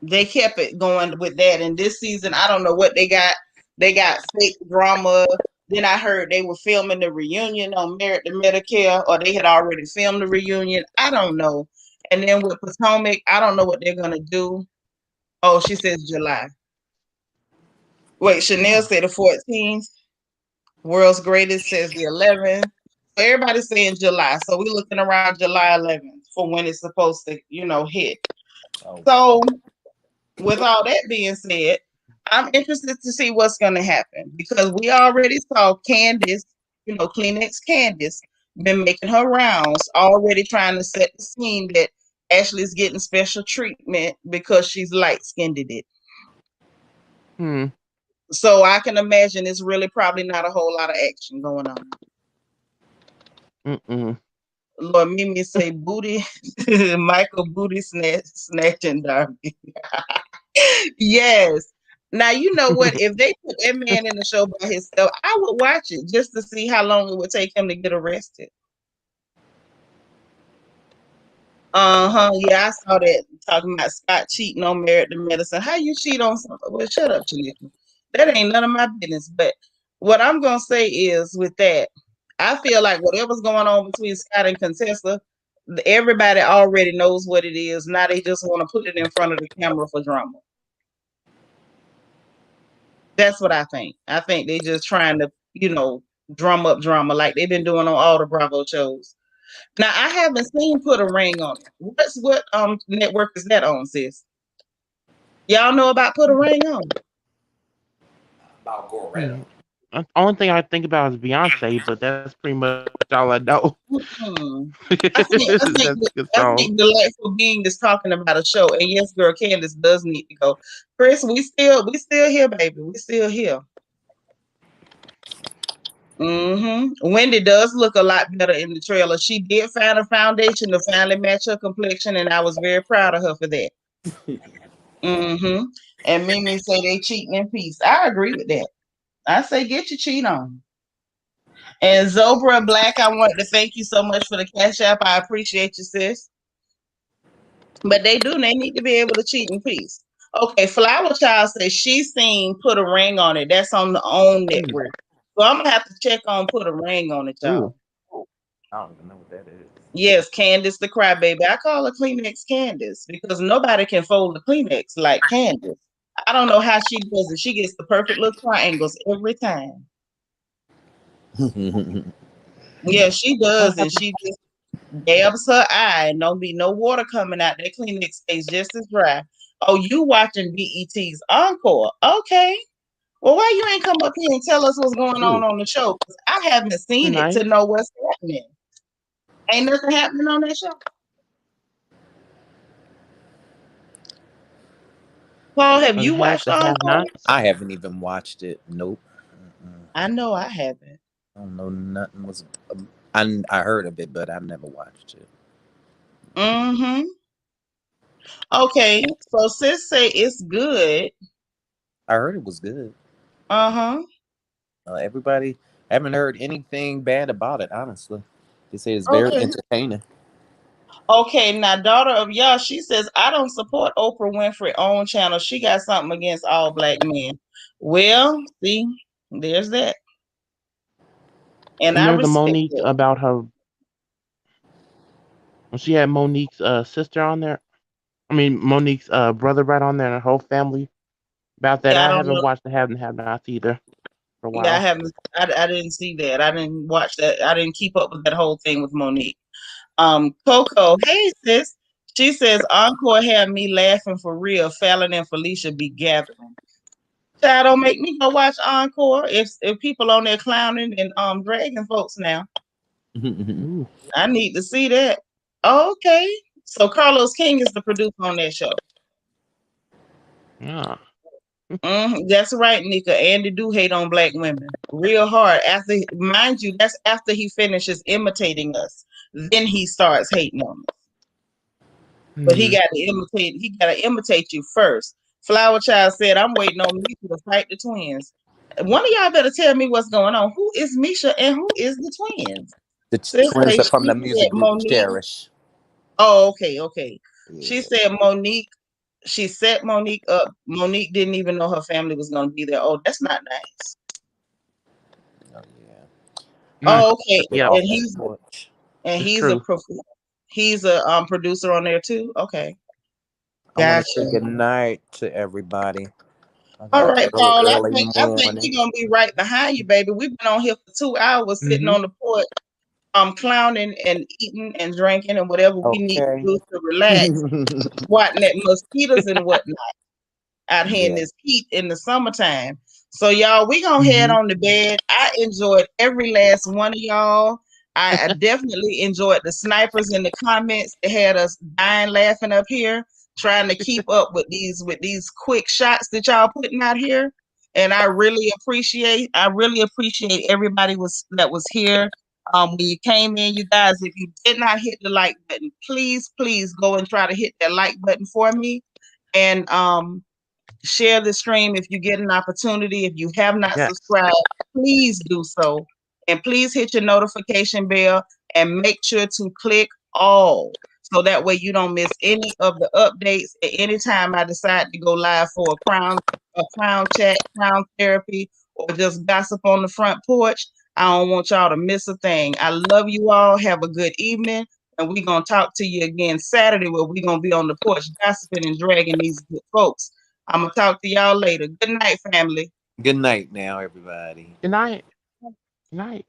They kept it going with that. And this season, I don't know what they got. They got fake drama. Then I heard they were filming the reunion on Merit to Medicare, or they had already filmed the reunion. I don't know. And then with Potomac, I don't know what they're going to do. Oh, she says July. Wait, Chanel said the 14th. World's Greatest says the 11th. So everybody's saying July. So we're looking around July 11th for when it's supposed to, hit. Oh. So with all that being said, I'm interested to see what's going to happen because we already saw Candace, Kleenex Candace, been making her rounds, already trying to set the scene that Ashley's getting special treatment because she's light-skinned it. So I can imagine it's really probably not a whole lot of action going on. Lord Mimi say booty, Michael booty snatching Darby. Yes. Now you know what? If they put that man in the show by himself, I would watch it just to see how long it would take him to get arrested. Yeah, I saw that talking about Scott cheating on Merit to Medicine. How you cheat on something? Well, shut up, Seanitra. That ain't none of my business. But what I'm gonna say is with that, I feel like whatever's going on between Scott and Contessa, everybody already knows what it is. Now they just want to put it in front of the camera for drama. That's what I think. I think they just trying to, drum up drama like they've been doing on all the Bravo shows. Now I haven't seen Put a Ring on it. What network is that on, sis? Y'all know about Put a Ring on? About Gorilla. The only thing I think about is Beyonce, but that's pretty much all I know. I think Delightful Being is talking about a show, and yes, girl, Candace does need to go. Chris, we still here, baby. We still here. Wendy does look a lot better in the trailer. She did find a foundation to finally match her complexion, and I was very proud of her for that. And Mimi say they cheating in peace. I agree with that. I say get your cheat on. And Zobra Black, I want to thank you so much for the cash app. I appreciate you, sis. But they need to be able to cheat in peace. Okay, Flower Child says she's seen Put a Ring on It. That's on the OWN network. So I'm gonna have to check on Put a Ring on It, y'all. I don't even know what that is. Yes, Candace the Crybaby. I call her Kleenex Candace because nobody can fold the Kleenex like Candace. I don't know how she does it. She gets the perfect little triangles every time. Yeah, she does, and she just dabs her eye and don't be no water coming out. That Kleenex stays just as dry. Oh, you watching BET's Encore? Okay. Well, why you ain't come up here and tell us what's going on the show? Because I haven't seen it to know what's happening. Ain't nothing happening on that show. Paul, have you watched Encore? I haven't even watched it. Nope. I know I haven't. I don't know nothing was. I heard of it, but I never watched it. Okay, so sis say it's good. I heard it was good. Everybody, I haven't heard anything bad about it. Honestly, they say it's very entertaining. Okay, now daughter of y'all, she says I don't support Oprah Winfrey own channel. She got something against all black men. Well, see, there's that. And I there's respect a Monique that. about her. She had Monique's sister on there. I mean, Monique's brother right on there and her whole family about that. Yeah, I I don't haven't know. watched the Have Nots either for a Yeah, I while. haven't. I didn't see that. I didn't watch that. I didn't keep up with that whole thing with Monique. Coco, hey sis. She says Encore had me laughing for real. Fallon and Felicia be gathering. Child, don't make me go watch Encore. If people on there clowning and dragging folks now, Ooh, I need to see that. Okay, so Carlos King is the producer on that show. yeah. That's right, Nika. Andy do hate on black women real hard. After, mind you, that's after he finishes imitating us. Then he starts hating on us. But he Hmm. got to imitate. He got to imitate you first. Flower Child said, "I'm waiting on Misha to fight the twins." One of y'all better tell me what's going on. Who is Misha and who is the twins? The Sis twins say are from she the said music group Monique. Cherish. Oh, okay, okay. She Yeah. said Monique. She set Monique up. Monique didn't even know her family was going to be there. Oh, that's not nice. Oh yeah. Nah, Oh, okay. Took it yeah, off And that he's porch. and it's he's a true. producer on there too. Okay, I want to gotcha. say good night to everybody. I All got right, early, Paul. early I think morning. we're gonna be right behind you, baby. We've been on here for 2 hours sitting Mm-hmm. on the porch, clowning and eating and drinking and whatever we need to Okay. do to relax, swatting at mosquitoes and whatnot out here in Yeah. this heat in the summertime. So y'all, we gonna head Mm-hmm. on to bed. I enjoyed every last one of y'all. I definitely enjoyed the snipers in the comments. They had us dying laughing up here, trying to keep up with these quick shots that y'all putting out here. And I really appreciate everybody that was here. When you came in, you guys, if you did not hit the like button, please go and try to hit that like button for me. And share the stream if you get an opportunity. If you have not Yes. subscribed, please do so. And please hit your notification bell and make sure to click all so that way you don't miss any of the updates at any time I decide to go live for a crown chat, crown therapy, or just gossip on the front porch. I don't want y'all to miss a thing. I love you all. Have a good evening. And we're going to talk to you again Saturday where we're going to be on the porch gossiping and dragging these good folks. I'm gonna talk to y'all later. Good night, family. Good night now, everybody. Good night. Good night.